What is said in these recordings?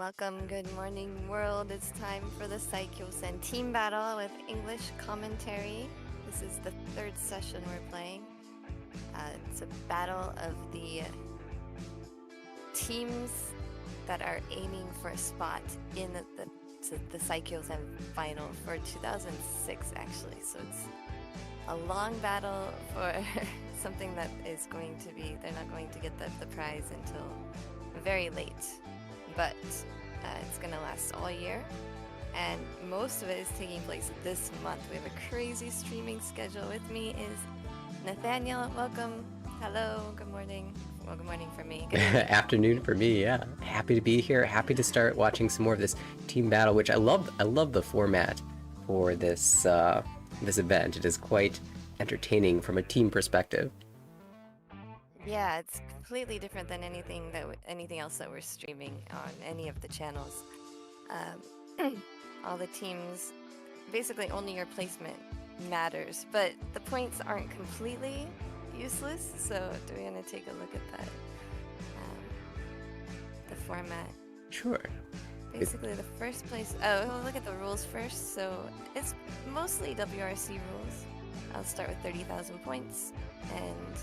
Welcome, good morning world. It's time for the Saikyosen Team Battle with English commentary. This is the third session we're playing. It's a battle of the teams that are aiming for a spot in the Saikyosen final for 2006 actually. So it's a long battle for something that is going to be, they're not going to get the prize until very late. But it's going to last all year, and most of it is taking place this month. We have a crazy streaming schedule. With me is Nathanael. Welcome. Hello. Good morning. Well, good morning for me. Afternoon for me, yeah. Happy to be here. Happy to start watching some more of this team battle, which I love. I love the format for this this event. It is quite entertaining from a team perspective. Yeah, it's completely different than anything else that we're streaming on any of the channels. All the teams, basically only your placement matters, but the points aren't completely useless. So do we want to take a look at that? The format. Sure. Basically, the first place. Oh, we'll look at the rules first. So it's mostly WRC rules. I'll start with 30,000 points, and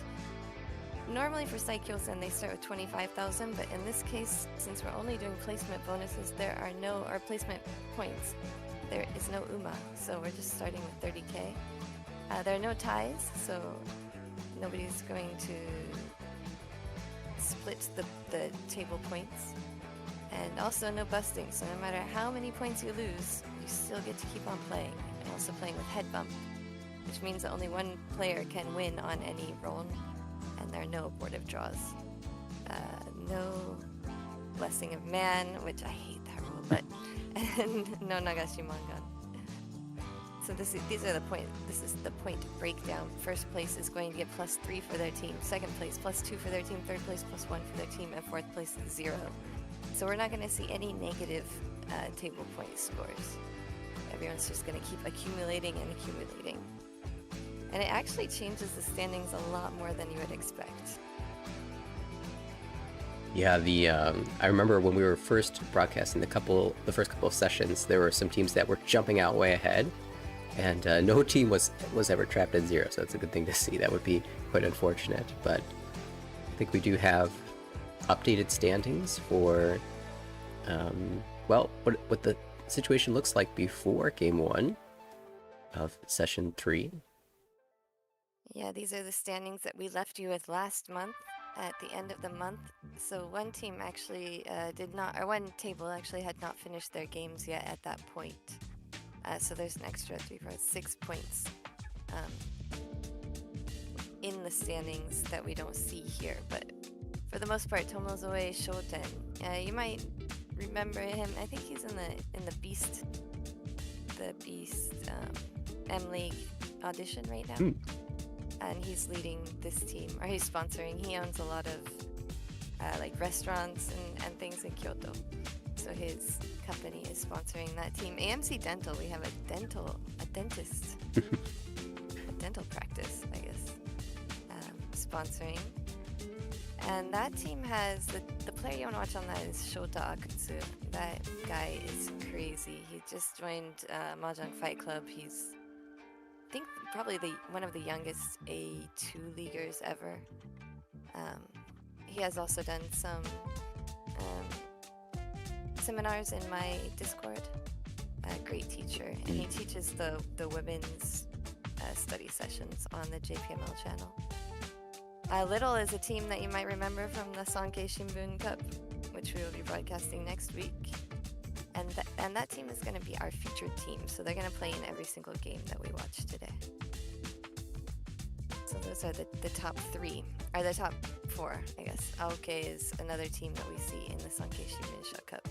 normally for Saikyosen they start with 25,000, but in this case, since we're only doing placement bonuses, there are no, or placement points, there is no UMA, so we're just starting with 30k. There are no ties, so nobody's going to split the table points. And also no busting, so no matter how many points you lose, you still get to keep on playing. And also playing with head bump, which means that only one player can win on any roll. And there are no abortive draws. No Blessing of Man, which I hate that rule, but and no Nagashi Mangan. So these are the points. This is the point breakdown. First place is going to get +3 for their team. Second place +2 for their team. Third place +1 for their team, and fourth place is 0. So we're not going to see any negative table point scores. Everyone's just going to keep accumulating and accumulating. And it actually changes the standings a lot more than you would expect. Yeah, I remember when we were first broadcasting the first couple of sessions, there were some teams that were jumping out way ahead, and no team was ever trapped at 0. So it's a good thing to see. That would be quite unfortunate, but I think we do have updated standings for well, what the situation looks like before game 1 of session 3. Yeah, these are the standings that we left you with last month at the end of the month. So one team actually one table actually had not finished their games yet at that point. So there's an extra 3, 4, 6 points in the standings that we don't see here. But for the most part, Tomozoe Shoten, you might remember him. I think he's in the Beast M League audition right now. And he's leading this team, or he's sponsoring. He owns a lot of like restaurants and things in Kyoto. So his company is sponsoring that team. AMC Dental, we have a dentist, a dental practice, I guess, sponsoring. And that team has, the player you want to watch on that is Shota Akutsu. That guy is crazy. He just joined Mahjong Fight Club. He's, I think, probably one of the youngest A2 leaguers ever. He has also done some seminars in my Discord. A great teacher, and he teaches the women's study sessions on the JPML channel. Little is a team that you might remember from the Sankei Shimbun Cup, which we will be broadcasting next week. And that team is going to be our featured team, so they're going to play in every single game that we watch today. So those are the top 3, or the top 4, I guess. Aoke is another team that we see in the Sankei Shimbun Cup.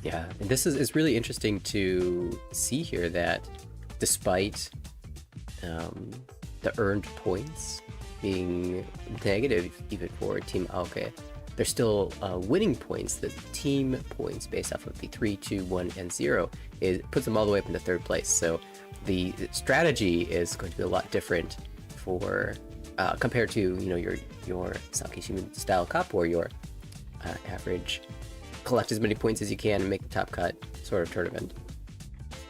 Yeah, and this is really interesting to see here that despite the earned points being negative even for Team Aoke, they're still winning points. The team points based off of the 3, 2, 1, and 0 puts them all the way up into 3rd place. So the strategy is going to be a lot different for compared to your Sankei Shimbun style cup or your average collect as many points as you can and make the top cut sort of tournament.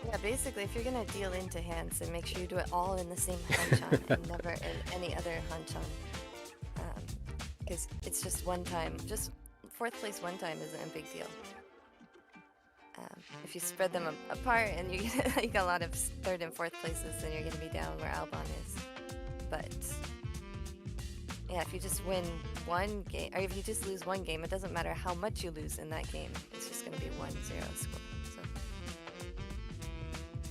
Yeah, basically, if you're gonna deal into hands, then make sure you do it all in the same hanchan and never in any other hanchan. Because it's just one time. Just 4th place one time isn't a big deal. If you spread them apart and you get like a lot of 3rd and 4th places, then you're gonna be down where Albon is. But yeah, if you just win one game, or if you just lose one game, it doesn't matter how much you lose in that game. It's just gonna be 1-0 score. So.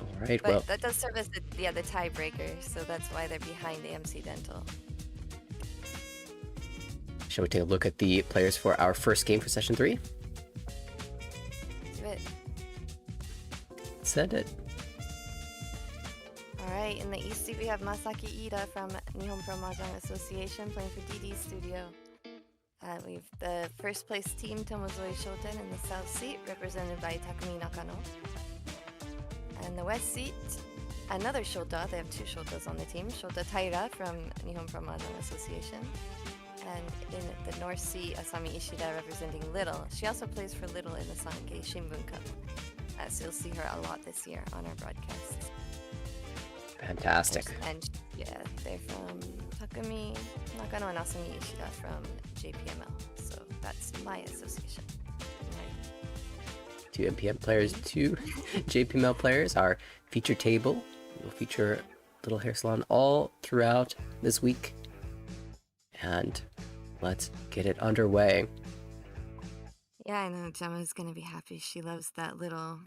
All right. But well, that does serve as the tiebreaker, so that's why they're behind AMC Dental. Shall we take a look at the players for our first game for session 3? Do it. Send it. Alright, in the East Seat we have Masaki Ida from Nihon Pro Mahjong Association playing for DD Studio. We've the first place team Tomozoi Shoten in the South Seat, represented by Takumi Nakano. And the West Seat, another Shota, they have 2 Shotas on the team, Shota Taira from Nihon Pro Mahjong Association. And in the North Sea, Asami Ishida representing Little. She also plays for Little in the Sankei Shimbun Cup. So you'll see her a lot this year on our broadcasts. Fantastic. And yeah, they're from Takumi Nakano and Asami Ishida from JPML. So that's my association. 2 MPM players, 2 JPML players. Our feature table will feature Little Hair Salon all throughout this week. And let's get it underway. Yeah, I know Gemma's gonna be happy. She loves that little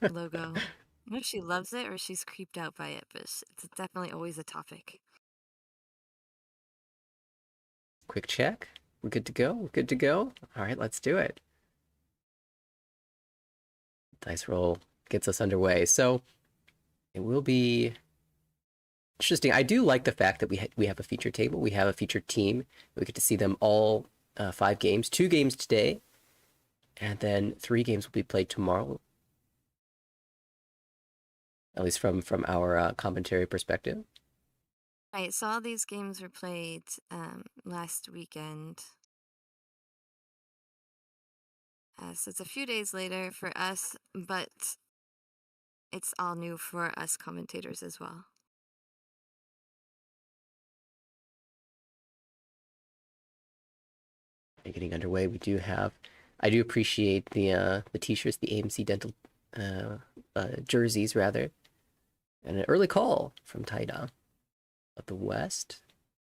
logo. I don't know if she loves it or she's creeped out by it, but it's definitely always a topic. Quick check. We're good to go. We're good to go. All right, let's do it. Dice roll gets us underway. So it will be interesting. I do like the fact that we have a feature table. We have a featured team. We get to see them all 5 games. 2 games today, and then 3 games will be played tomorrow. At least from our commentary perspective. Right, so all these games were played last weekend. So it's a few days later for us, but it's all new for us commentators as well. Getting underway, I do appreciate the t-shirts, the AMC Dental jerseys rather, and an early call from Taida. Of the West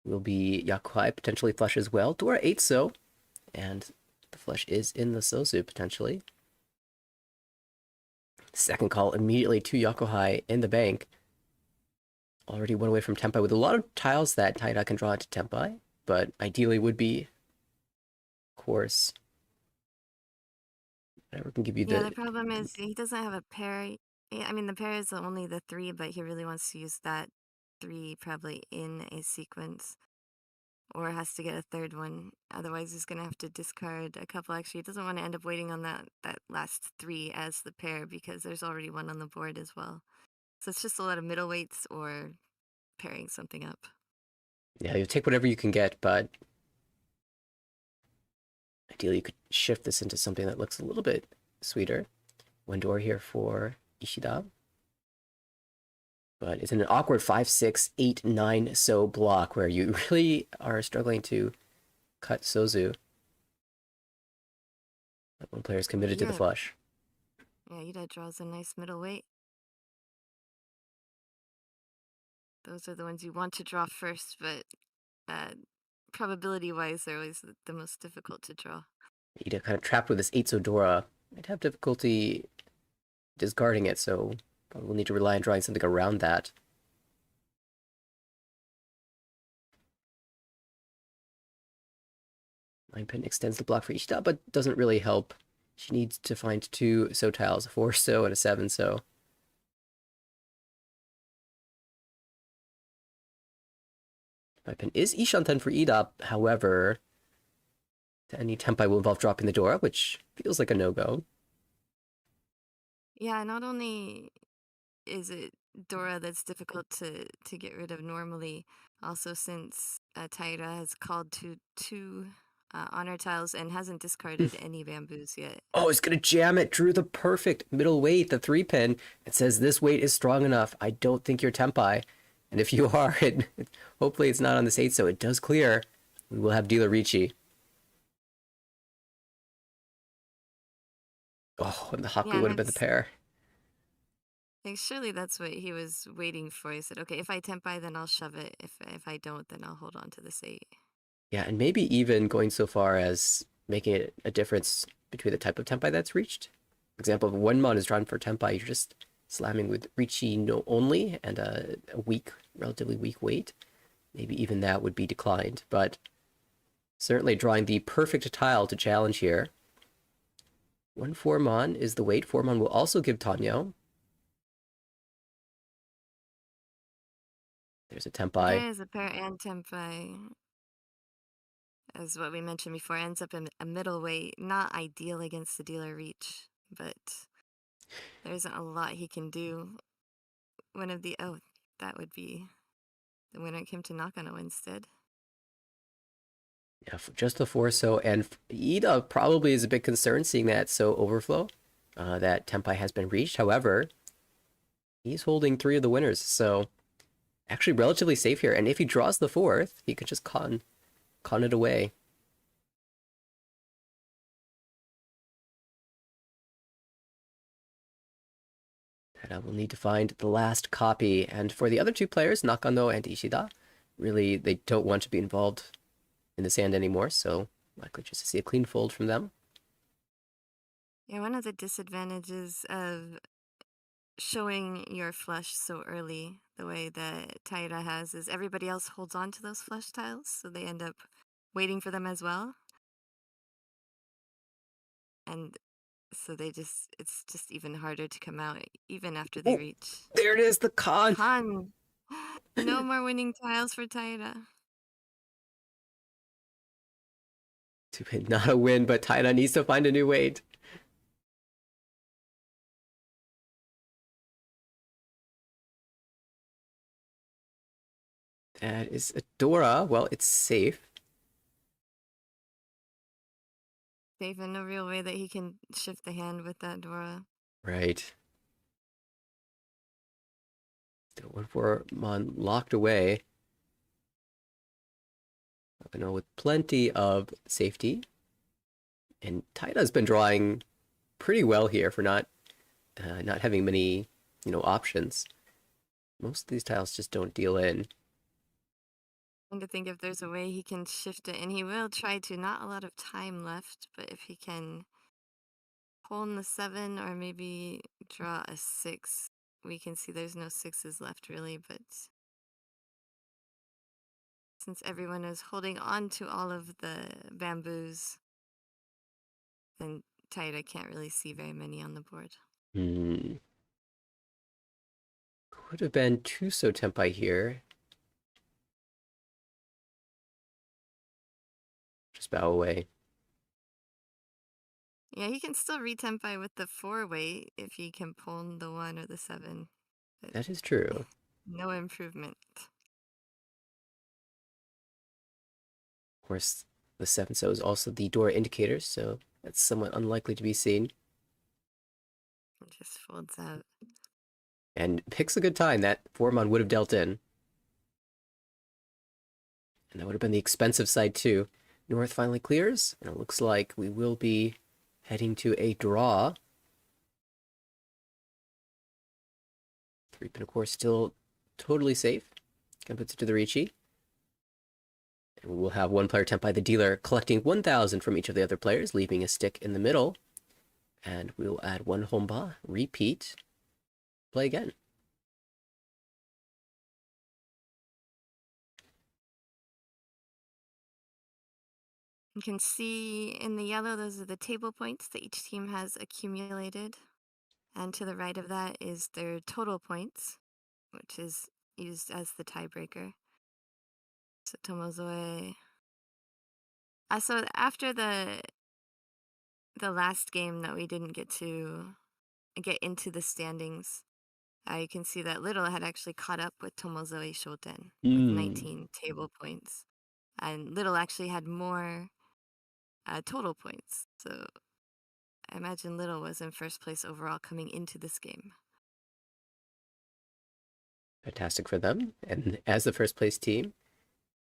will be Yakuhai, potentially flush as well. Dora 8 so, and the flush is in the Sozu potentially. Second call immediately to Yakuhai in the bank. Already 1 away from Tenpai with a lot of tiles that Taida can draw into Tenpai, but ideally would be, of course, whatever can give you the problem is he doesn't have a pair. I mean, the pair is only the 3, but he really wants to use that 3 probably in a sequence, or has to get a 3rd one. Otherwise, he's gonna have to discard a couple. Actually, he doesn't want to end up waiting on that last 3 as the pair because there's already 1 on the board as well. So it's just a lot of middleweights or pairing something up. Yeah, you take whatever you can get, but ideally you could shift this into something that looks a little bit sweeter. Wendor here for Ishida. But it's in an awkward 5, 6, 8, 9 so block where you really are struggling to cut Sozu. But one player is committed to the flush. Yeah, Ida draws a nice middleweight. Those are the ones you want to draw first, but probability-wise, they're always the most difficult to draw. Ida kind of trapped with this 8 so Dora. Might have difficulty discarding it, so probably will need to rely on drawing something around that. Line pin extends the block for Ishida, but doesn't really help. She needs to find 2 so tiles, a 4 so and a 7 so. My pin is Ishanten for Ida, however, any Tenpai will involve dropping the Dora, which feels like a no-go. Yeah, not only is it Dora that's difficult to get rid of normally, also since Taira has called to 2 honor tiles and hasn't discarded any bamboos yet. Oh, it's going to jam it. Drew the perfect middle weight, the 3-pin. It says this weight is strong enough. I don't think you're Tempai. And if you are, hopefully it's not on this 8, so it does clear. We will have dealer Riichi. Oh, and the Haku would have been the pair. Like, surely that's what he was waiting for. He said, okay, if I Tempai, then I'll shove it. If I don't, then I'll hold on to this 8. Yeah, and maybe even going so far as making it a difference between the type of Tempai that's reached. For example, if one mon is drawn for Tempai, you're just slamming with Riichi no only and a weak, relatively weak weight. Maybe even that would be declined, but certainly drawing the perfect tile to challenge here. 1/4 mon is the weight. 4 mon will also give tateniu. There's a Tempai. There is a pair and Tempai. As what we mentioned before, ends up in a middleweight. Not ideal against the dealer reach, but there isn't a lot he can do. One of the, oh, that would be the winner came to Nakano instead. Yeah, just the 4 so, and Ida probably is a bit concerned seeing that so overflow, that Tempai has been reached. However, he's holding 3 of the winners, so actually relatively safe here. And if he draws the 4th, he could just con it away. And I will need to find the last copy. And for the other 2 players, Nakano and Ishida, really, they don't want to be involved in the sand anymore, so likely just to see a clean fold from them. Yeah, one of the disadvantages of showing your flush so early, the way that Taira has, is everybody else holds on to those flush tiles, so they end up waiting for them as well. And so it's just even harder to come out, even after they reach. There it is, the con! Con! No more winning tiles for Taira. Not a win, but Taira needs to find a new weight. That is Adora. Well, it's safe. Safe in no real way that he can shift the hand with that Dora. Right. Still 1/4 mon locked away. Nakano with plenty of safety. And Taira's been drawing pretty well here for not having many, options. Most of these tiles just don't deal in. And to think if there's a way he can shift it, and he will try to. Not a lot of time left, but if he can pull in the 7 or maybe draw a 6, we can see there's no 6s left really, but since everyone is holding on to all of the bamboos, then Taira can't really see very many on the board. Could have been Tuso Tempai here. Just bow away. Yeah, he can still re-tempai with the 4 weight if he can pull the 1 or the 7. That is true. No improvement. Of course, the 7 so is also the door indicator, so that's somewhat unlikely to be seen. It just folds out. And picks a good time. That 4 mon would have dealt in. And that would have been the expensive side too. North finally clears, and it looks like we will be heading to a draw. 3-pin, of course, still totally safe. Can put it to the Riichi. And we will have 1 player Tempai the dealer collecting 1,000 from each of the other players, leaving a stick in the middle. And we'll add 1 Honba, repeat, play again. You can see in the yellow, those are the table points that each team has accumulated. And to the right of that is their total points, which is used as the tiebreaker. So Tomozoe. So after the last game that we didn't get to get into the standings, you can see that Little had actually caught up with Tomozoe Shoten with 19 table points. And Little actually had more total points. So I imagine Little was in first place overall coming into this game. Fantastic for them. And as the first place team,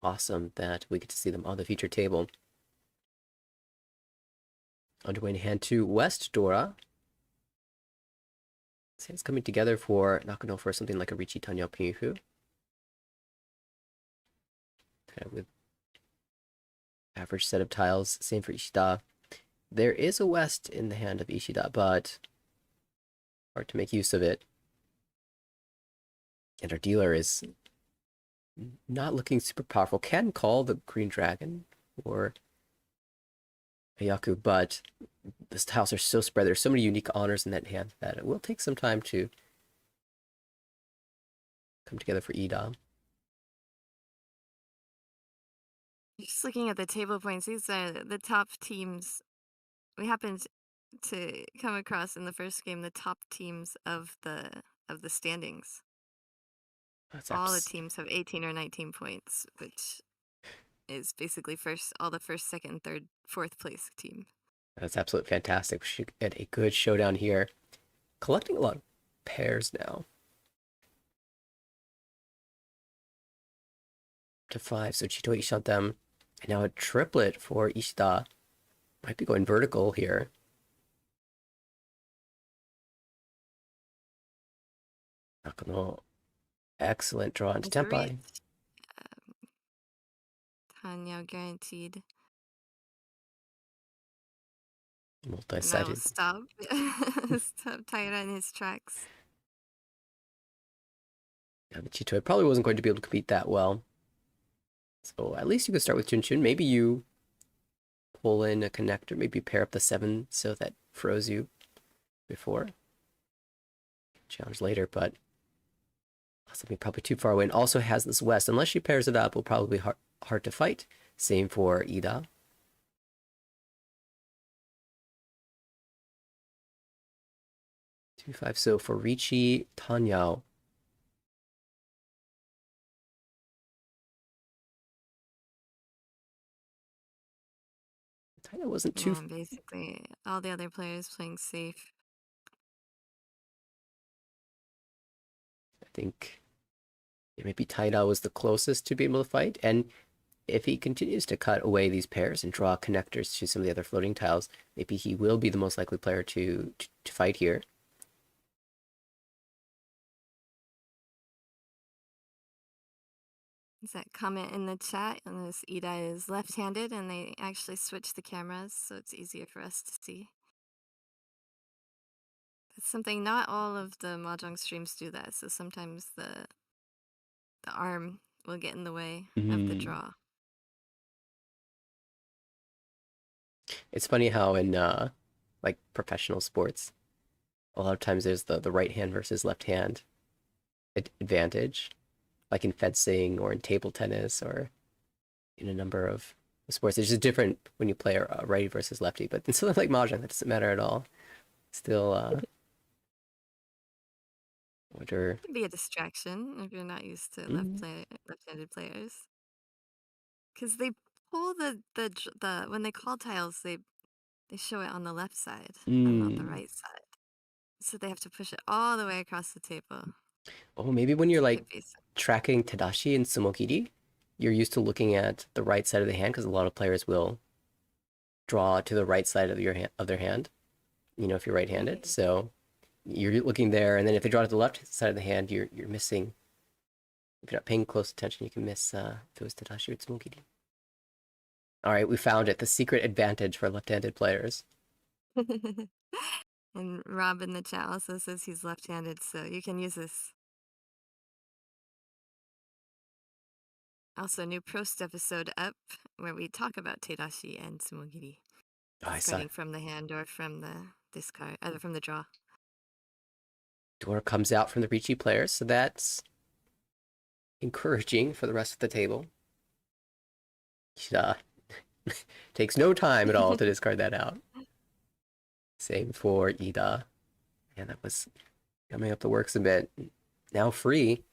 awesome that we get to see them on the feature table. Underway in hand 2, West Dora. It's coming together for Nakano for something like a Riichi Tanya Pinhu. Kind of with average set of tiles. Same for Ishida. There is a West in the hand of Ishida, but hard to make use of it. And our dealer is not looking super powerful. Can call the Green Dragon or a Yaku, but the tiles are so spread. There's so many unique honors in that hand that it will take some time to come together for Ida. Just looking at the table points, these are the top teams. We happened to come across in the first game the top teams of the standings. All the teams have 18 or 19 points, which is basically all the first, second, third, fourth place team. That's absolutely fantastic. We should get a good showdown here. Collecting a lot of pairs now. To 5, so Chito Ishida them. And now a triplet for Ishida. Might be going vertical here. Nakano. Excellent draw into Tempai. Tanya guaranteed. Multi-sided. Stop. Stop Taira in his tracks. Yeah, the Chito probably wasn't going to be able to compete that well. So at least you could start with Chun. Maybe you pull in a connector, maybe pair up the 7 so that froze you before. Challenge later, but something probably too far away. And also has this West. Unless she pairs it up, will probably be hard to fight. Same for Ida. 2-5. So for Riichi, Tanyao. Tanya wasn't too. Basically, all the other players playing safe. I think maybe Taira was the closest to be able to fight. And if he continues to cut away these pairs and draw connectors to some of the other floating tiles, maybe he will be the most likely player to fight here. Is that comment in the chat? And this Ida is left-handed, and they actually switched the cameras, so it's easier for us to see. It's something not all of the mahjong streams do that, so sometimes the arm will get in the way of the draw. It's funny how in like professional sports, a lot of times there's the right hand versus left hand advantage, like in fencing or in table tennis or in a number of sports. It's just different when you play a righty versus lefty, but in something like mahjong, that doesn't matter at all. Still, wonder. It can be a distraction if you're not used to left-handed players, because they pull the when they call tiles, they show it on the left side and not the right side, so they have to push it all the way across the table. Oh, maybe when you're like tracking Tadashi and Sumokiri, you're used to looking at the right side of the hand because a lot of players will draw to the right side of their hand. You know, if you're right-handed, so you're looking there, and then if they draw to the left side of the hand, you're missing. If you're not paying close attention, you can miss if it was Tadashi or Tsumokiri. All right, we found it. The secret advantage for left-handed players. And Rob in the chat also says he's left-handed, so you can use this. Also, new Prost episode up where we talk about Tadashi and Tsumogiri. Starting from the hand or from the discard, either from the draw. Door comes out from the Riichi players, so that's encouraging for the rest of the table. Takes no time at all to discard that out. Same for Ida. Yeah, that was coming up the works a bit. Now free.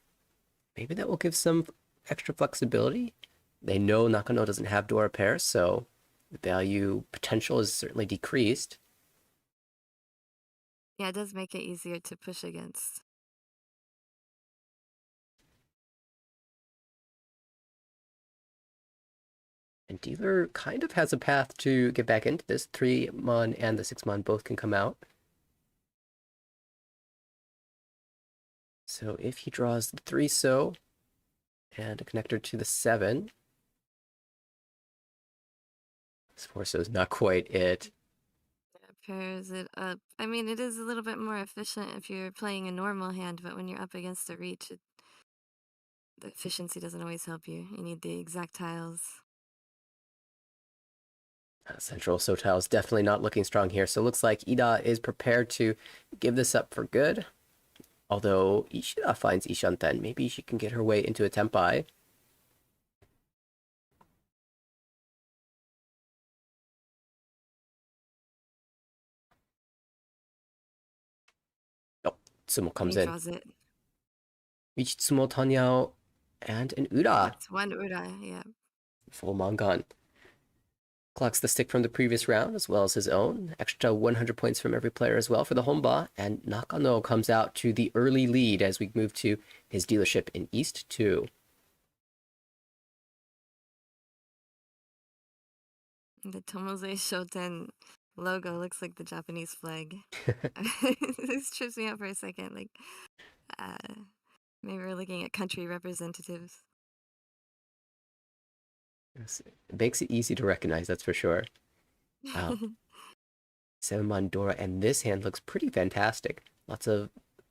Maybe that will give some extra flexibility. They know Nakano doesn't have Dora pairs, so The value potential is certainly decreased. Yeah, it does make it easier to push against. And dealer kind of has a path to get back into this. 3-mon and the 6-mon both can come out. So if he draws the 3-so and a connector to the 7, this 4-so is not quite it. Pairs it up. I mean, it is a little bit more efficient if you're playing a normal hand, but when you're up against a reach, the efficiency doesn't always help you. You need the exact tiles. Central So tile is definitely not looking strong here. So it looks like Ida is prepared to give this up for good. Although Ishida finds Ishanten. Maybe she can get her way into a Tempai. Oh, Sumo And comes he in. draws it. Reached Sumo Tanyao and an Ura. It's one Ura, yeah. Full Mangan. Collects the stick from the previous round as well as his own. Extra 100 points from every player as well for the Honba. And Nakano comes out to the early lead as we move to his dealership in East 2. The Tomose Shoten logo looks like the Japanese flag. This trips me out for a second. Like, maybe we're looking at country representatives. It makes it easy to recognize, that's for sure. 7-mon Dora, and this hand looks pretty fantastic. Lots of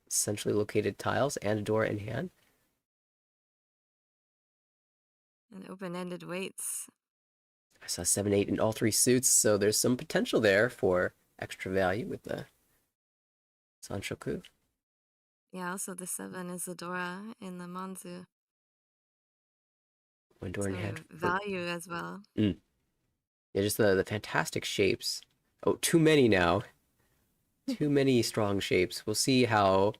centrally located tiles and a Dora in hand. And open-ended weights. I saw 7-8 in all 3 suits, so there's some potential there for extra value with the Sanshoku. Yeah, also the 7 is the Dora in the Manzu. One Dora in hand. Value as well. Yeah, just the fantastic shapes. Oh, too many now. Too many strong shapes. We'll see how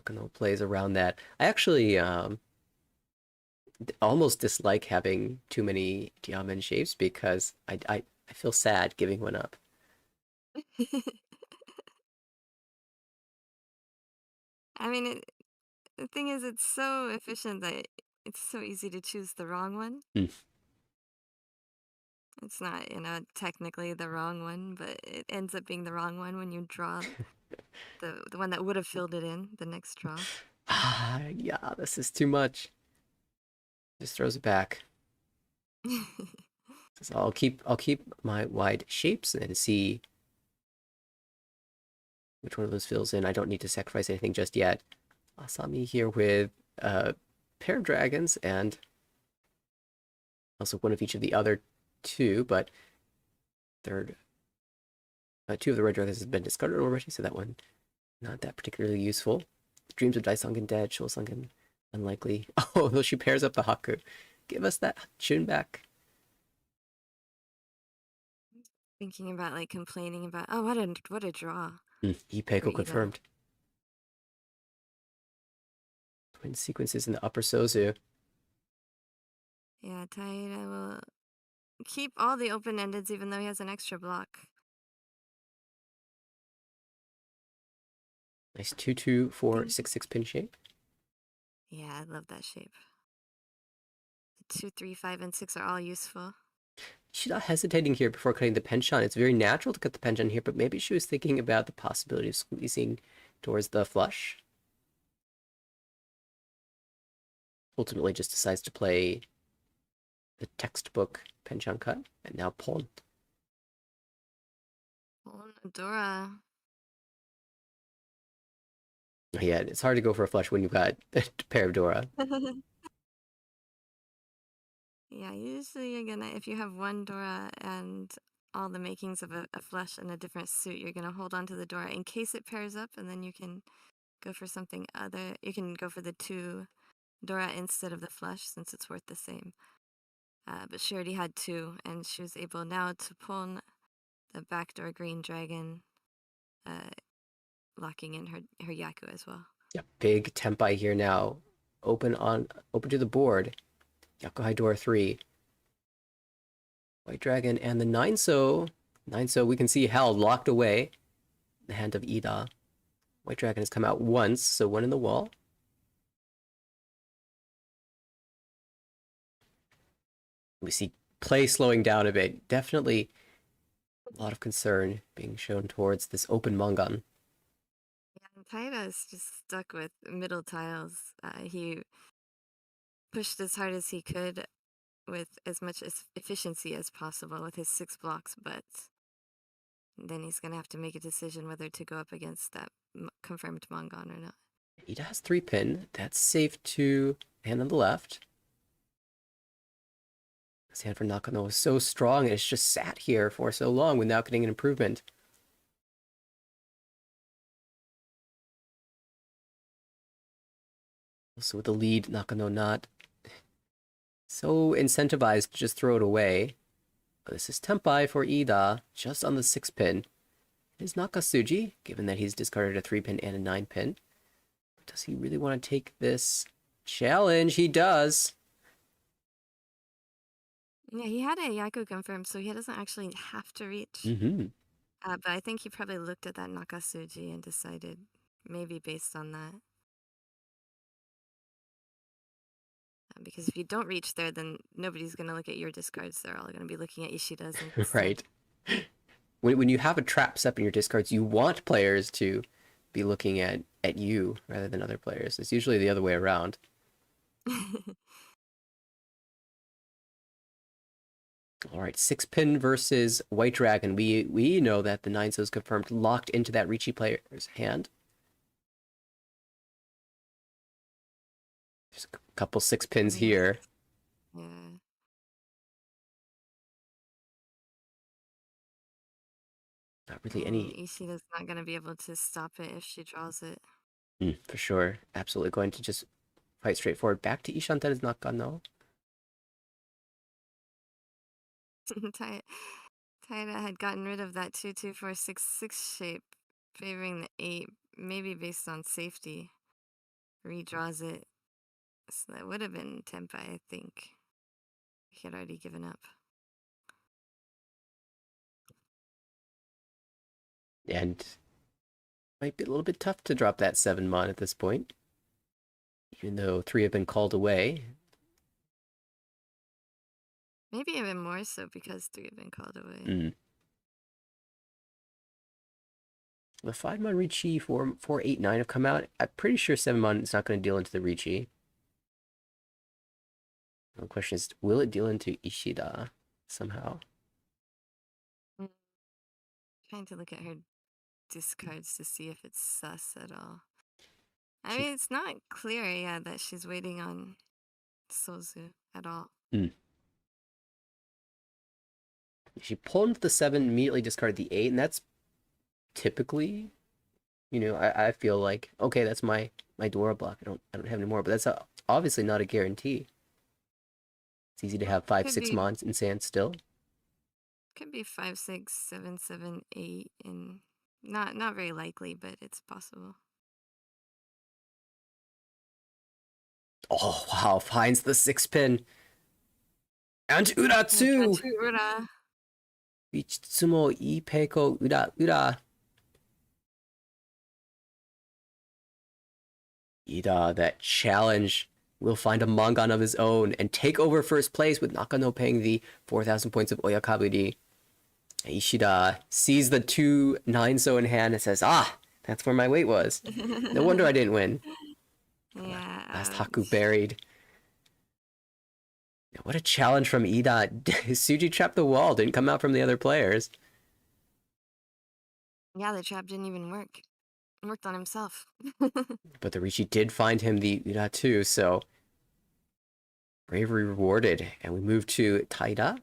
Kano plays around that. I actually almost dislike having too many diamond shapes because I feel sad giving one up. I mean, the thing is, it's so efficient that it's so easy to choose the wrong one. It's not, technically the wrong one, but it ends up being the wrong one when you draw the one that would have filled it in the next draw. Yeah, this is too much. Just throws it back. So I'll keep my wide shapes and see which one of those fills in. I don't need to sacrifice anything just yet. Asami here with a pair of dragons and also one of each of the other 2, but third, 2 of the red dragons has been discarded already, so that one not that particularly useful. Dreams of Daisangen dead, Shosangen unlikely. Oh, though she pairs up the Haku. Give us that Shun back. Thinking about like complaining about, oh, what a draw. Ipeko confirmed. Twin sequences in the upper Sozu. Yeah, Taira will keep all the open-endeds even though he has an extra block. Nice 2-2 4 6-6 pin shape. Yeah, I love that shape. The 2, 3, 5, and 6 are all useful. She's not hesitating here before cutting the penchant. It's very natural to cut the penchant here, but maybe she was thinking about the possibility of squeezing towards the flush. Ultimately just decides to play the textbook penchant cut, and now pawn. Dora. Yeah, it's hard to go for a flush when you've got a pair of Dora. Yeah, usually you're gonna, if you have one Dora and all the makings of a flush in a different suit, you're gonna hold on to the Dora in case it pairs up, and then you can go for something other. You can go for the 2 Dora instead of the flush since it's worth the same. But she already had 2, and she was able now to pawn the backdoor green dragon, locking in her Yaku as well. Yeah, big Tempai here now. Open to the board. Yakuhai Dora 3. White Dragon and the 9-so. 9-so we can see held, locked away. The hand of Ida. White Dragon has come out once, so one in the wall. We see play slowing down a bit. Definitely a lot of concern being shown towards this open Mangan. Yeah, and Taira is just stuck with middle tiles. He pushed as hard as he could with as much efficiency as possible with his 6 blocks, but then he's going to have to make a decision whether to go up against that confirmed Mangan or not. Ida has 3 pin. That's safe to hand on the left. This hand for Nakano is so strong, and it's just sat here for so long without getting an improvement. Also with the lead, Nakano not so incentivized to just throw it away. But this is Tempai for Ida, just on the 6 pin. It is Nakasuji, given that he's discarded a 3 pin and a 9 pin. Does he really want to take this challenge? He does. Yeah, he had a Yaku confirmed, so he doesn't actually have to reach. Mm-hmm. But I think he probably looked at that Nakasuji and decided, maybe based on that. Because if you don't reach there, then nobody's going to look at your discards. They're all going to be looking at Ishida's instead. Right. When you have a trap set up in your discards, you want players to be looking at you rather than other players. It's usually the other way around. All right, 6 pin versus White Dragon. We know that the 9-so is confirmed locked into that Riichi player's hand. There's a couple 6 pins here. Yeah. Not really any. Ishida's not going to be able to stop it if she draws it. For sure. Absolutely going to just fight straightforward. Back to Ishanten is Nakano. Taira had gotten rid of that 2-2-4-6-6 shape, favoring the 8, maybe based on safety. Redraws it. So that would have been Tempai, I think. He had already given up. And might be a little bit tough to drop that 7 mon at this point. Even though 3 have been called away. Maybe even more so because 3 have been called away. The 5 mon Riichi, 4, 8, 9 have come out. I'm pretty sure 7 mon is not going to deal into the Riichi. The question is, will it deal into Ishida somehow? Trying to look at her discards to see if it's sus at all. I mean, it's not clear, yeah, that she's waiting on Sozu at all. She pulled the 7, immediately discarded the 8, and that's typically, I feel like, okay, that's my Dora block. I don't have any more, but that's obviously not a guarantee. It's easy to have 5, 6 mons in sand still. Could be 5, 6, 7, 7, 8, and not very likely, but it's possible. Oh wow! Finds the 6 pin. And Ura too. Ura. Ichitsumo Ipeiko Ura. Ida, that challenge, will find a Mangan of his own and take over first place with Nakano paying the 4,000 points of Oyakaburi. Ishida sees the 2 9-so in hand and says, that's where my weight was. No wonder I didn't win. Yeah. Last Haku buried. What a challenge from Ida. Suji trapped the wall, didn't come out from the other players. Yeah, the trap didn't even work. It worked on himself. But the Riichi did find him the Ida too, so bravery rewarded. And we move to Taira.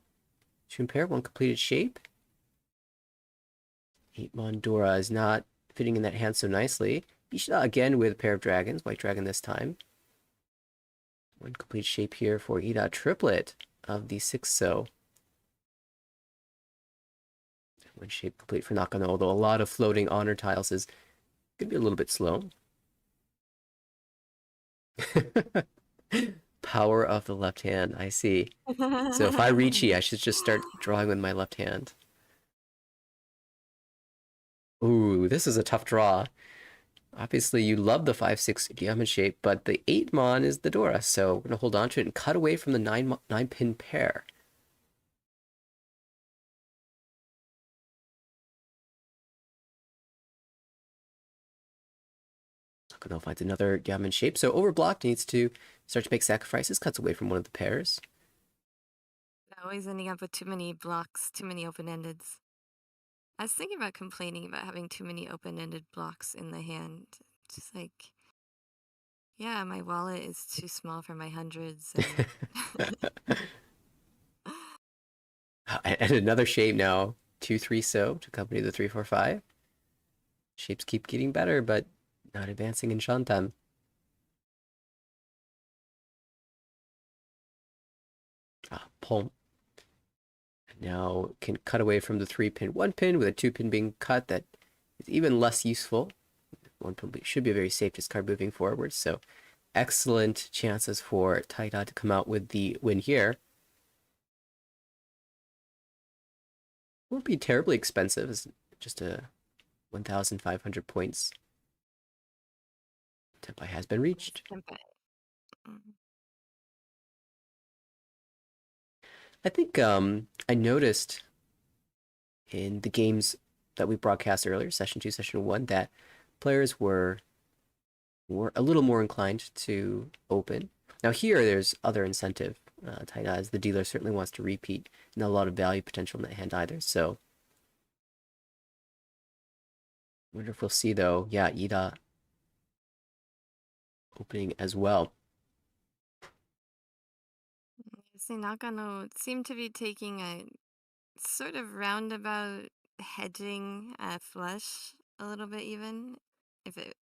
2 pair, 1 completed shape. 8 Mondora is not fitting in that hand so nicely. Ishida again with a pair of dragons, White Dragon this time. 1 complete shape here for Ida, triplet of the 6-so. 1 shape complete for Nakano, although a lot of floating honor tiles is going to be a little bit slow. power of the left hand. I see. So if I Riichi, I should just start drawing with my left hand. Ooh, this is a tough draw. Obviously, you love the 5-6 diamond shape, but the 8 mon is the Dora, so we're going to hold on to it and cut away from the 9 pin pair. Sakano finds another diamond shape, so overblocked needs to start to make sacrifices, cuts away from one of the pairs. Always ending up with too many blocks, too many open-endeds. I was thinking about complaining about having too many open-ended blocks in the hand. Just like, yeah, my wallet is too small for my hundreds. And another shape now, 2-3 so to accompany the 3-4-5. Shapes keep getting better, but not advancing in Shantan. Palm. Now can cut away from the 3-pin 1-pin with a 2-pin being cut. That is even less useful. 1-pin should be a very safe discard moving forward. So excellent chances for Taida to come out with the win here. Won't be terribly expensive. It's just a 1,500 points. Tempai has been reached. I think I noticed in the games that we broadcast earlier, session 2, session 1, that players were a little more inclined to open. Now here, there's other incentive. Taida, as the dealer, certainly wants to repeat. Not a lot of value potential in that hand either, so... wonder if we'll see, though. Yeah, Ida opening as well. Nakano seemed to be taking a sort of roundabout hedging flush a little bit even. It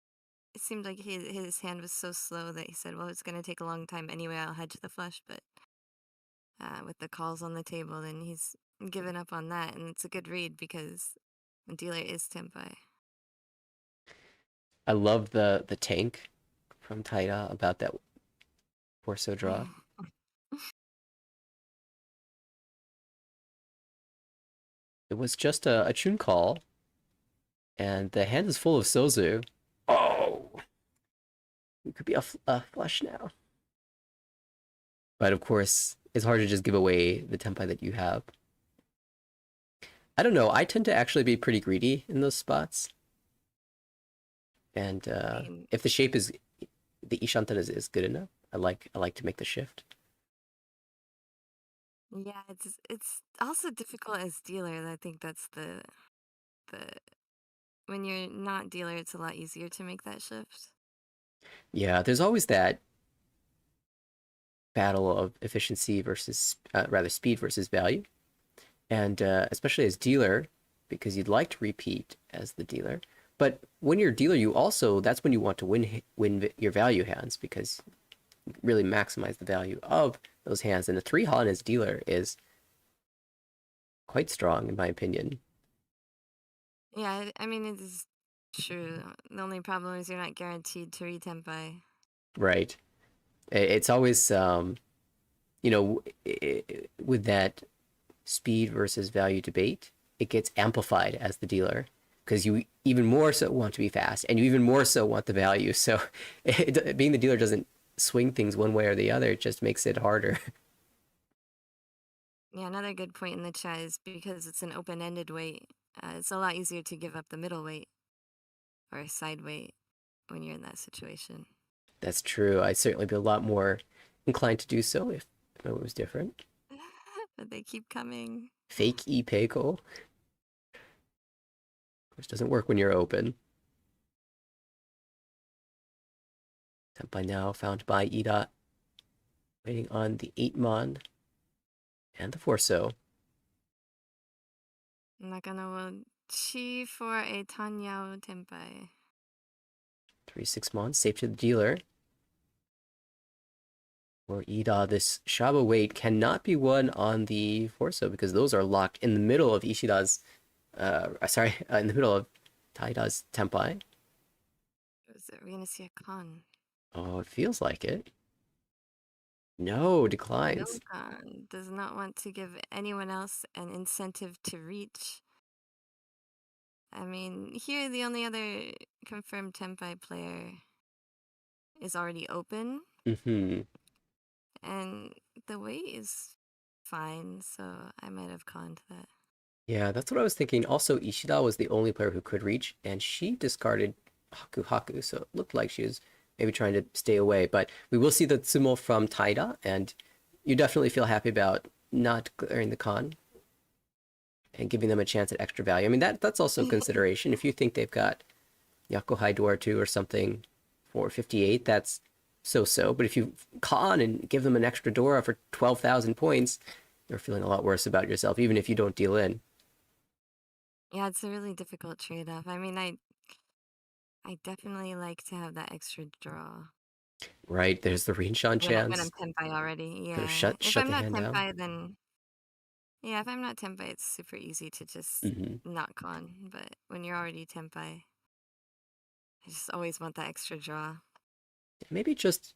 seemed like his hand was so slow that he said, well, it's going to take a long time anyway, I'll hedge the flush. But with the calls on the table, then he's given up on that. And it's a good read because the dealer is Tempai. I love the tank from Taida about that Corso draw. It was just a Chun call, and the hand is full of Sozu. Oh! It could be a flush now. But of course, it's hard to just give away the tempai that you have. I don't know, I tend to actually be pretty greedy in those spots. And if the shape is, the Ishantan is good enough, I like to make the shift. Yeah, it's also difficult as dealer. I think that's the when you're not dealer, it's a lot easier to make that shift. Yeah, there's always that battle of efficiency versus, rather speed versus value. And especially as dealer, because you'd like to repeat as the dealer. But when you're a dealer, you also, that's when you want to win your value hands, because you really maximize the value of those hands. And the 3 Han as dealer is quite strong, in my opinion. Yeah, I mean, it is true. The only problem is you're not guaranteed to retempai. Right. It's always, you know, with that speed versus value debate, it gets amplified as the dealer, because you even more so want to be fast, and you even more so want the value. So being the dealer doesn't swing things one way or the other. It just makes it harder. Yeah, another good point in the chat is because it's an open-ended weight, it's a lot easier to give up the middle weight or a side weight when you're in that situation. That's true. I'd certainly be a lot more inclined to do so if it was different. But they keep coming. Fake Ipeiko. Which doesn't work when you're open. Tempai now found by Ida. Waiting on the 8 mon and the 4-so. Nakano will chi for a Tanyao Tempai. 3-6 mon, safe to the dealer. For Ida, this Shaba weight cannot be won on the 4-so because those are locked in the middle of Ishida's, in the middle of Taida's Tempai. Are we gonna see a con? Oh, it feels like it. No, declines. Ilkan does not want to give anyone else an incentive to reach. I mean, here the only other confirmed Tenpai player is already open, Mm-hmm. and the weight is fine, so I might have conned that. Yeah, that's what I was thinking. Also, Ishida was the only player who could reach, and she discarded Haku Haku, so it looked like she was maybe trying to stay away. But we will see the Tsumo from Taida, and you definitely feel happy about not clearing the con and giving them a chance at extra value. I mean, that's also a consideration. If you think they've got Yakuhai Dora 2 or something for 58, that's so-so. But if you con and give them an extra Dora for 12,000 points, you're feeling a lot worse about yourself, even if you don't deal in. Yeah, it's a really difficult trade-off. I mean, I definitely like to have that extra draw. Right, there's the Rinshan When I'm chance. Tenpai already, Could have yeah. If shut I'm the not hand down. Tenpai, then yeah, if I'm not Tenpai, it's super easy to just Hmm. not con. But when you're already Tenpai, I just always want that extra draw. Maybe just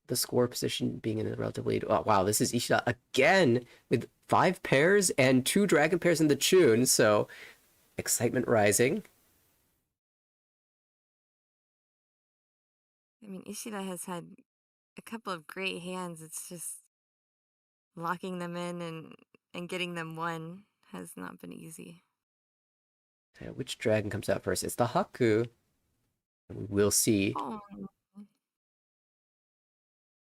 the score position being in a relatively. Oh, wow, this is Ishida again with 5 pairs and 2 dragon pairs in the tune. So excitement rising. I mean, Ishida has had a couple of great hands. It's just locking them in and getting them one has not been easy. Which dragon comes out first? It's the Haku. We'll see. Oh,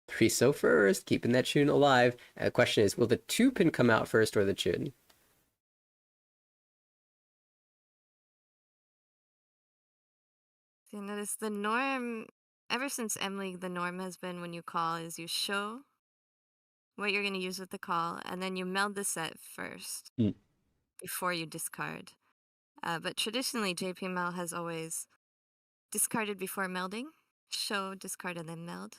3 first, keeping that tune alive. The question is, will the 2-pin come out first or the tune? so you notice the norm. Ever since M League, the norm has been when you call is you show what you're going to use with the call, and then you meld the set first Mm. before you discard. But traditionally, JPML has always discarded before melding, show, discard, and then meld.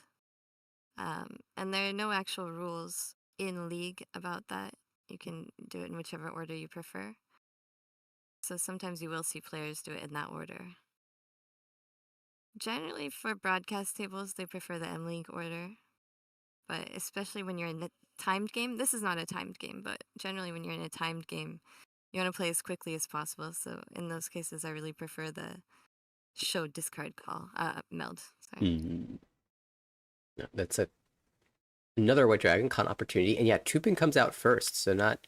And there are no actual rules in League about that. You can do it in whichever order you prefer. So sometimes you will see players do it in that order. Generally, for broadcast tables, they prefer the M League order. But especially when you're in a timed game, this is not a timed game, but generally when you're in a timed game, you want to play as quickly as possible. So in those cases, I really prefer the show discard call, meld. Sorry. Mm. No, that's another white dragon con opportunity, and yeah, 2-pin comes out first, so not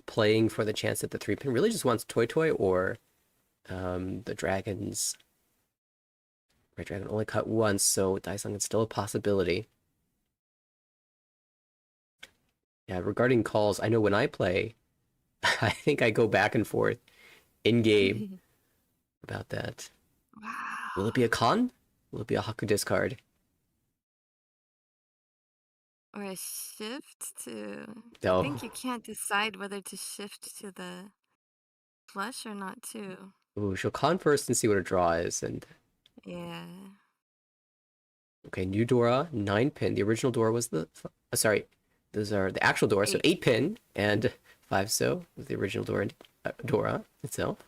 playing for the chance that the 3-pin really just wants Toy Toy or the dragons. Red dragon only cut once, so Daisung is still a possibility. Yeah, regarding calls, I know when I play, I think I go back and forth in game about that. Will Wow. it be a con? Will it be a Haku discard? Or a shift to. I No. think you can't decide whether to shift to the flush or not, too. Ooh, she'll con first and see what a draw is. And Yeah. okay, new Dora, 9-pin. The original Dora was sorry, those are the actual Dora. So 8. 8-pin and 5 so was the original Dora, Dora itself.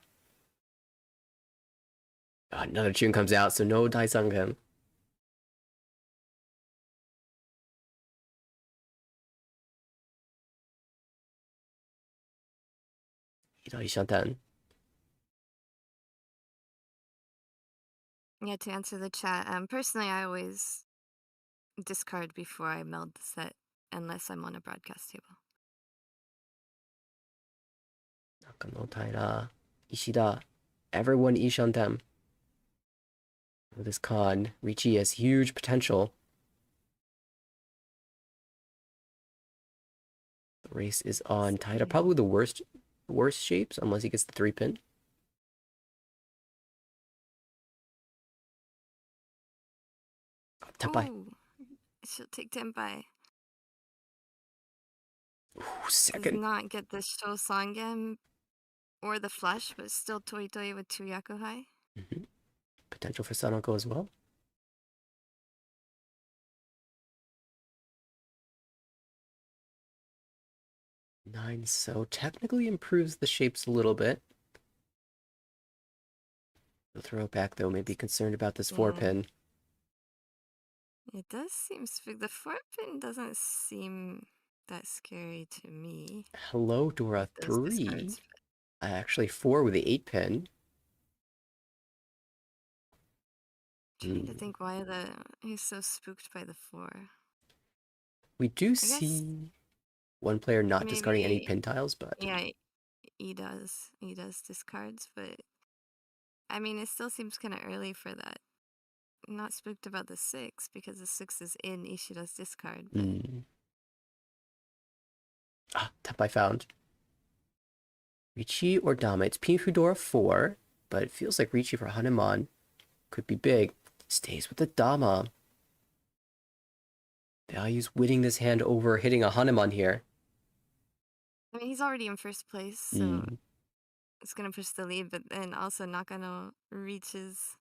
Another tune comes out, so no Daisungen. Shantan. Yeah, to answer the chat, personally, I always discard before I meld the set, unless I'm on a broadcast table. Nakano Taira, Ishida, everyone Ishantem. With this con, Riichi has huge potential. The race is on. Taira probably the worst shapes unless he gets the 3-pin. Tenpai. Ooh, she'll take Tenpai. Ooh, Does second. not get the Sho Sangen or the flush, but still Toi Toi with 2 Yakuhai. Mm-hmm. Potential for Sanoko as well. 9 so technically improves the shapes a little bit. He'll throw it back though, maybe concerned about this 4-pin. It does seem the 4-pin doesn't seem that scary to me. Hello, Dora With those 3. discards. Actually, 4 with the 8-pin. Trying to think why he's so spooked by the 4. We do I guess see one player not discarding any maybe, pin tiles, but yeah, he does. He does discards, but I mean, it still seems kind of early for that. I'm not spooked about the 6 because the 6 is in Ishida's discard, but tap I found. Riichi or Dama. It's Pinfu Dora 4, but it feels like Riichi for Hanuman could be big. Stays with the Dama. Values winning this hand over hitting a Hanuman here. I mean, he's already in first place, so it's gonna push the lead, but then also Nakano reaches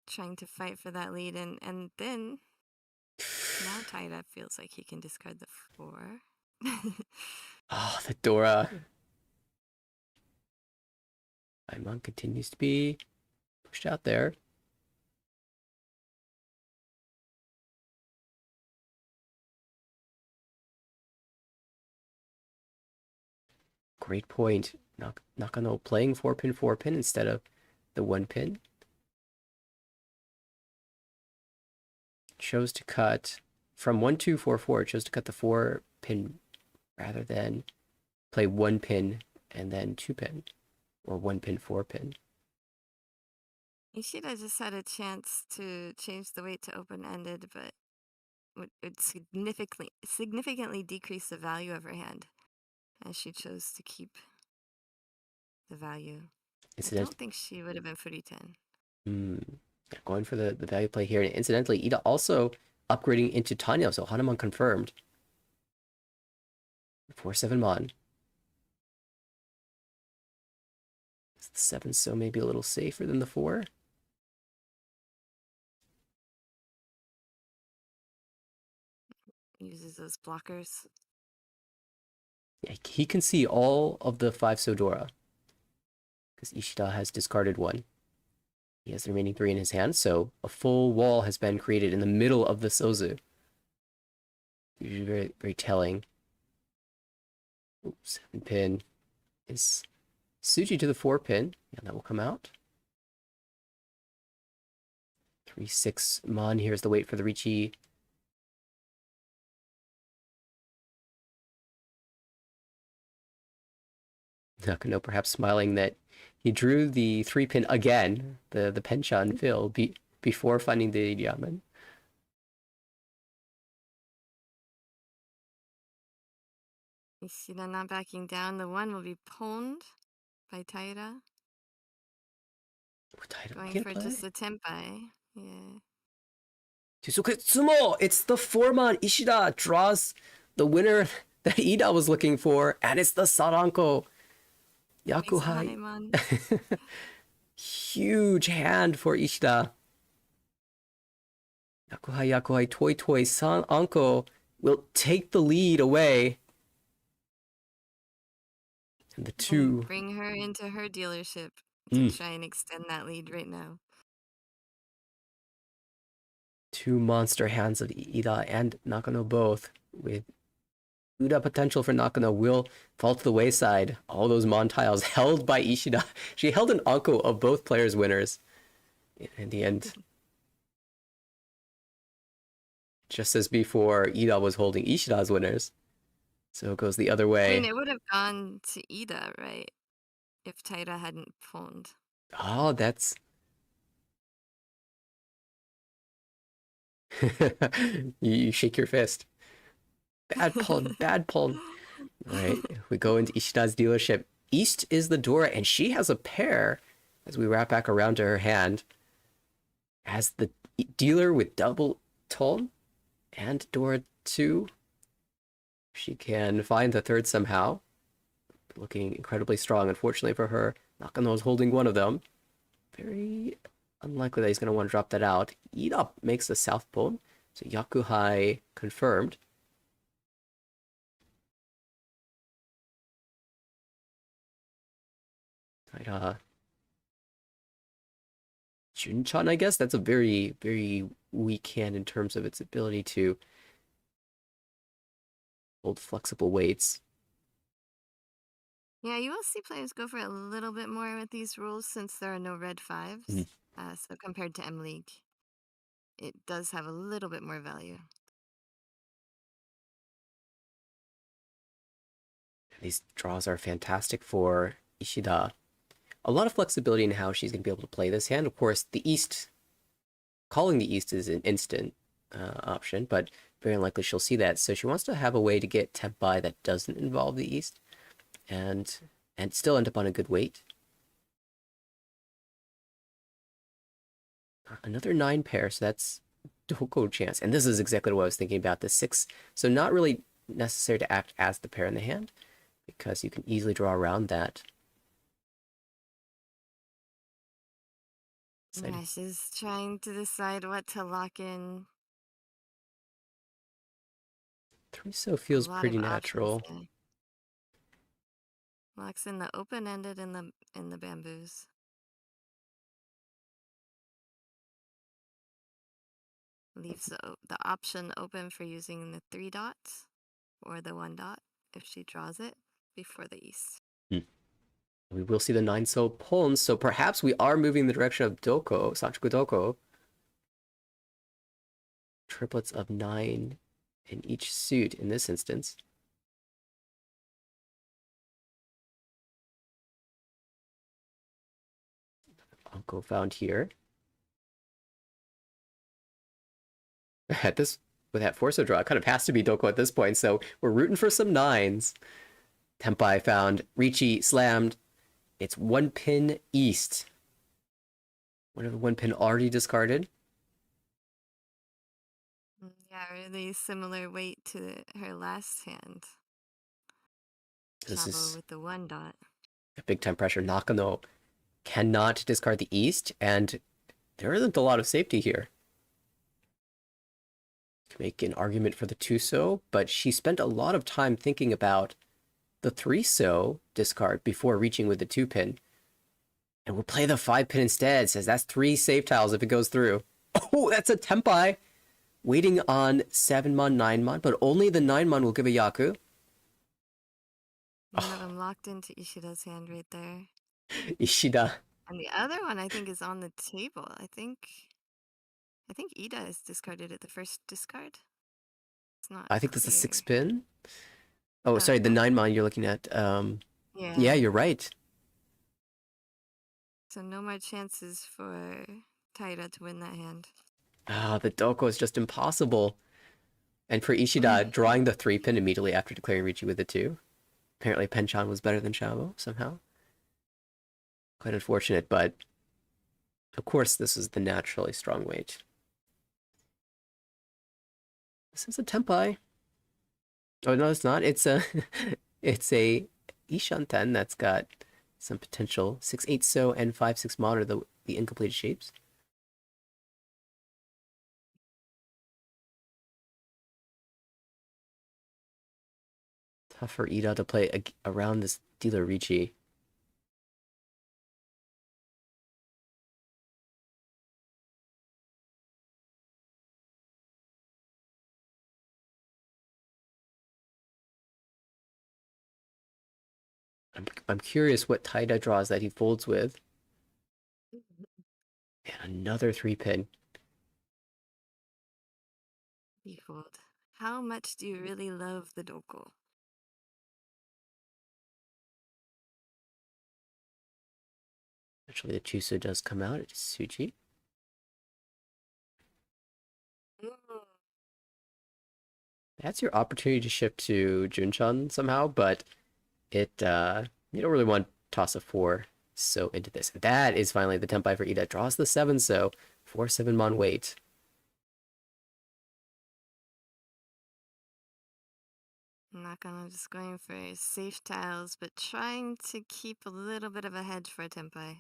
trying to fight for that lead, and then now Taira feels like he can discard the 4. Oh, the Dora. Paimon continues to be pushed out there. Great point. Nakano playing 4-pin instead of the 1-pin. Chose to cut from 1-2-4-4. Chose to cut the 4-pin rather than play 1-pin and then 2-pin or 1-pin 4-pin. Ishida just had a chance to change the weight to open-ended, but would significantly decrease the value of her hand, as she chose to keep the value. I don't think she would have been Furi 10. Going for the value play here. And incidentally, Ida also upgrading into tateniu, so Hanuman confirmed. 4-7 Mon. Is the 7 so maybe a little safer than the 4? Uses those blockers. Yeah, he can see all of the 5 Sodora. Because Ishida has discarded 1. He has the remaining 3 in his hand, so a full wall has been created in the middle of the Sozu. Usually very, very telling. Oops, 7-pin is Tsuji to the 4-pin. Yeah, that will come out. 3-6 Mon. Here's the wait for the Riichi. Nakano perhaps smiling that he drew the 3-pin again, the Penchan fill, before finding the Yamen. Ishida not backing down. The 1 will be pawned by Taira. Going for just the Tenpai. Yeah. Tsumo! It's the 4-man Ishida draws the winner that Ida was looking for, and it's the Saranko. Yakuhai. Huge hand for Ishida. Yakuhai, Toi, Saranko will take the lead away. And the 2... Bring her into her dealership to try and extend that lead right now. 2 monster hands of Ida and Nakano both, with Uda potential for Nakano will fall to the wayside. All those Mon tiles held by Ishida. She held an Anko of both players' winners in the end. Just as before, Ida was holding Ishida's winners. So it goes the other way. I mean, it would have gone to Ida, right? If Taira hadn't pawned. Oh, that's... you shake your fist. Bad pawn, bad pawn. All right, we go into Ishida's dealership. East is the Dora, and she has a pair, as we wrap back around to her hand, as the dealer with double ton and Dora 2. She can find the 3rd somehow. Looking incredibly strong, unfortunately for her. Nakano's holding one of them. Very unlikely that he's going to want to drop that out. Ida makes the south pawn, so Yakuhai confirmed. Right, Junchan, I guess? That's a very, very weak hand in terms of its ability to hold flexible weights. Yeah, you will see players go for a little bit more with these rules since there are no red Mhm. fives. So compared to M League, it does have a little bit more value. These draws are fantastic for Ishida. A lot of flexibility in how she's going to be able to play this hand. Of course, the East, calling the East is an instant option, but very unlikely she'll see that. So she wants to have a way to get Tempai that doesn't involve the East and still end up on a good weight. Another 9 pair, so that's Doko chance. And this is exactly what I was thinking about, the 6. So not really necessary to act as the pair in the hand, because you can easily draw around that. Yeah, she's trying to decide what to lock in. 3-so A feels lot of pretty options natural. there. Locks in the open-ended in the bamboos. Leaves the option open for using the 3 dots or the 1 dot if she draws it before the East. We will see the 9-so pawns, so perhaps we are moving in the direction of Doko, Sanchoku Doko. Triplets of 9 in each suit in this instance. Anko found here. At this, with that 4-so draw, it kind of has to be Doko at this point, so we're rooting for some 9s. Tempai found, Riichi slammed. It's 1 pin east. One pin already discarded. Yeah, really similar weight to her last hand. This Chavo is with the 1 dot. a big time pressure. Nakano cannot discard the east, and there isn't a lot of safety here. Make an argument for the 2-so, but she spent a lot of time thinking about the 3-so discard before reaching with the 2-pin. And we'll play the 5-pin instead. Says that's 3 safe tiles if it goes through. Oh, that's a Tempai. Waiting on 7-mon, 9-mon, but only the 9-mon will give a Yaku. One of them locked into Ishida's hand right there. Ishida. And the other one I think is on the table. I think Ida is discarded at the first discard. It's not I think that's a clear. 6-pin. Oh, sorry, the Yeah. 9-mon you're looking at. Yeah. Yeah, you're right. So no more chances for Taira to win that hand. Ah, the Doko is just impossible. And for Ishida, drawing the 3-pin immediately after declaring Riichi with the 2. Apparently Penchan was better than Chavo, somehow. Quite unfortunate, but of course this is the naturally strong weight. This is a Tempai. Oh, no, it's not. It's a it's a Ishanten that's got some potential. 6-8-so and 5-6-mon are the incompleted shapes. Tough for Ida to play around this dealer Riichi. I'm curious what Taida draws that he folds with. And another 3-pin. Default. How much do you really love the Doko? Actually, the Chuso does come out. It's Suchi. That's your opportunity to shift to Junchan somehow, but it you don't really want to toss a 4-so into this. That is finally the Tempai for Ida. Draws the 7-so. 4-7-mon weight. Nakano just going for safe tiles, but trying to keep a little bit of a hedge for a Tempai.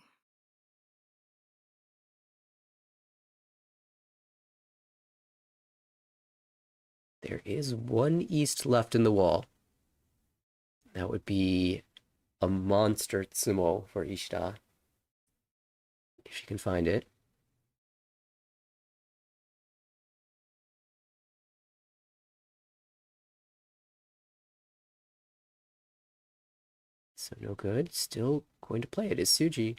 There is 1 east left in the wall. That would be a monster Tsumo for Ishida. If she can find it. So no good. Still going to play it is Suji.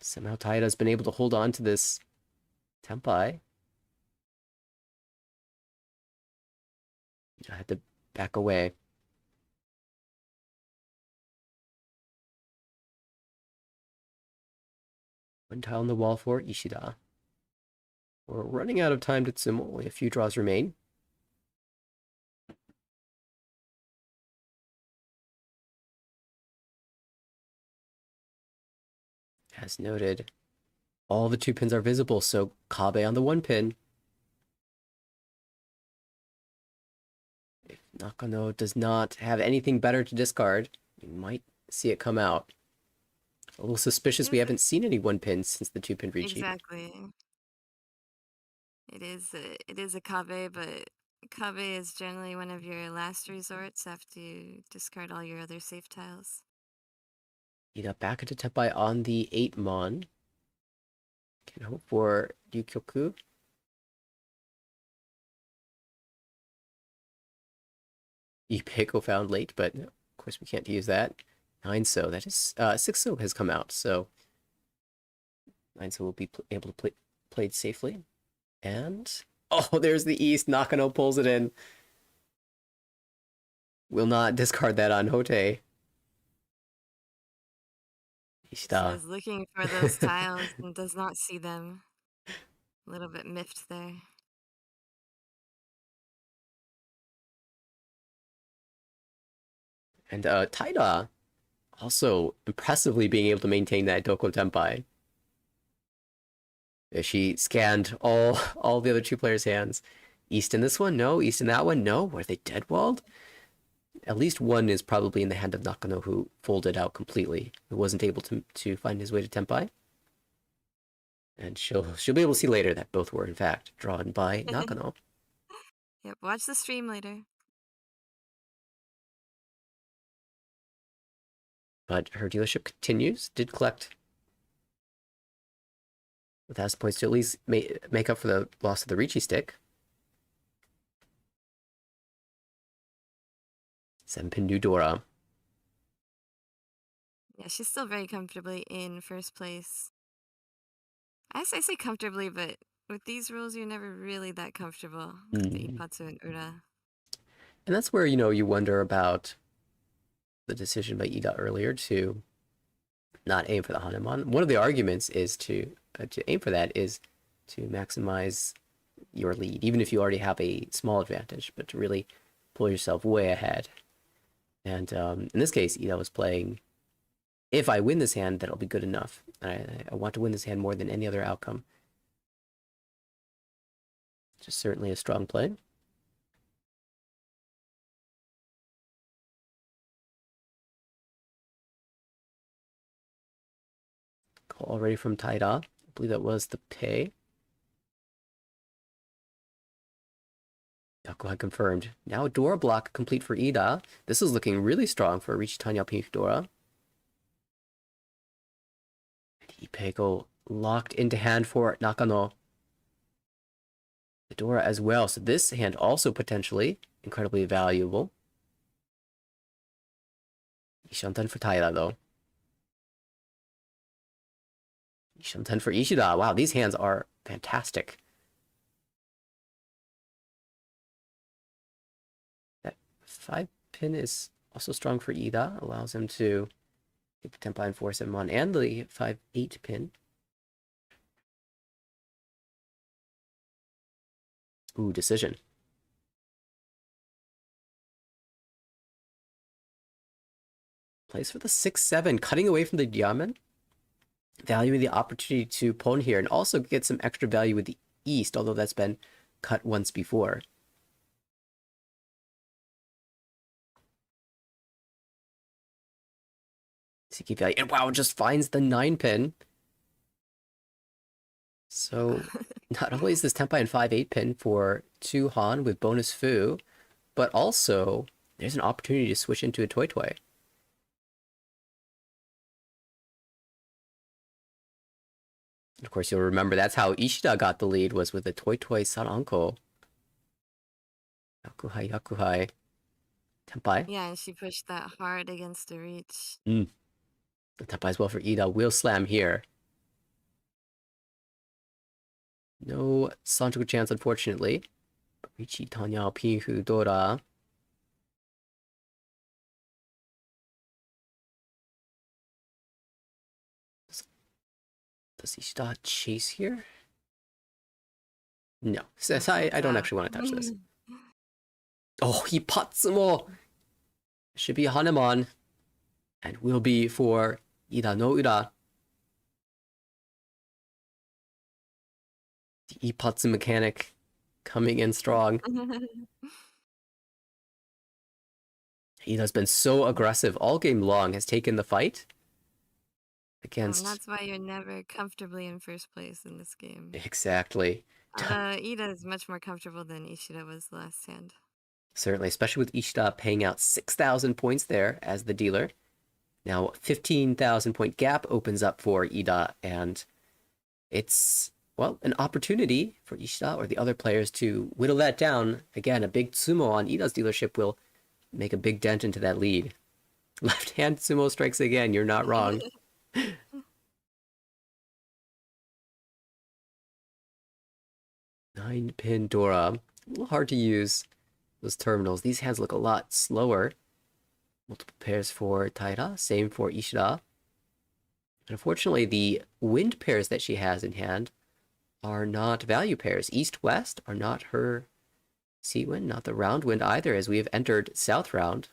Somehow Taida's been able to hold on to this Tempai. I had to back away. One tile on the wall for Ishida. We're running out of time to Tsumo. Only a few draws remain. As noted, all the 2 pins are visible, so Kabe on the 1 pin. If Nakano does not have anything better to discard, you might see it come out. A little suspicious we haven't seen any 1 pins since the 2 pin Riichi. Exactly. It is a Kabe, but Kabe is generally one of your last resorts after you discard all your other safe tiles. Ida back into Tempai on the 8 Mon. Can hope for Ryukyoku. Ipeiko found late, but of course we can't use that. 9-so, that is 6-so has come out, so 9-so will be able to play played safely. And oh, there's the East. Nakano pulls it in. Will not discard that on Hote. Ishida. Is looking for those tiles and does not see them. A little bit miffed there. And Taida also impressively being able to maintain that Doko Tempai. She scanned all the other 2 players' hands. East in this one? No. East in that one? No. Were they dead walled? At least one is probably in the hand of Nakano, who folded out completely. Who wasn't able to find his way to Tempai. And she'll be able to see later that both were in fact drawn by Nakano. Yep, watch the stream later. But her dealership continues. Did collect 1,000 points to at least make up for the loss of the Riichi stick. 7-pin Nudora. Yeah, she's still very comfortably in first place. I say comfortably, but with these rules, you're never really that comfortable with the Ipatsu and Ura. And that's where, you wonder about the decision by Ida earlier to not aim for the Hanuman. One of the arguments is to aim for that is to maximize your lead, even if you already have a small advantage, but to really pull yourself way ahead. And in this case, Ida was playing, if I win this hand, that'll be good enough. I want to win this hand more than any other outcome. Just certainly a strong play. Call already from Taida. I believe that was the pay. Yakuhai confirmed. Now Dora block complete for Ida. This is looking really strong for Riichi Tanya Pink Dora. Ipeiko locked into hand for Nakano. The Dora as well. So this hand also potentially incredibly valuable. Ishantan for Taida though. Ishantan for Ishida. Wow, these hands are fantastic. That 5-pin is also strong for Ida. Allows him to get the Tempai and force him on, and the 5-8 pin. Ooh, decision. Plays for the 6-7, cutting away from the Yamen. Valuing the opportunity to pawn here, and also get some extra value with the East, although that's been cut once before. Seeking value, and wow, just finds the 9-pin. So not only is this Tempai and 5-8 pin for 2 Han with bonus Fu, but also there's an opportunity to switch into a Toi Toi. Of course, you'll remember that's how Ishida got the lead, was with the Toi Toi Saranko. Yakuhai. Tenpai. Yeah, and she pushed that hard against the reach. The Tenpai as well for Ida. Will slam here. No Santoku chance, unfortunately. Riichi, Tanyao, Pinhu, Dora. Does Ishida chase here? No. I don't actually want to touch this. Oh, he Patsumo! Should be Hanuman. And will be for Ida no Ura. The Ipatsu mechanic coming in strong. Ida's been so aggressive all game long, has taken the fight against... that's why you're never comfortably in first place in this game. Exactly. Ida is much more comfortable than Ishida was last hand. Certainly, especially with Ishida paying out 6,000 points there as the dealer. Now, 15,000 point gap opens up for Ida, and it's, well, an opportunity for Ishida or the other players to whittle that down. Again, a big sumo on Ida's dealership will make a big dent into that lead. Left hand sumo strikes again, you're not wrong. 9-pin Dora. A little hard to use those terminals. These hands look a lot slower. Multiple pairs for Taira, same for Ishida. And unfortunately, the wind pairs that she has in hand are not value pairs. East-West are not her sea wind, not the round wind either, as we have entered South Round.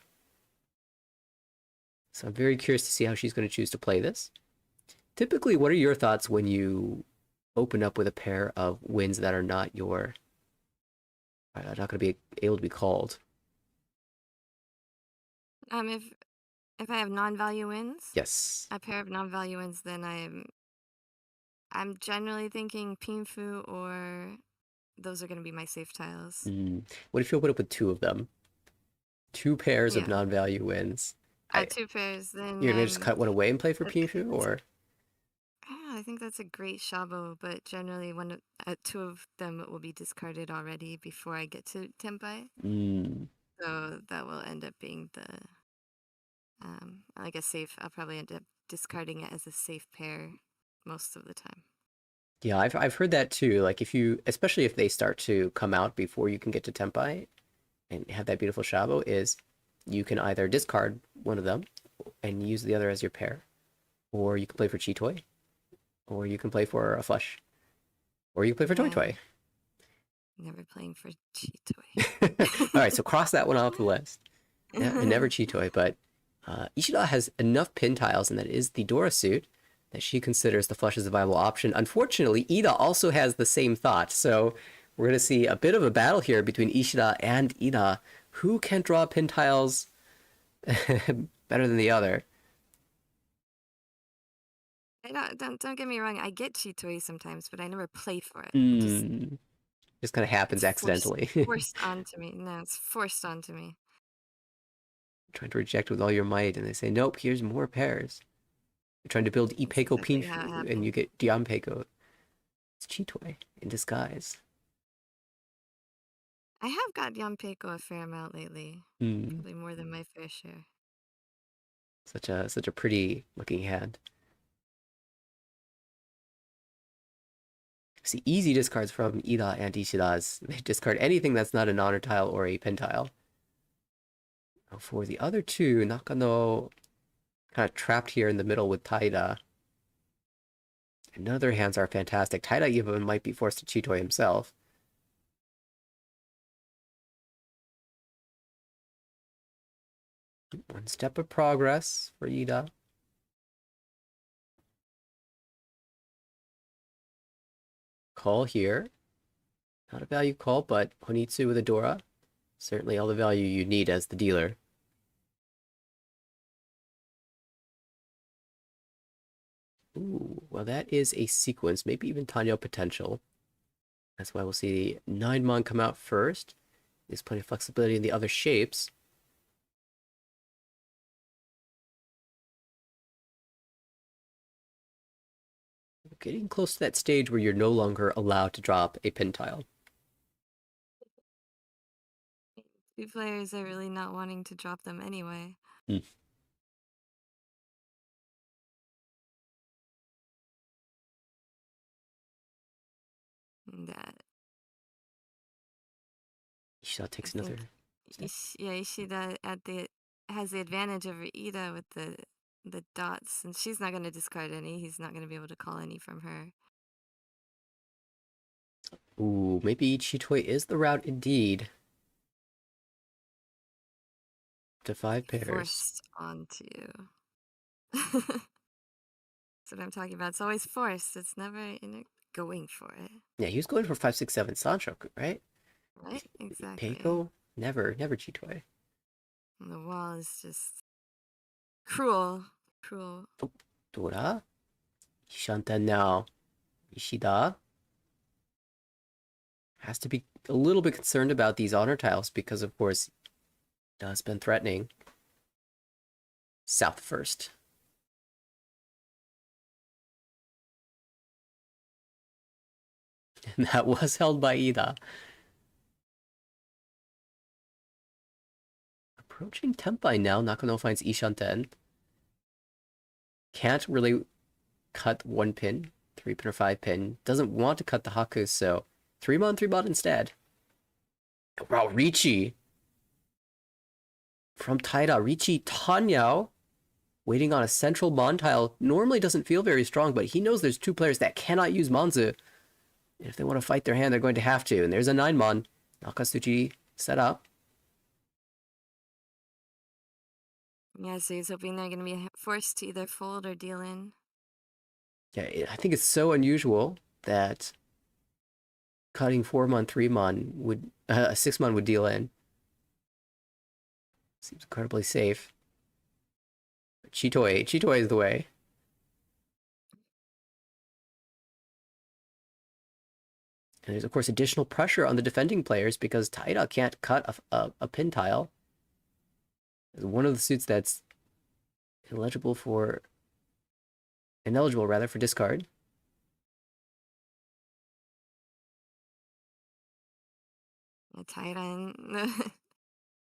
So I'm very curious to see how she's going to choose to play this. Typically, what are your thoughts when you open up with a pair of winds that are not your... are not going to be able to be called? If I have non-value wins, Yes. a pair of non-value wins, then I'm generally thinking Pinfu, or those are going to be my safe tiles. What if you open up with two of them? Two pairs of non-value wins. Two pairs, then you're gonna just cut one away and play for Pinfu, or? I think that's a great shabo, but generally two of them will be discarded already before I get to Tenpai. So that will end up being the like a safe. I'll probably end up discarding it as a safe pair most of the time. Yeah, I've heard that too. Like if you, especially if they start to come out before you can get to Tenpai and have that beautiful shabo, is you can either discard one of them and use the other as your pair, or you can play for Chitoi, or you can play for a flush, or you can play for Toi Toi. Never playing for Chitoi. All right, so cross that one off the list. Never Chitoi, but Ishida has enough pin tiles, and that is the Dora suit, that she considers the flush as a viable option. Unfortunately, Ida also has the same thought, so we're going to see a bit of a battle here between Ishida and Ida. Who can draw pin tiles better than the other? Don't get me wrong, I get Chitoi sometimes, but I never play for it. Just kind of happens accidentally. Forced onto me. No, it's forced onto me. Trying to reject with all your might, and they say, nope, here's more pairs. You're trying to build Ipeko Pinfu, and you get Dianpeko. It's Chitoi in disguise. I have got Dianpeko a fair amount lately. Probably more than my fair share. Such a pretty looking hand. See, easy discards from Ida and Ishida's. They discard anything that's not an honor tile or a pin tile. For the other two, Nakano kind of trapped here in the middle with Taida. And none of their hands are fantastic. Taida even might be forced to Chitoi himself. One step of progress for Ida. Call here. Not a value call, but Honitsu with a Dora. Certainly all the value you need as the dealer. Ooh, well that is a sequence, maybe even Tanyo potential. That's why we'll see 9-mon come out first. There's plenty of flexibility in the other shapes. We're getting close to that stage where you're no longer allowed to drop a pin tile. Two players are really not wanting to drop them anyway. Mm. That Ishida takes I think another step. Ishida has the advantage over Ida with the dots, and she's not going to discard any. He's not going to be able to call any from her. Ooh, maybe Chitoi is the route indeed. To 5 pairs. Forced onto you. That's what I'm talking about. It's always forced. It's never going for it. Yeah, he was going for 5, 6, 7 Sanchoku, right? Right? Exactly. Peiko? Never Chitoi. And the wall is just cruel. Cruel. Oh, Dora? Shanten now. Ishida has to be a little bit concerned about these honor tiles because, of course, has been threatening. South first. And that was held by Ida. Approaching Tempai now. Nakano finds Ishanten. Can't really cut 1 pin. 3 pin or 5 pin. Doesn't want to cut the Haku, so 3-mon, 3-bot instead. Wow, Riichi. From Taira, Riichi Tanyao. Waiting on a central Mon tile. Normally doesn't feel very strong, but he knows there's 2 players that cannot use Monzu. And if they want to fight their hand, they're going to have to. And there's a 9-mon. Nakatsuchi set up. Yeah, so he's hoping they're going to be forced to either fold or deal in. Yeah, I think it's so unusual that cutting 4-mon, 3-mon would 6-mon would deal in. Seems incredibly safe. Chitoi is the way. And there's of course additional pressure on the defending players because Taira can't cut a pin tile. It's one of the suits that's ineligible for discard. Taira in the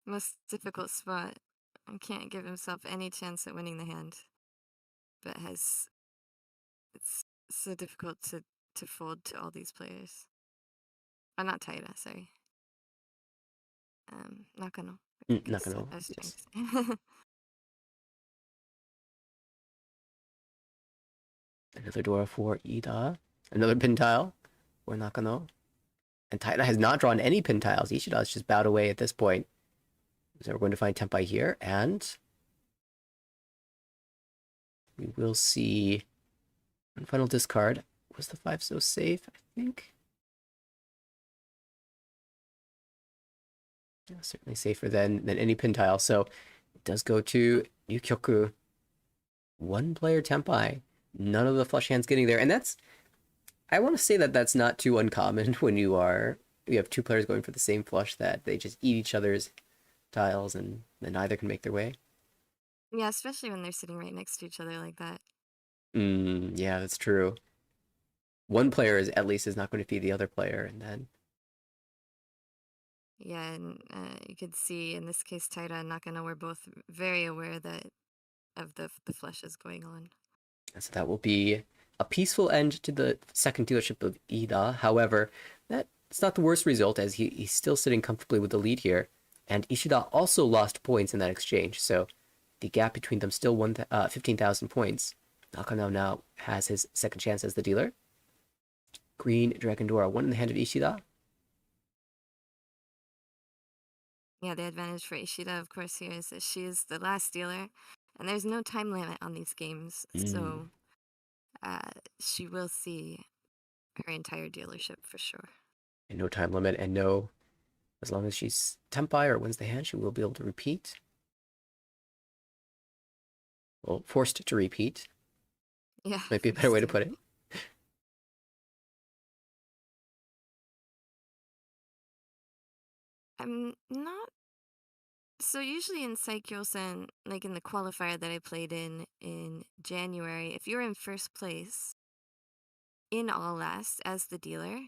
most difficult spot. And can't give himself any chance at winning the hand. But it's so difficult to fold to all these players. Oh, not Taira, sorry. Nakano. Nakano. I was trying Yes. to say. Another Dora for Ida. Another pin tile for Nakano. And Taira has not drawn any pin tiles. Ishida has just bowed away at this point. So we're going to find Tempai here, and we will see one final discard. Was the 5 so safe? I think. Yeah, certainly safer than any pin tile. So it does go to Yukyoku. 1 player Tempai. None of the flush hands getting there. And that's, I want to say that that's not too uncommon when you have 2 players going for the same flush, that they just eat each other's tiles and then neither can make their way. Yeah, especially when they're sitting right next to each other like that. Yeah, that's true. One player is not going to feed the other player, and then yeah, and you could see in this case Taira and Nakano were both very aware that of the flushes going on. so that will be a peaceful end to the second dealership of Ida. However, that's not the worst result, as he's still sitting comfortably with the lead here. And Ishida also lost points in that exchange, so the gap between them still 15,000 points. Nakano now has his second chance as the dealer. Green Dragon Dora, 1 in the hand of Ishida. Yeah, the advantage for Ishida, of course, here is that she is the last dealer, and there's no time limit on these games, so she will see her entire dealership for sure. And no time limit, and no, as long as she's Tempai or wins the hand, she will be able to repeat. Well, forced to repeat. Yeah. Might be a better way to put it. I'm not. So usually in Saikyosen, like in the qualifier that I played in January, if you're in first place in all last as the dealer,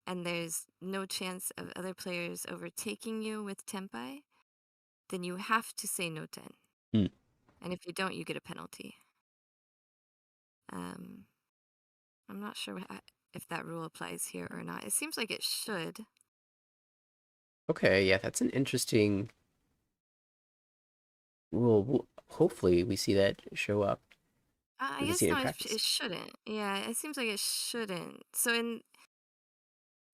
and there's no chance of other players overtaking you with Tempai, then you have to say no ten. Hmm. And if you don't, you get a penalty. I'm not sure if that rule applies here or not. It seems like it should. Okay, yeah, that's an interesting rule. Hopefully, we see that show up. I We can guess see it in no, it practice. shouldn't. Yeah, it seems like it shouldn't. So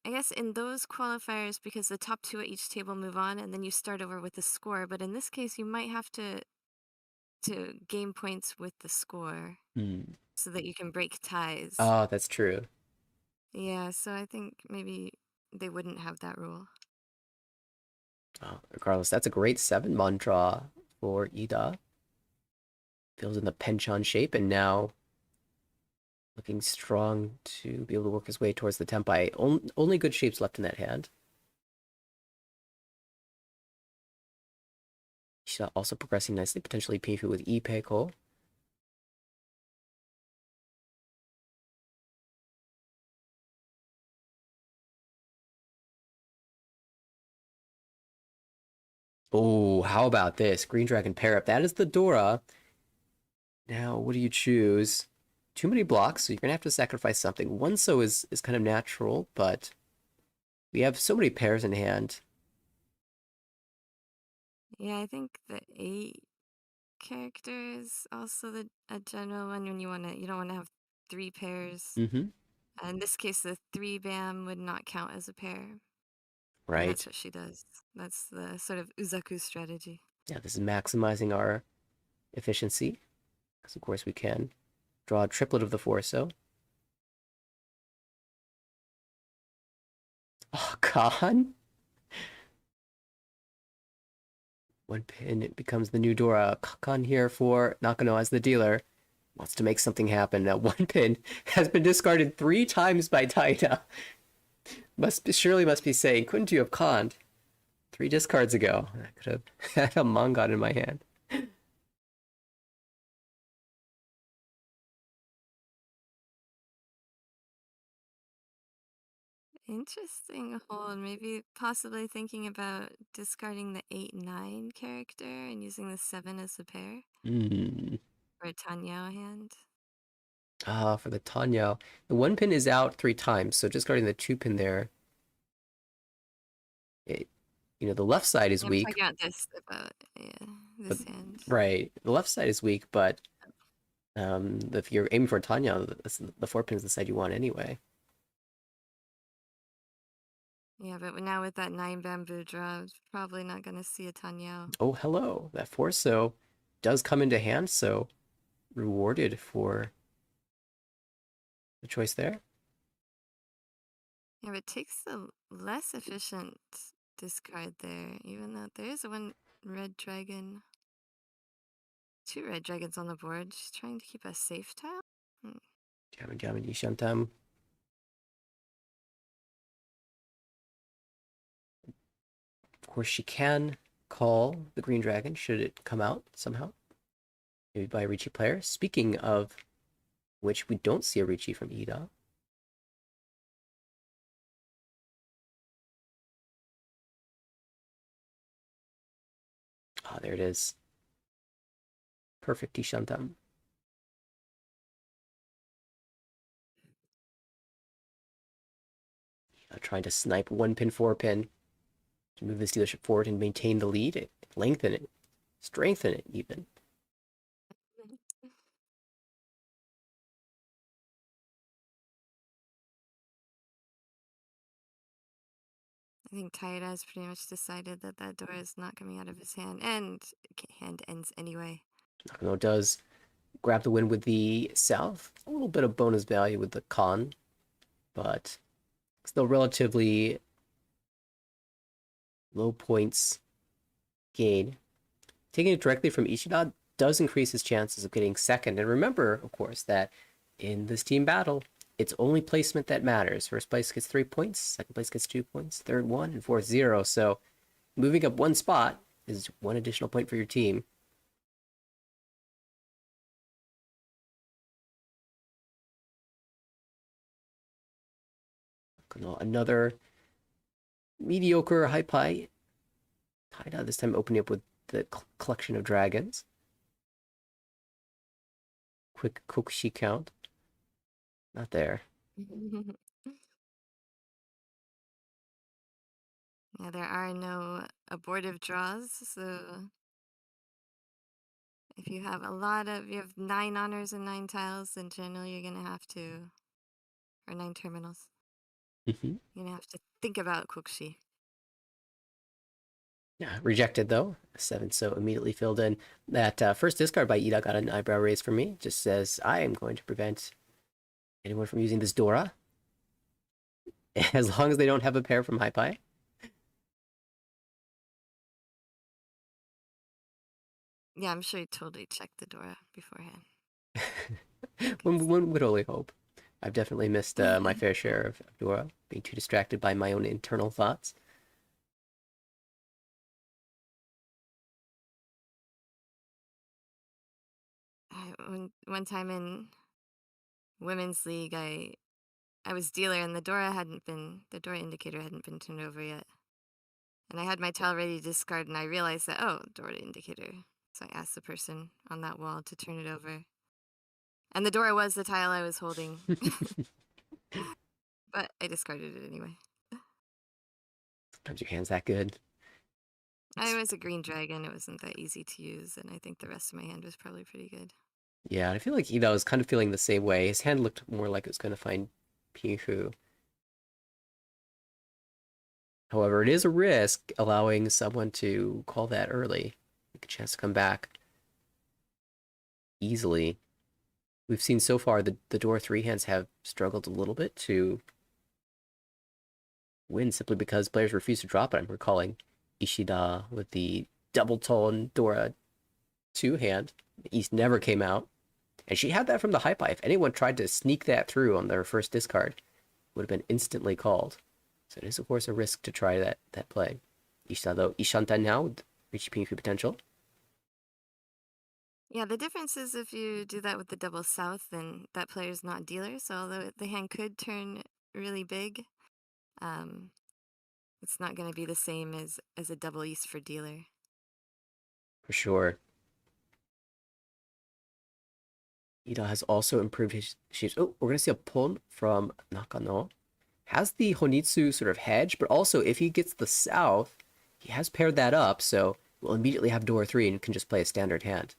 I guess in those qualifiers, because the top two at each table move on, and then you start over with the score. But in this case, you might have to gain points with the score Hmm. so that you can break ties. Oh, that's true. Yeah, so I think maybe they wouldn't have that rule. Oh, regardless, that's a great 7-mon draw for Ida. Fills in the penchant shape, and now looking strong to be able to work his way towards the Tempai. Only good shapes left in that hand. She's also progressing nicely, potentially Pifu with Ipeiko. Oh, how about this? Green Dragon pair up. That is the Dora. Now, what do you choose? Too many blocks, so you're going to have to sacrifice something. One so is kind of natural, but we have so many pairs in hand. Yeah, I think the 8 character is also a general one when you don't want to have 3 pairs. Mm-hmm. In this case, the 3 bam would not count as a pair. And that's Right. what she does. That's the sort of Uzaku strategy. Yeah, this is maximizing our efficiency. Because, of course, we can draw a triplet of the Forso. Oh, Khan? One pin, it becomes the new Dora. Khan here for Nakano as the dealer. Wants to make something happen. Now, one pin has been discarded 3 times by Taita. Surely must be saying, couldn't you have conned 3 discards ago? I could have had a Mongon in my hand. Interesting hold. Maybe possibly thinking about discarding the 8-9 character and using the 7 as a pair Hmm. for a Tanyao hand. Ah, for the Tanyo. The 1 pin is out 3 times, so discarding the 2 pin there. It, the left side is I'm weak, talking about but this hand. right, the left side is weak, but if you're aiming for Tanyo, the 4 pin is the side you want anyway. Yeah, but now with that 9 bamboo draw, probably not going to see a Tanyao. Oh, hello. That Forso does come into hand, so rewarded for the choice there. Yeah, but it takes the less efficient discard there, even though there is one red dragon. 2 red dragons on the board. She's trying to keep a safe tile? Jamin Jamin Yishantam. Of course, she can call the Green Dragon should it come out somehow. Maybe by a Riichi player. Speaking of which, we don't see a Riichi from Ida. Ah, there it is. Perfect Ishantam. Trying to snipe 1 pin, 4 pin to move this dealership forward and maintain the lead, lengthen it, strengthen it even. I think Taira has pretty much decided that that door is not coming out of his hand, and hand ends anyway. Nakano does grab the win with the south. A little bit of bonus value with the con, but still relatively low points gain. Taking it directly from Ishida does increase his chances of getting second. And remember, of course, that in this team battle, it's only placement that matters. First place gets 3 points, second place gets 2 points, third 1, and fourth 0. So moving up 1 spot is 1 additional point for your team. Nakano, another mediocre high pie. Taida this time opening up with the collection of dragons. Quick kokushi count. Not there. Yeah, there are no abortive draws, so if you have you have 9 honors and 9 tiles, then generally you're gonna have to, or 9 terminals. Mm-hmm. You're gonna have to think about kokushi. Yeah, rejected though. 7 so immediately filled in. That first discard by Ida got an eyebrow raise for me. Just says, I am going to prevent anyone from using this Dora. As long as they don't have a pair from high pie. Yeah, I'm sure you totally checked the Dora beforehand. One would only hope. I've definitely missed my fair share of Dora, being too distracted by my own internal thoughts. One time in women's league, I was dealer and the Dora indicator hadn't been turned over yet. And I had my tile ready to discard and I realized that, oh, Dora indicator. So I asked the person on that wall to turn it over. And the Dora was the tile I was holding. But I discarded it anyway. Sometimes your hand's that good. I was a green dragon. It wasn't that easy to use, and I think the rest of my hand was probably pretty good. Yeah, I feel like Ida was kind of feeling the same way. His hand looked more like it was going to find Pihu. However, it is a risk allowing someone to call that early. Take a chance to come back easily. We've seen so far the door 3 hands have struggled a little bit to win simply because players refuse to drop it. I'm recalling Ishida with the double tone Dora 2 hand. The East never came out. And she had that from the high pie. If anyone tried to sneak that through on their first discard, it would have been instantly called. So it is, of course, a risk to try that play. Ishida, though, Ishantan now with Riichi Mahjong potential. Yeah, the difference is if you do that with the double south, then that player's not dealer. So although the hand could turn really big, it's not going to be the same as a double east for dealer. For sure. Ida has also improved his shapes. Oh, we're going to see a pon from Nakano. Has the Honitsu sort of hedge, but also if he gets the south, he has paired that up, so we'll immediately have door 3 and can just play a standard hand.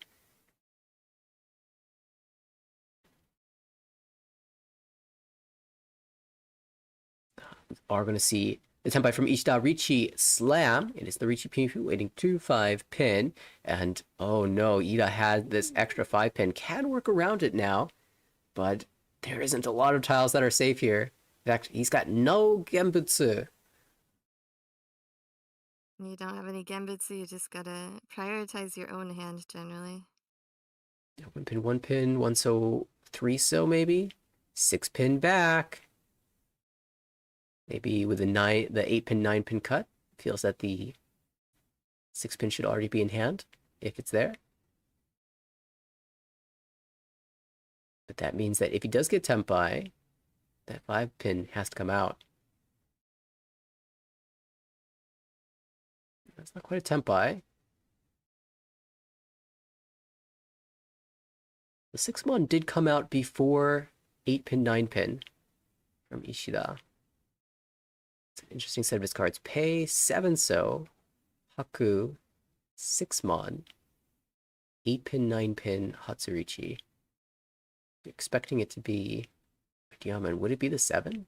Are going to see the tempai from Ishida Riichi slam. It is the Riichi Pihu waiting 2-5 pin. And oh no, Ida had this extra 5 pin. Can work around it now, but there isn't a lot of tiles that are safe here. In fact, he's got no Genbutsu. You don't have any Genbutsu, you just gotta prioritize your own hand generally. 1 pin, 1 so, 3 so maybe? 6 pin back. Maybe with the 8 pin, 9 pin cut. Feels that the 6 pin should already be in hand, if it's there. But that means that if he does get tempai, that 5 pin has to come out. That's not quite a tempai. The 6-mon did come out before 8 pin, 9 pin from Ishida. It's an interesting set of his cards. Pei, 7 so, Haku, 6-mon, 8 pin, 9 pin, Hatsurichi. You're expecting it to be Yaman. Would it be the 7?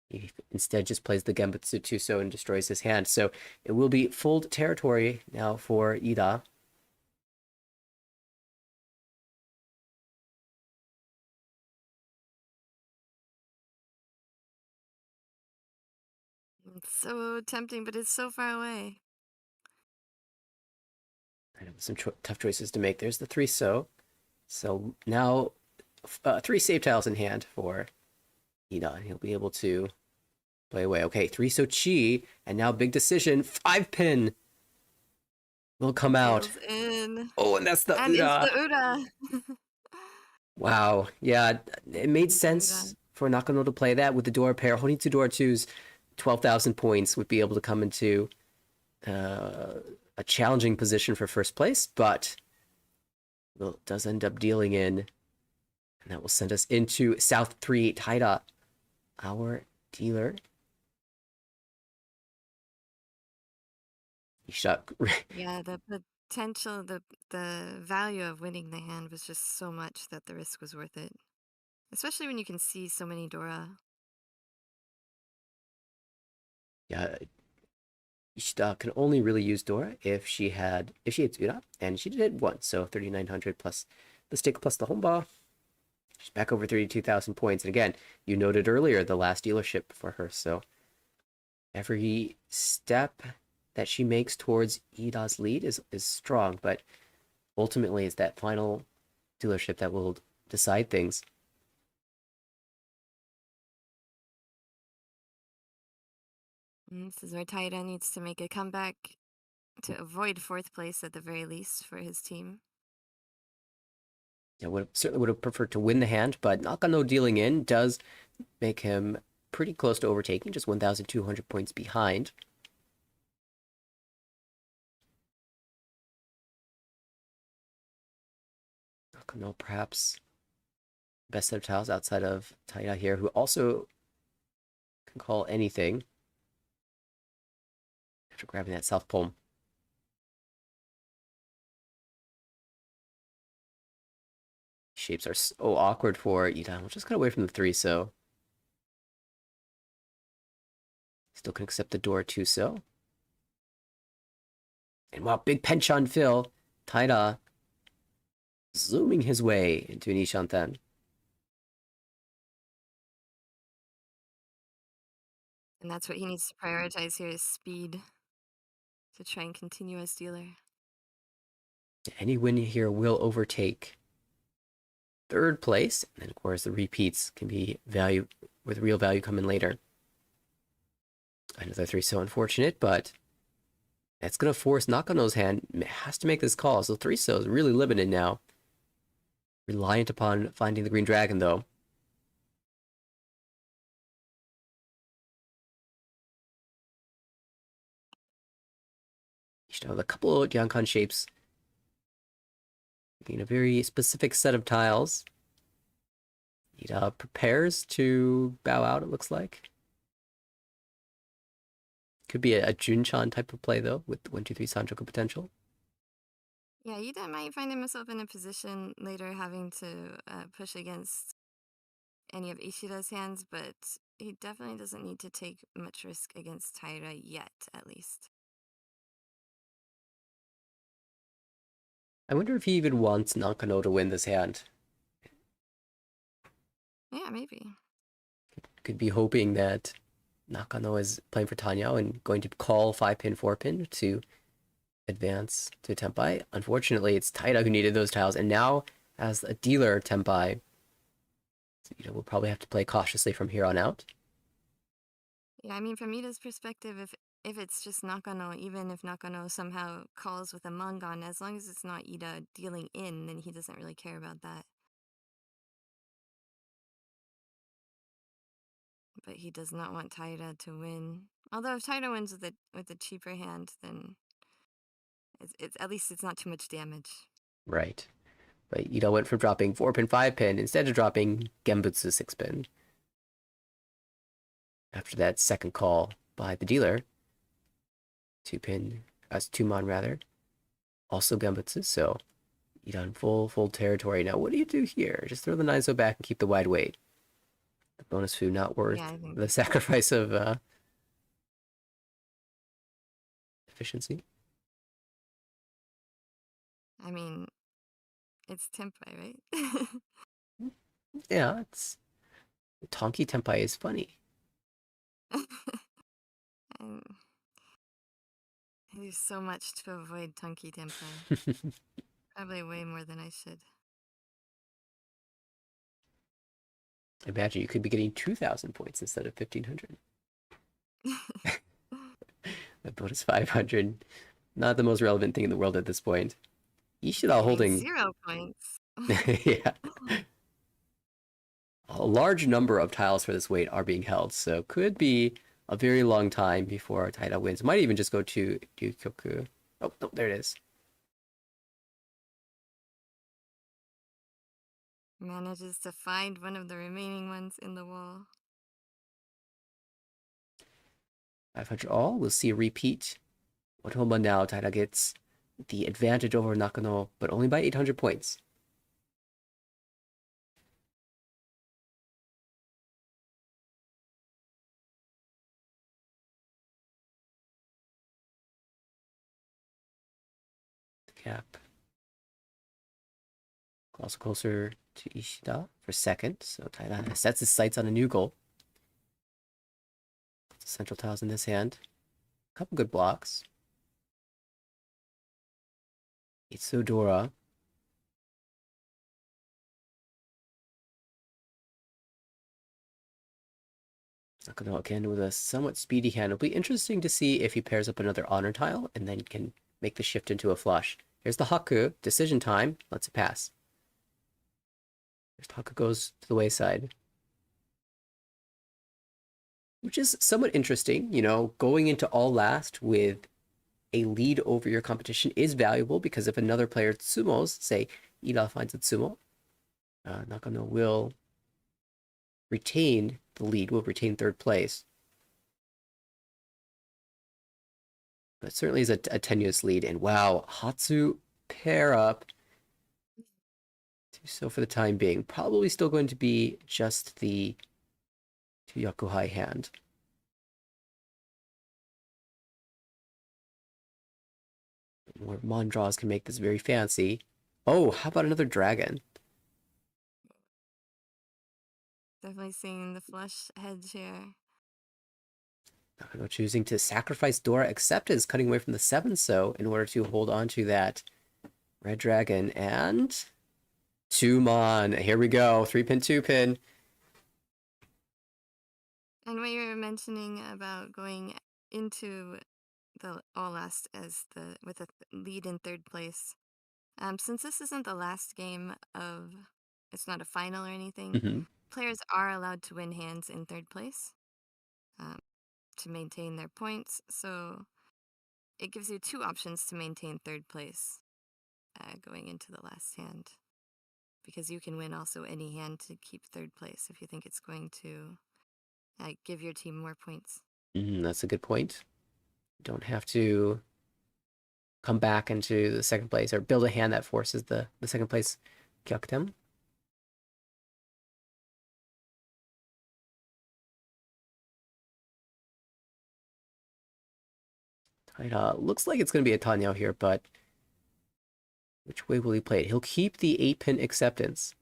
He instead just plays the Genbutsu 2 so and destroys his hand. So it will be full territory now for Ida. It's so tempting, but it's so far away. I know some tough choices to make. There's the 3 so. So now 3 save tiles in hand for Ida, and he'll be able to play away. Okay, 3 so chi, and now big decision. 5 pin will come out. In. Oh, and that's the and Uda. It's the Uda. Wow. Yeah, it made sense for Nakano to play that with the Dora pair. Holding to Dora 2's 12,000 points would be able to come into a challenging position for first place, but it does end up dealing in, and that will send us into South 3 Taira, our dealer. He shot. Yeah, the potential, the value of winning the hand was just so much that the risk was worth it. Especially when you can see so many Dora. Yeah, Ishida can only really use Dora if she had Tsura, and she did it once, so 3,900 plus the stick plus the Honba. She's back over 32,000 points. And again, you noted earlier the last dealership for her, so every step that she makes towards Ida's lead is strong, but ultimately it's that final dealership that will decide things. This is where Taira needs to make a comeback to avoid fourth place at the very least for his team. Yeah, certainly would have preferred to win the hand, but Nakano dealing in does make him pretty close to overtaking, just 1,200 points behind. Nakano perhaps best set of tiles outside of Taira here, who also can call anything after grabbing that south palm. Shapes are so awkward for Ida. We'll just cut away from the 3, so still can accept the door 2, so. And wow, big penchant fill. Taira zooming his way into an Ishanten. And that's what he needs to prioritize here is speed to try and continue as dealer. Any win here will overtake third place, and then of course the repeats can be value with real value coming later. Another 3 so unfortunate, but that's gonna force Nakano's hand. Has to make this call, so 3 so is really limited now. Reliant upon finding the green dragon though. You should have a couple of Yankan shapes. In a very specific set of tiles. Ida prepares to bow out, it looks like. Could be a Junchan type of play, though, with 1, 2, 3 Sanjoku potential. Yeah, Ida might find himself in a position later having to push against any of Ishida's hands, but he definitely doesn't need to take much risk against Taira yet, at least. I wonder if he even wants Nakano to win this hand. Yeah, maybe. Could be hoping that Nakano is playing for Tanyao and going to call 5-pin, 4-pin to advance to Tenpai. Unfortunately, it's Taira who needed those tiles, and now as a dealer, Tenpai, we'll probably have to play cautiously from here on out. Yeah, I mean, from Ida's perspective, if it's just Nakano, even if Nakano somehow calls with a Mangan, as long as it's not Ida dealing in, then he doesn't really care about that. But he does not want Taira to win. Although if Taira wins with a cheaper hand, then it's at least it's not too much damage. Right. But Ida went from dropping 4-pin, 5-pin instead of dropping Genbutsu 6-pin. After that second call by the dealer, 2-pin, as 2-mon rather, also Genbutsu, so Ida in full territory. Now, what do you do here? Just throw the Naizo back and keep the wide weight. The bonus food not worth the sacrifice of efficiency. I mean, it's Tenpai, right? Yeah, it's Tonki Tenpai is funny. And there's so much to avoid Tonki Tenpai. Probably way more than I should. Imagine you could be getting 2,000 points instead of 1,500. The bonus 500. Not the most relevant thing in the world at this point. Ishida holding 0 points. yeah. a large number of tiles for this weight are being held, so could be a very long time before Taida wins. Might even just go to Ryukyoku. Oh, no, there it is. Manages to find one of the remaining ones in the wall. 500 all. We'll see a repeat. Otoma now, Taida gets the advantage over Nakano, but only by 800 points. The gap. Also closer to Ishida for second, so Taida sets his sights on a new goal. Central tiles in this hand. A couple good blocks. Itsudora. Nakano again with a somewhat speedy hand. It'll be interesting to see if he pairs up another honor tile and then can make the shift into a flush. Here's the Haku. Decision time. Lets it pass. First Haku goes to the wayside. Which is somewhat interesting. You know, going into all last with a lead over your competition is valuable because if another player tsumos, say Ida finds a tsumo, Nakano will retain the lead, will retain third place. But certainly is a tenuous lead. And wow, Hatsu pair up. So for the time being, probably still going to be just the two Yakuhai hand. Where Mon draws can make this very fancy. Oh, how about another dragon? Definitely seeing the flush hedge here. Nakano choosing to sacrifice Dora Acceptance, cutting away from the 7 so in order to hold on to that red dragon. And 2 Mon. Here we go. 3-pin, 2-pin. And what you were mentioning about going into the all last as with a lead in third place. Since this isn't the last game of, it's not a final or anything, players are allowed to win hands in third place to maintain their points. So it gives you 2 options to maintain third place going into the last hand. Because you can win also any hand to keep third place if you think it's going to give your team more points. That's a good point. You don't have to come back into the second place or build a hand that forces the second place Gyakutem. Taida looks like it's going to be a Tanyo here, but which way will he play it? He'll keep the 8-pin acceptance.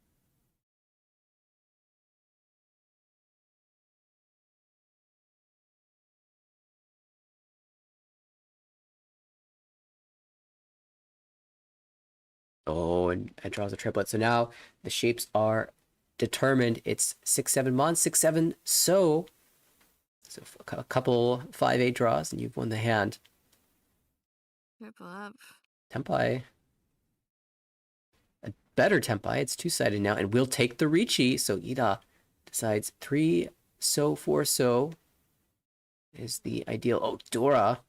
Oh, and draws a triplet. So now the shapes are determined. It's 6-7 Mon, 6-7 So a couple 5-8 draws, and you've won the hand. Triple up. Tempai. A better Tempai. It's 2-sided now, and we'll take the Riichi. So Ida decides 3 so, 4 so is the ideal. Oh, Dora.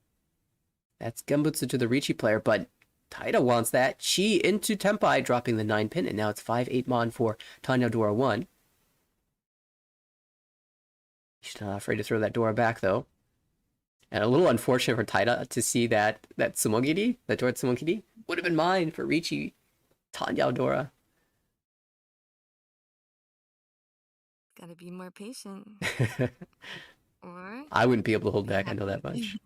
That's Gembutsu to the Riichi player, but Taida wants that. Chi into Tempai, dropping the 9-pin, and now it's 5-8 Mon for Tanya Dora 1. She's not afraid to throw that Dora back, though. And a little unfortunate for Taida to see that Tsumogiri, that Dora Tsumogiri, would have been mine for Riichi. Tanya Dora. Gotta be more patient. Or I wouldn't be able to hold back, I know that much.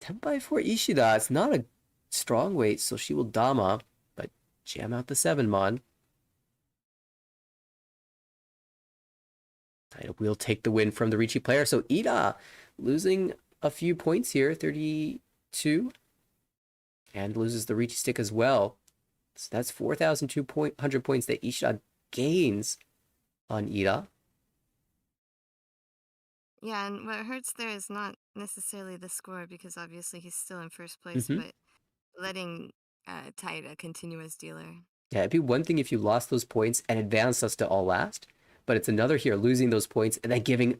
Tempai for Ishida. It's not a strong weight, so she will Dama, but jam out the 7 Mon. Taida will take the win from the Riichi player. So Ida losing a few points here, 32, and loses the Riichi stick as well. So that's 4,200 points that Ishida gains on Ida. Yeah, and what hurts there is not necessarily the score, because obviously he's still in first place, but letting Taida continue as dealer. Yeah, it'd be one thing if you lost those points and advanced us to all last, but it's another here losing those points and then giving,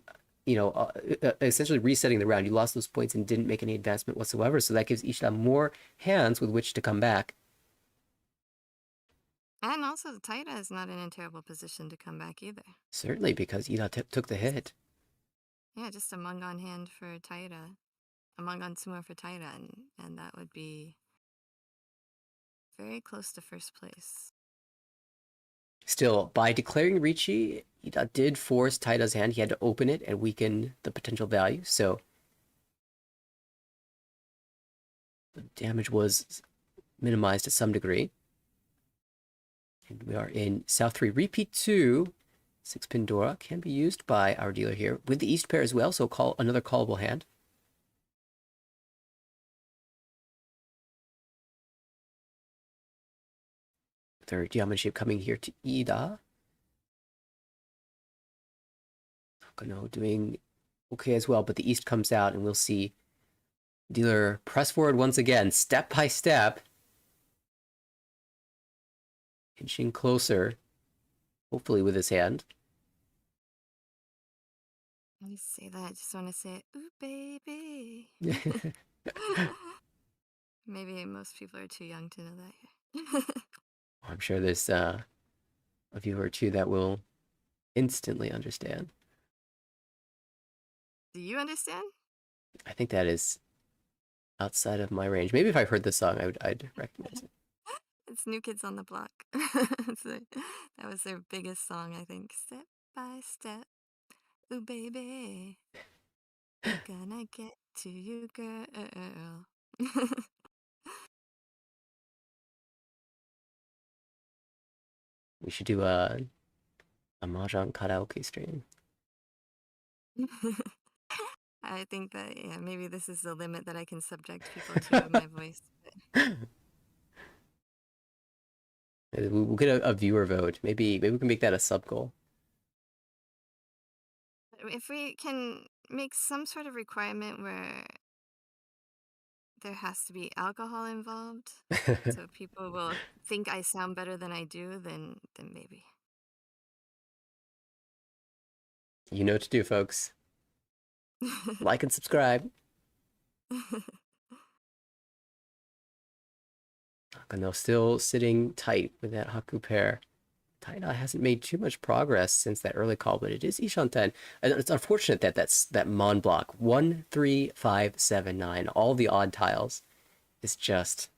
essentially resetting the round. You lost those points and didn't make any advancement whatsoever, so that gives Ishida more hands with which to come back. And also, Taira is not in a terrible position to come back either. Certainly, because Ida took the hit. Yeah, just a Mungon hand for Taira. A Mungon sumo for Taira, and that would be very close to first place. Still, by declaring Riichi, Ida did force Taida's hand. He had to open it and weaken the potential value, so the damage was minimized to some degree. And we are in South 3. Repeat 2. 6-pin Dora can be used by our dealer here with the East pair as well, so call another callable hand. Third diamond shape coming here to Ida. Nakano doing okay as well, but the East comes out and we'll see dealer press forward once again, step by step. Inching closer, hopefully with his hand. When you say that, I just want to say, ooh, baby. Maybe most people are too young to know that. I'm sure there's a viewer or two that will instantly understand. Do you understand? I think that is outside of my range. Maybe if I heard the song, I'd recognize it. It's New Kids on the Block. That was their biggest song, I think. Step by step, ooh, baby. Gonna get to you, girl. We should do a mahjong karaoke stream. I think that, yeah, maybe this is the limit that I can subject people to with my voice. We'll get a viewer vote. Maybe we can make that a sub goal. If we can make some sort of requirement where there has to be alcohol involved, so people will think I sound better than I do, then maybe. You know what to do, folks. Like and subscribe. Nakano still sitting tight with that Haku pair. Taira hasn't made too much progress since that early call, but it is Ishanten. And it's unfortunate that that Mon block 1, 3, 5, 7, 9, all the odd tiles is just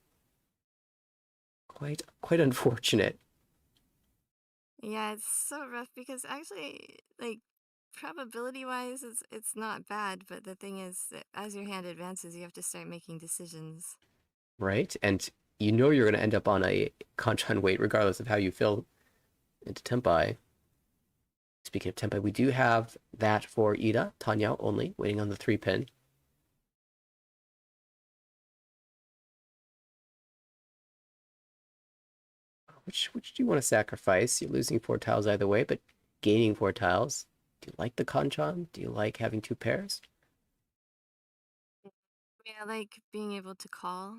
quite unfortunate. Yeah, it's so rough because actually, like, probability-wise, it's not bad, but the thing is that as your hand advances, you have to start making decisions. Right? And you know you're going to end up on a Kanchan weight regardless of how you fill into Tempai. Speaking of Tempai, we do have that for Ida, Tanya only, waiting on the 3-pin. Which do you want to sacrifice? You're losing 4 tiles either way, but gaining 4 tiles. Do you like the Kanchan? Do you like having 2 pairs? Yeah, I like being able to call.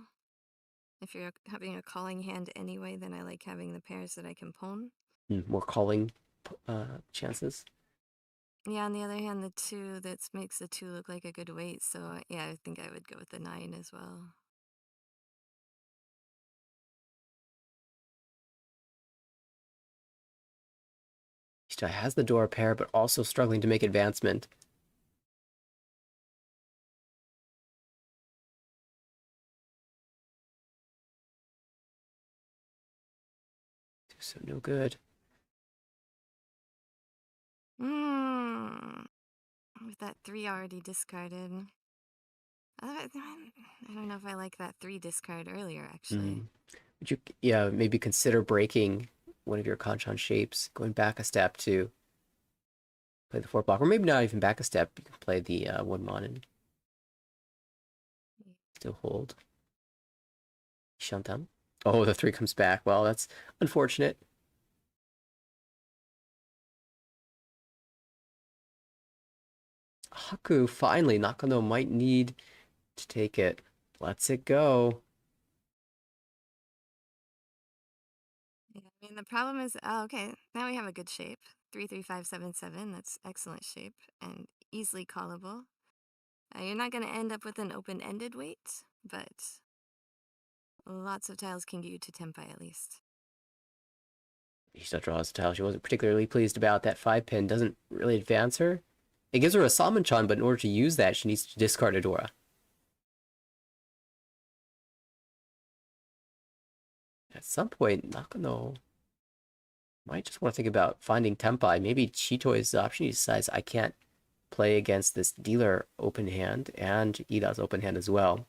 If you're having a calling hand anyway, then I like having the pairs that I can pawn. More calling chances. Yeah, on the other hand, the 2, that makes the 2 look like a good weight, so yeah, I think I would go with the 9 as well. He has the door pair, but also struggling to make advancement. So no good. With that 3 already discarded. I don't know if I like that 3 discard earlier, actually. Would you, maybe consider breaking one of your Kanchan shapes, going back a step to play the 4 block, or maybe not even back a step. You can play the 1 mon and still hold. Shantam. Oh, the 3 comes back. Well, that's unfortunate. Haku, finally, Nakano might need to take it. Let's it go. Yeah, And the problem is, oh, okay, now we have a good shape. 3-3-5-7-7. That's excellent shape and easily callable. You're not going to end up with an open-ended weight, but lots of tiles can get you to tenpai at least. Ishida draws a tile she wasn't particularly pleased about. That 5-pin doesn't really advance her. It gives her a Salmon-chan, but in order to use that, she needs to discard a Dora. At some point, Nakano might just want to think about finding Tenpai. Maybe Chito is the option. He decides, I can't play against this dealer open hand and Ida's open hand as well.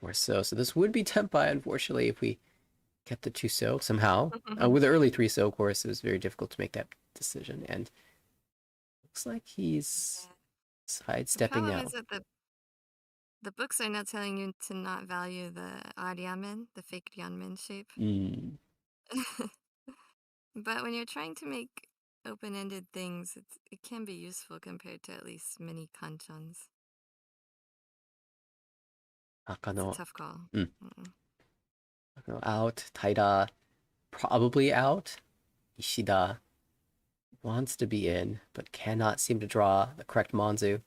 Or so. So this would be Tenpai, unfortunately, if we kept the 2-so somehow. With the early 3-so, of course, it was very difficult to make that decision. And looks like he's sidestepping now. The problem is that the books are now telling you to not value the Aryamen, the fake Ryanmen shape. But when you're trying to make open-ended things, it can be useful compared to at least many kanchans. Nakano. It's a tough call. Nakano out. Taida probably out. Ishida wants to be in, but cannot seem to draw the correct Manzu.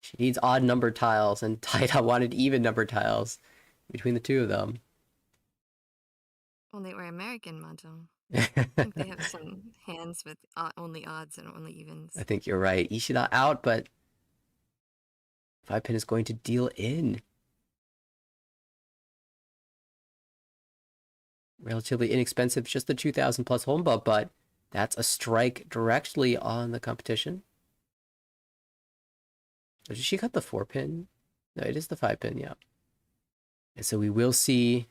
She needs odd numbered tiles, and Taida wanted even numbered tiles between the two of them. Well, they were American mahjong. I think they have some hands with only odds and only evens. I think you're right. Ishida out, but 5-pin is going to deal in. Relatively inexpensive, just the 2,000 plus Honba, but that's a strike directly on the competition. Did she cut the 4-pin? No, it is the 5-pin, yeah. And so we will see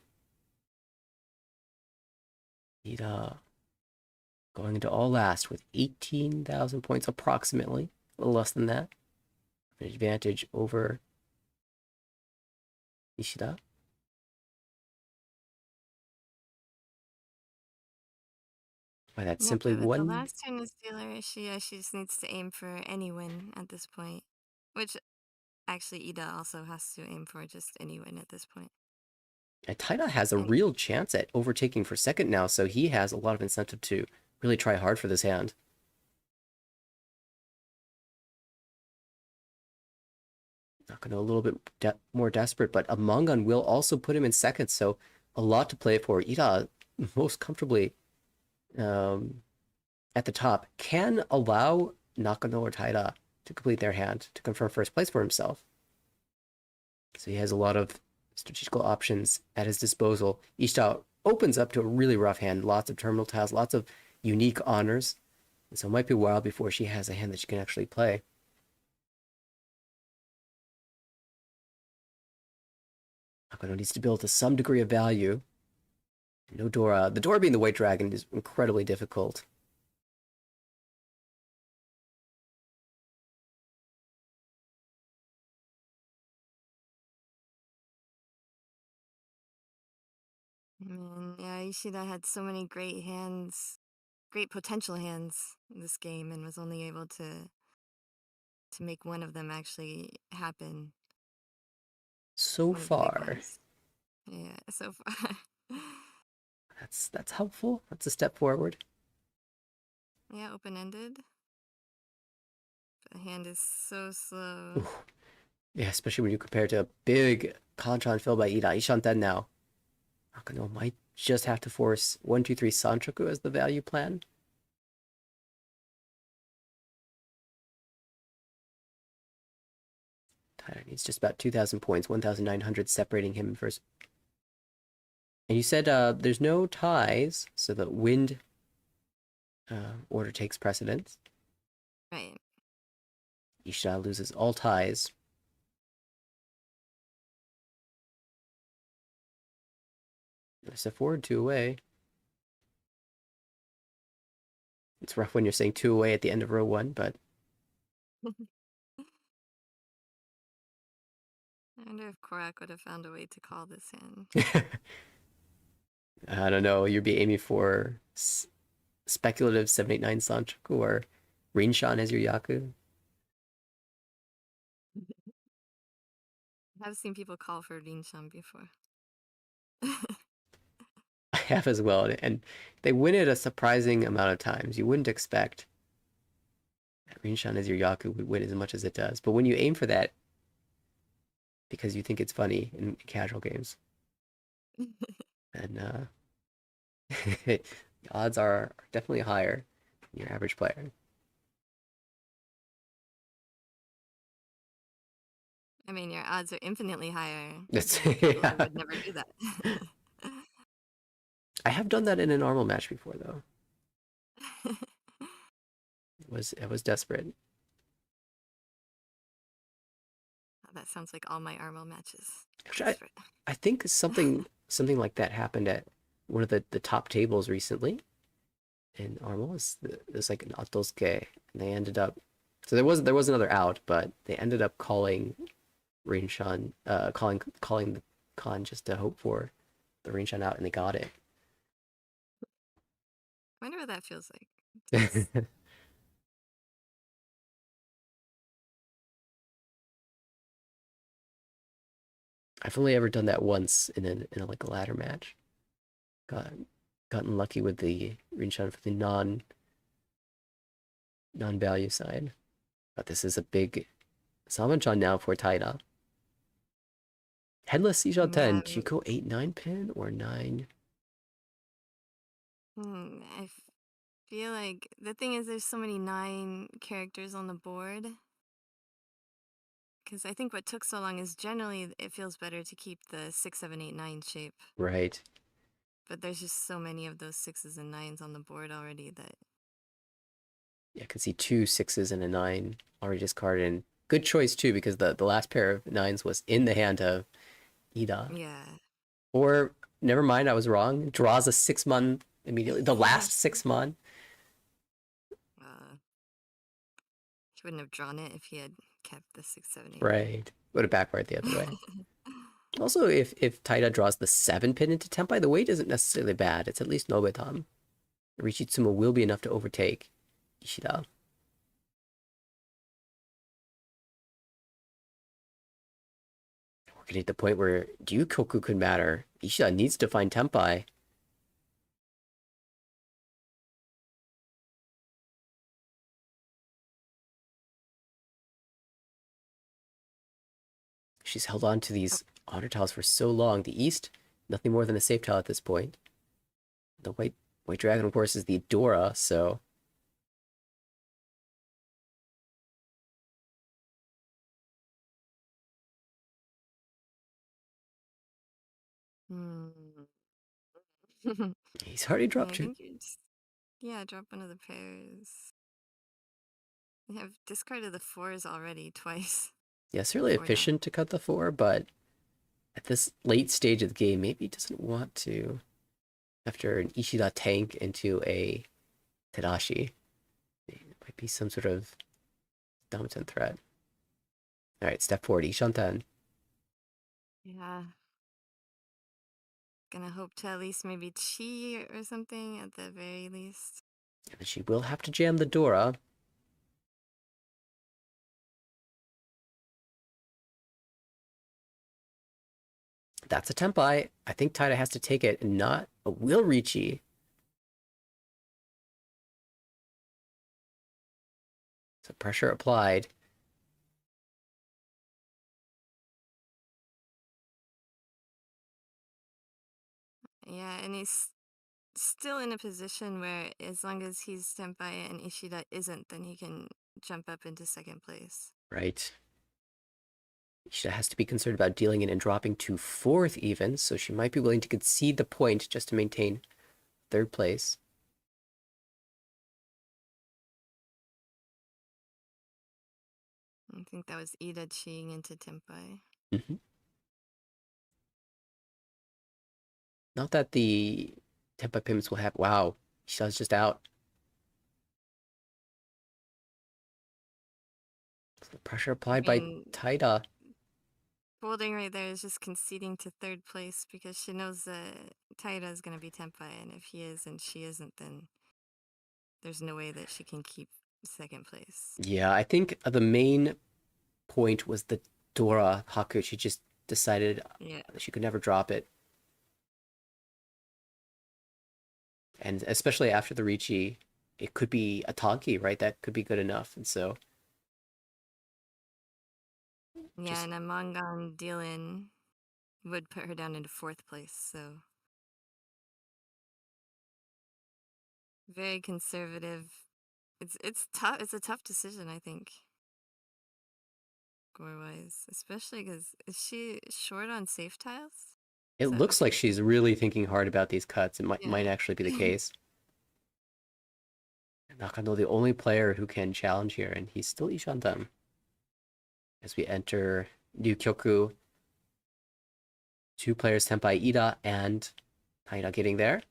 Ida going into all last with 18,000 points approximately, a little less than that. An advantage over Ishida. Why, that's simply one. The last turn is dealer. She just needs to aim for any win at this point, which actually Ida also has to aim for just any win at this point. And Taida has a real chance at overtaking for second now, so he has a lot of incentive to really try hard for this hand. Not going to a little bit more desperate, but a Mangan will also put him in second, so a lot to play for. Ida most comfortably at the top can allow Nakano or Taida to complete their hand to confirm first place for himself. So he has a lot of strategical options at his disposal. Ishida opens up to a really rough hand, lots of terminal tiles, lots of unique honors, and so it might be a while before she has a hand that she can actually play. Nakano needs to build to some degree of value. No Dora. The Dora being the White Dragon is incredibly difficult. Yeah, Ishida had so many great hands, great potential hands in this game, and was only able to make one of them actually happen. So far. Yeah, so far. That's helpful. That's a step forward. Yeah, open-ended. The hand is so slow. Ooh. Yeah, especially when you compare it to a big Kanchan filled by Ida. Ishan dead now. Nakano might just have to force 1, 2, 3 Sanchoku as the value plan. Tyler needs just about 2,000 points, 1,900 separating him first. And you said there's no ties, so the wind order takes precedence. Right. Ishida loses all ties. Step forward, 2 away. It's rough when you're saying 2 away at the end of row 1, but... I wonder if Corak would have found a way to call this hand. I don't know. You'd be aiming for speculative 789 Sanchoku or Rinshan as your Yaku. I've seen people call for Rinshan before. I have as well, and they win it a surprising amount of times. You wouldn't expect that Rinshan as your Yaku would win as much as it does, but when you aim for that because you think it's funny in casual games, and the odds are definitely higher than your average player. I mean, your odds are infinitely higher That's than people who yeah. would never do that. I have done that in a normal match before, though. It was desperate. That sounds like all my Armo matches. Actually, I think something like that happened at one of the top tables recently in Armos. There's like an Atosuke, and they ended up. So there was another out, but they ended up calling Rinshan, calling the con just to hope for the Rinshan out, and they got it. I wonder what that feels like. I've only ever done that once in a like a ladder match. Got gotten lucky with the Rinshan for the non-value side. But this is a big Samanchan now for Taira. Headless Seashell 10. Yeah, Do you go 8-9 pin or 9? I feel like the thing is there's so many 9 characters on the board. Because I think what took so long is generally it feels better to keep the 6, 7, 8, 9 shape. Right. But there's just so many of those 6s and 9s on the board already that. Yeah, I can see 2 6s and a 9 already discarded. And good choice, too, because the last pair of 9s was in the hand of Ida. Yeah. Or, never mind, I was wrong. Draws a 6-mon immediately. The last 6-mon. He wouldn't have drawn it if he had kept the 6, 7, 8. Right. Would have backfired the other way. Also, if Taira draws the 7 pin into Tenpai, the weight isn't necessarily bad. It's at least Nobetam. Richitsuma will be enough to overtake Ishida. We're getting to the point where Ryukoku could matter. Ishida needs to find Tenpai. She's held on to these honor tiles for so long. The East, nothing more than a safe tile at this point. The white dragon, of course, is the Adora, so Hmm. he's already Yeah, I dropped you. think you just, yeah, drop one of the pairs. You have discarded the 4s already twice. Yeah, it's really efficient to cut the 4, but at this late stage of the game, maybe he doesn't want to. After an Ishida tank into a Tadashi, it might be some sort of dominant threat. All right, step forward, Ishanten. Yeah. Gonna hope to at least maybe chi or something at the very least. And she will have to jam the Dora. That's a Tenpai. I think Taida has to take it and not a will Riichi. So pressure applied. Yeah, and he's still in a position where as long as he's Senpai and Ishida isn't, then he can jump up into second place. Right. Ishida has to be concerned about dealing in and dropping to fourth even, so she might be willing to concede the point just to maintain third place. I think that was Ida chiing into Tenpai. Mm-hmm. Not that the Tenpai payments will happen. Wow, Ishida's just out. So the pressure applied by Taida. Folding right there is just conceding to third place because she knows that Taida is going to be Tenpai, and if he is and she isn't, then there's no way that she can keep second place. Yeah, I think the main point was the Dora Haku. She just decided that she could never drop it. And especially after the Riichi, it could be a Tonki, right? That could be good enough. And so... Yeah, and a Mangan deal-in would put her down into 4th place, so... Very conservative. It's tough. It's a tough decision, I think. Score-wise, especially because is she short on safe tiles? It looks like she's really thinking hard about these cuts. It might actually be the case. Nakano, the only player who can challenge here, and he's still Ishandan. As we enter New Kyoku, 2 players, Senpai Ida and Taira getting there.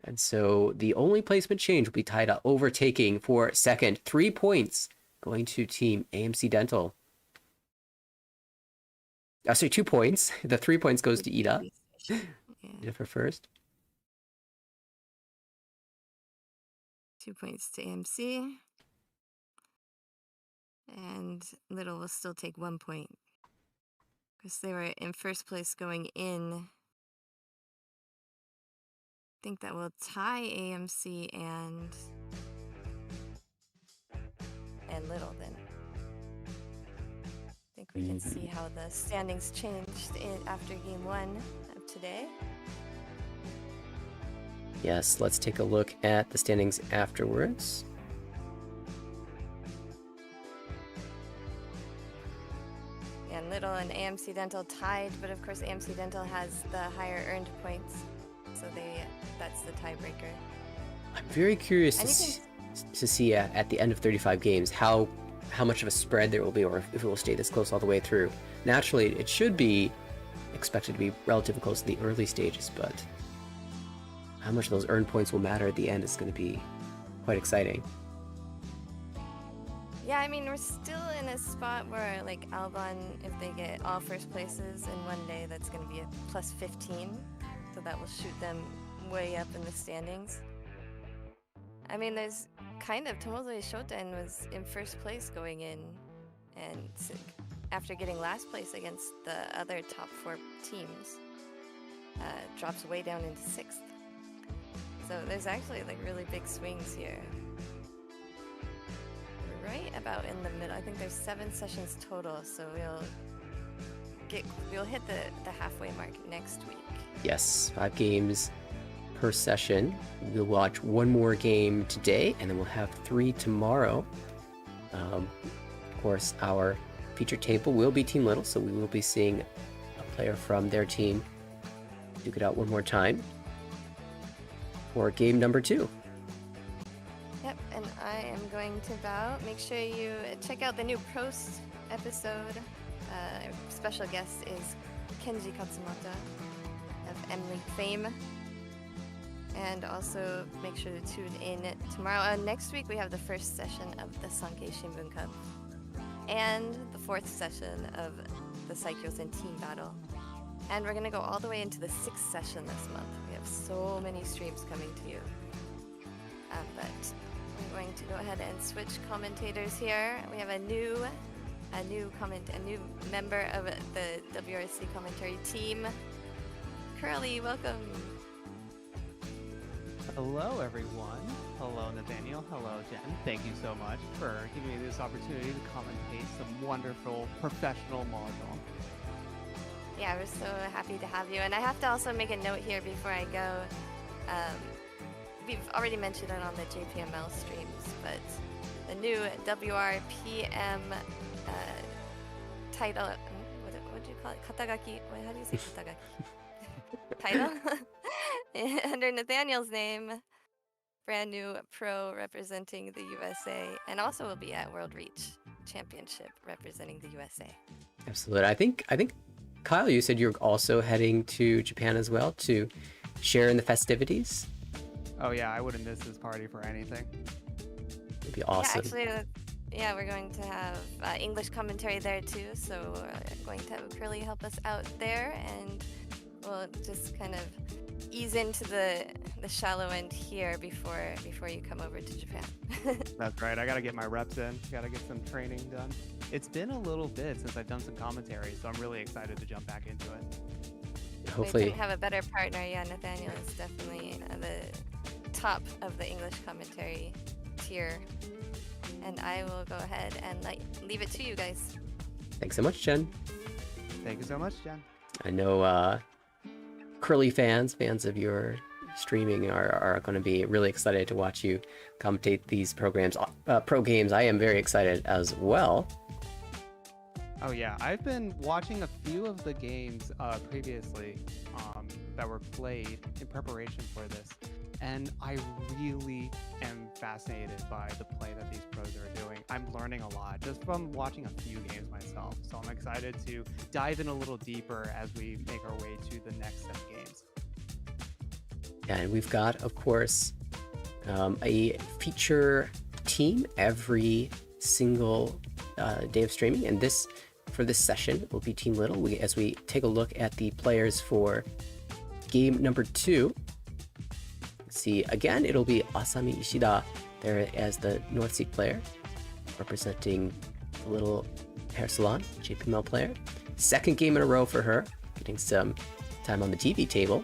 And so the only placement change will be Taira overtaking for second. 3 points going to Team AMC Dental. Sorry, 2 points. The 3 points goes to Ida. Ida for first. 2 points to AMC. And Little will still take 1 point. Because they were in first place going in. I think that will tie AMC and Little then. I think we can see how the standings changed after game 1 of today. Yes, let's take a look at the standings afterwards. And Little and AMC Dental tied, but of course AMC Dental has the higher earned points, so that's the tiebreaker. I'm very curious to see at the end of 35 games how much of a spread there will be, or if it will stay this close all the way through. Naturally, it should be expected to be relatively close in the early stages, but how much of those earned points will matter at the end is going to be quite exciting. Yeah, I mean, we're still in a spot where, like, Albon, if they get all first places in one day, that's going to be a plus 15. So that will shoot them way up in the standings. I mean, there's kind of, Tomozue Shoten was in first place going in, and after getting last place against the other top 4 teams, drops way down into 6th. So there's actually, like, really big swings here. Right about in the middle. I think there's 7 sessions total, so we'll hit the halfway mark next week. Yes, 5 games per session. We'll watch 1 more game today, and then we'll have 3 tomorrow. Of course, our feature table will be Team Little, so we will be seeing a player from their team duke it out 1 more time for game number 2. Yep, and I am going to bow. Make sure you check out the new Prost episode. Our special guest is Kenji Katsumoto of M-League fame. And also make sure to tune in tomorrow. Next week we have the first session of the Sankei Shimbun Cup and the 4th session of the Saikyosen Team Battle. And we're going to go all the way into the 6th session this month. We have so many streams coming to you. But I'm going to go ahead and switch commentators here. We have a new member of the WRC commentary team. Curly, welcome. Hello, everyone. Hello, Nathanael. Hello, Jen. Thank you so much for giving me this opportunity to commentate some wonderful professional mahjong. Yeah, we're so happy to have you. And I have to also make a note here before I go. We've already mentioned it on the JPML streams, but the new WRPM title, what do you call it? Katagaki? How do you say katagaki? Title? Under Nathaniel's name, brand new pro representing the USA, and also will be at World Reach Championship representing the USA. Absolutely. I think Kyle, you said you're also heading to Japan as well to share in the festivities. Oh yeah, I wouldn't miss this party for anything. It'd be awesome. Yeah, actually, we're going to have English commentary there too, so we're going to have Curly help us out there, and we'll just kind of ease into the the shallow end here before you come over to Japan. That's right. I got to get my reps in. Got to get some training done. It's been a little bit since I've done some commentary, so I'm really excited to jump back into it. Hopefully, We couldn't have a better partner. Yeah, Nathanael is definitely the top of the English commentary tier. And I will go ahead and leave it to you guys. thanks so much, Jen. Thank you so much, Jen. I know Curly fans of your streaming are going to be really excited to watch you commentate these pro games. I am very excited as well. Oh yeah, I've been watching a few of the games previously that were played in preparation for this, and I really am fascinated by the play that these pros are doing. I'm learning a lot just from watching a few games myself, so I'm excited to dive in a little deeper as we make our way to the next set of games. And we've got, of course, a feature team every single day of streaming, and for this session will be Team Little. As we take a look at the players for game number 2. See, again, it'll be Asami Ishida there as the North Seed player, representing the Little Hair Salon, JPML player. Second game in a row for her, getting some time on the TV table.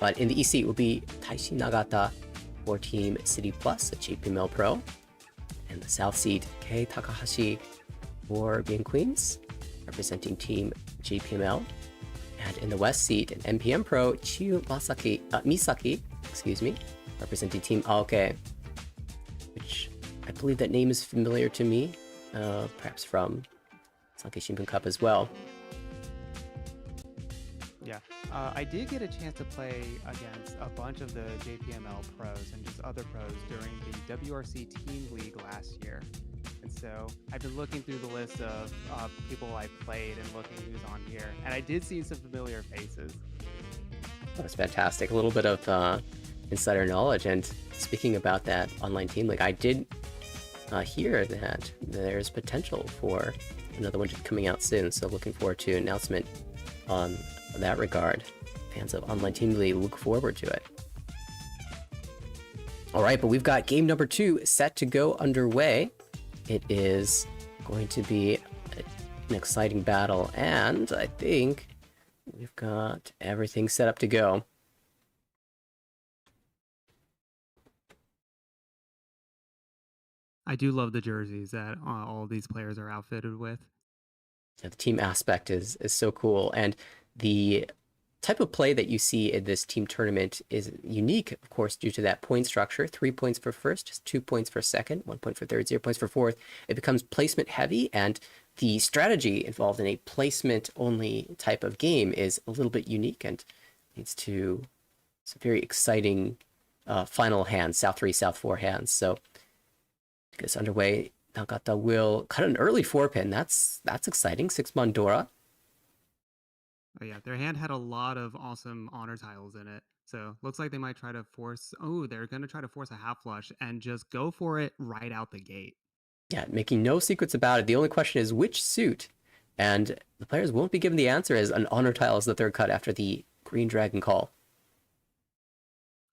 But in the EC, it will be Taishi Nagata for Team City Plus, a JPML pro. And the South Seed, Kei Takahashi for Bien Queens, representing Team JPML. And in the West Seed, an MPM pro, Chiyu Misaki, representing Team Aoke, which I believe that name is familiar to me, perhaps from Sankei Shimbun Cup as well. Yeah, I did get a chance to play against a bunch of the JPML pros and just other pros during the WRC Team League last year. And so I've been looking through the list of people I played and looking who's on here. And I did see some familiar faces. That's fantastic. A little bit of insider knowledge. And speaking about that online team league, I did hear that there's potential for another one coming out soon. So looking forward to an announcement on that regard. Fans of online team league look forward to it. All right, but we've got game number 2 set to go underway. It is going to be an exciting battle, and I think we've got everything set up to go. I do love the jerseys that all these players are outfitted with. The team aspect is so cool, and the type of play that you see in this team tournament is unique, of course, due to that point structure. 3 points for first, just 2 points for second, 1 point for third, 0 points for fourth. It becomes placement heavy, and the strategy involved in a placement only type of game is a little bit unique and leads to some very exciting final hands, South 3, South 4 hands. So to get us underway, Nagata will cut an early 4-pin. That's exciting. 6 Mondora. Oh yeah, their hand had a lot of awesome honor tiles in it. So looks like they might try to force, they're going to try to force a half flush and just go for it right out the gate. Yeah, making no secrets about it. The only question is which suit, and the players won't be given the answer as an honor tile is the third cut after the Green Dragon call.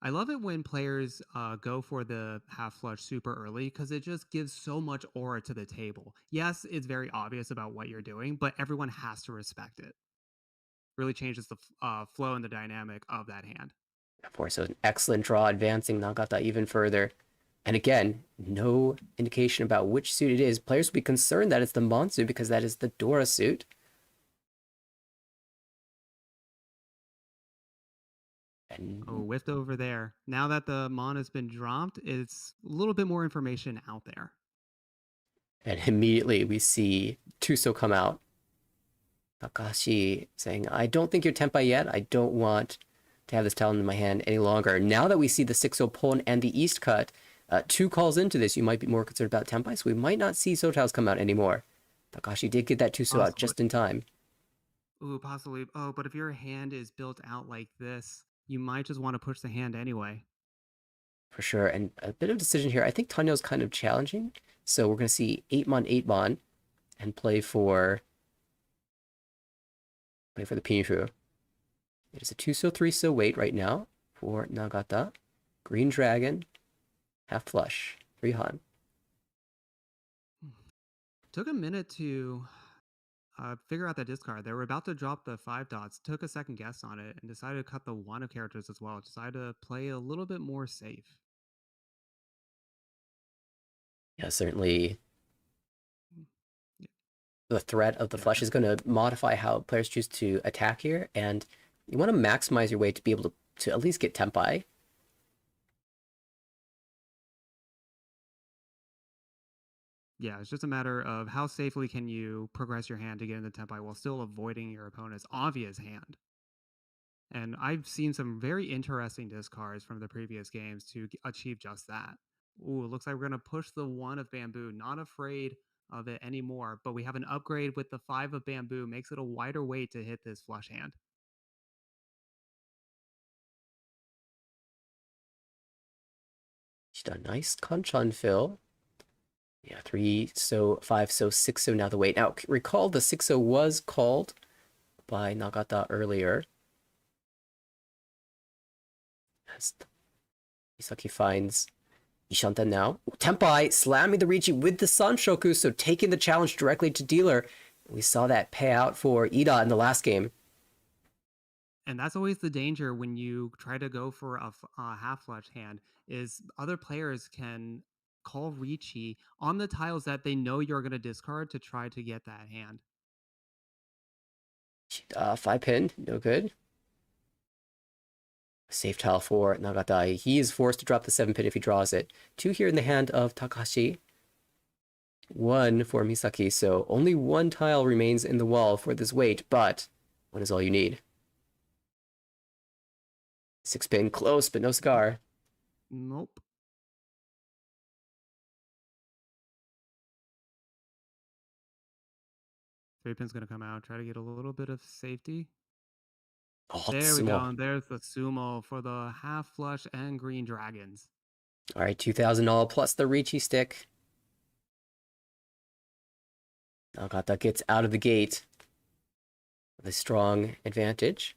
I love it when players go for the half flush super early because it just gives so much aura to the table. Yes, it's very obvious about what you're doing, but everyone has to respect it. Really changes the flow and the dynamic of that hand. Of course, so an excellent draw, advancing Nagata even further. And again, no indication about which suit it is. Players will be concerned that it's the Mon suit because that is the Dora suit. And whiffed over there. Now that the Mon has been dropped, it's a little bit more information out there. And immediately we see Tuso come out. Takahashi saying, I don't think you're Tenpai yet. I don't want to have this talent in my hand any longer. Now that we see the 6-0 Pon and the East cut, 2 calls into this, you might be more concerned about Tenpai, so we might not see Sotiles come out anymore. Takahashi did get that Tuso out just in time. Ooh, possibly. Oh, but if your hand is built out like this, you might just want to push the hand anyway. For sure, and a bit of decision here. I think Tanyo's kind of challenging, so we're going to see 8-mon, and play for the Pinshu. It is a 2-so, 3-so wait right now for Nagata. Green Dragon, half flush, Rihan. Took a minute to figure out that discard. They were about to drop the 5 dots, took a second guess on it, and decided to cut the 1 of characters as well. Decided to play a little bit more safe. Yeah, certainly Yeah. the threat of the flush is going to modify how players choose to attack here, and you want to maximize your way to be able to at least get tempai. Yeah, it's just a matter of how safely can you progress your hand to get in the tempi while still avoiding your opponent's obvious hand. And I've seen some very interesting discards from the previous games to achieve just that. Ooh, it looks like we're going to push the 1 of bamboo, not afraid of it anymore, but we have an upgrade with the 5 of bamboo, makes it a wider weight to hit this flush hand. She's done a nice Kanchan fill. Yeah, 3-so, 5-so, 6-so now the weight. Now, recall the 6-so was called by Nagata earlier. As Misaki finds Ishanta now. Tempai slamming the Riichi with the Sanshoku, so taking the challenge directly to dealer. We saw that pay out for Ida in the last game. And that's always the danger when you try to go for a half flush hand, is other players can call Riichi on the tiles that they know you're going to discard to try to get that hand. 5-pin, no good. Safe tile for Nagata. He is forced to drop the 7-pin if he draws it. 2 here in the hand of Takahashi. 1 for Misaki, so only 1 tile remains in the wall for this weight, but 1 is all you need. 6-pin, close, but no scar. Nope. Three pin's going to come out, try to get a little bit of safety. Oh, There we go. sumo. And there's the sumo for the half flush and green dragons. All right, 2,000 all plus the Riichi stick. Nagata gets out of the gate with a strong advantage.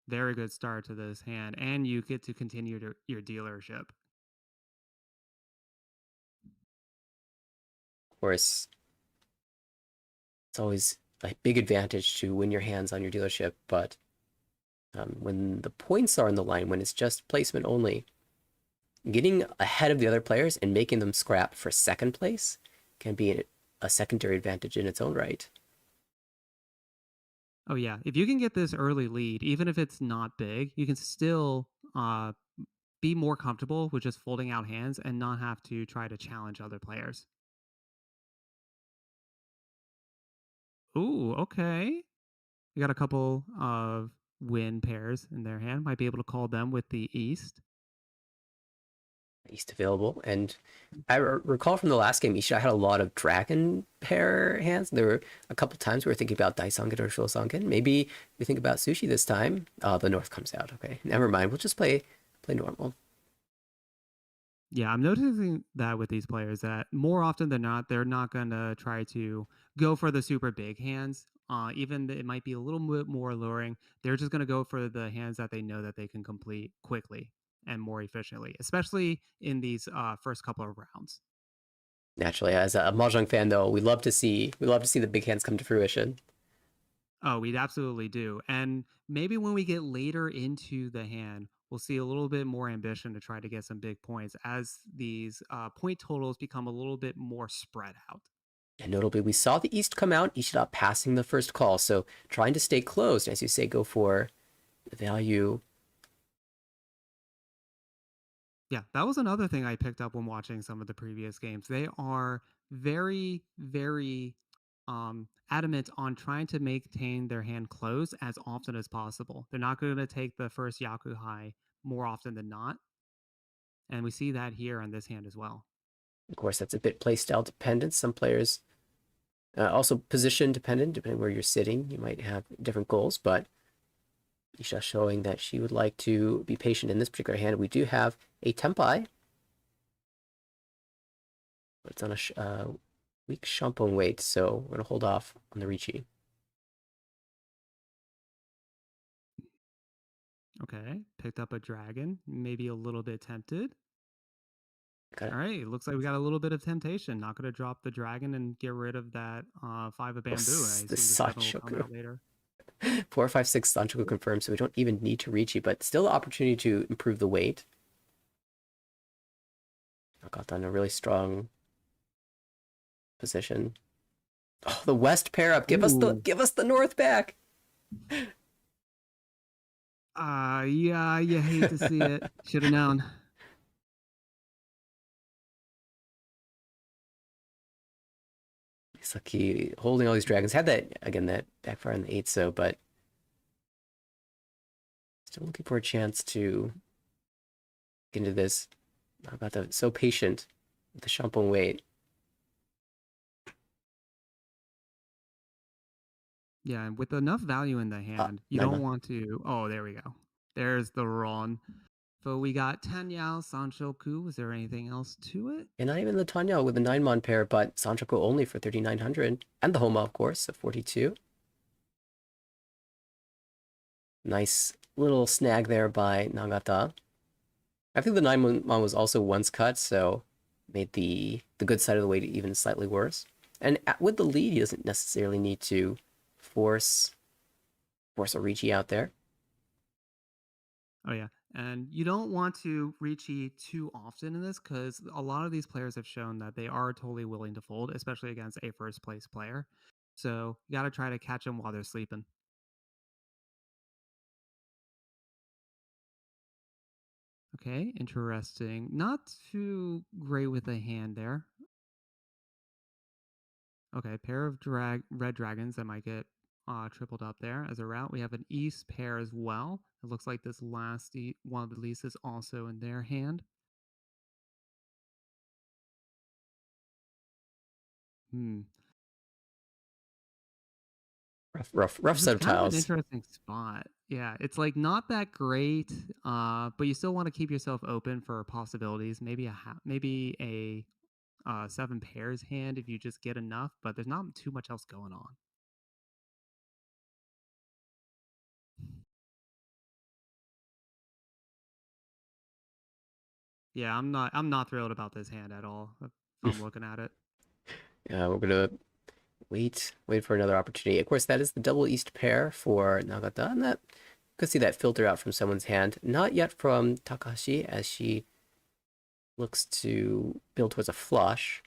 Very good start to this hand, and you get to continue your dealership. Of course, it's always a big advantage to win your hands on your dealership, but when the points are on the line, when it's just placement only, getting ahead of the other players and making them scrap for second place can be a secondary advantage in its own right. Oh yeah, if you can get this early lead, even if it's not big, you can still be more comfortable with just folding out hands and not have to try to challenge other players. Ooh, okay. We got a couple of win pairs in their hand. Might be able to call them with the East. East available, and I recall from the last game, Isha had a lot of dragon pair hands. There were a couple times we were thinking about Daisanken or Shosanken. Maybe we think about Sushi this time. The North comes out. Okay, never mind. We'll just play normal. Yeah, I'm noticing that with these players that more often than not, they're not going to try to go for the super big hands. Even it might be a little bit more alluring. They're just going to go for the hands that they know that they can complete quickly and more efficiently, especially in these first couple of rounds. Naturally, as a Mahjong fan, though, we love to see the big hands come to fruition. Oh, we absolutely do. And maybe when we get later into the hand, we'll see a little bit more ambition to try to get some big points as these point totals become a little bit more spread out. And notably, we saw the East come out, Ishida passing the first call, so trying to stay closed, as you say, go for the value. Yeah, that was another thing I picked up when watching some of the previous games. They are very, very adamant on trying to maintain their hand closed as often as possible. They're not going to take the first Yaku high more often than not. And we see that here on this hand as well. Of course, that's a bit playstyle dependent. Some players also position dependent, depending where you're sitting. You might have different goals, but Isha showing that she would like to be patient in this particular hand. We do have a Tempai, but it's on a weak Shampoo weight, so we're going to hold off on the Riichi. Okay, picked up a dragon. Maybe a little bit tempted. Got All right, looks like we got a little bit of temptation. Not going to drop the dragon and get rid of that 5 of bamboo. I the assume the 7 will come Sanchoku. out later. 4, 5, 6 Sanchoku confirmed, so we don't even need to Riichi, but still the opportunity to improve the weight. I got done a really strong position. Oh, the west pair up. Give us the north back. Yeah, you hate to see it. Should have known. Saki holding all these dragons. Had that, again, that backfire on the 8, so, but still looking for a chance to get into this. Not about the so patient with the Shampoo weight. Yeah, and with enough value in the hand, you don't want to. Oh, there we go. There's the Ron. So we got Tanyao, Sanchoku. Was there anything else to it? And not even the Tanya with the 9-mon pair, but Sanchoku only for 3,900. And the Homa, of course, at 42. Nice little snag there by Nagata. I think the 9-mon was also once cut, so made the good side of the weight even slightly worse. And with the lead, he doesn't necessarily need to force a Riichi out there. Oh, yeah. And you don't want to Riichi too often in this because a lot of these players have shown that they are totally willing to fold, especially against a first place player. So you got to try to catch them while they're sleeping. Okay, interesting. Not too great with the hand there. Okay, pair of red dragons that might get tripled up there as a route. We have an east pair as well. It looks like this last one of the least is also in their hand. Rough set of Kind of an tiles. interesting spot. Yeah, it's like not that great, but you still want to keep yourself open for possibilities. Maybe a 7 pairs hand if you just get enough, but there's not too much else going on. Yeah, I'm not thrilled about this hand at all. If I'm looking at it. Yeah, we're gonna wait for another opportunity. Of course, that is the double east pair for Nagata, and that you could see that filter out from someone's hand. Not yet from Takahashi, as she looks to build towards a flush.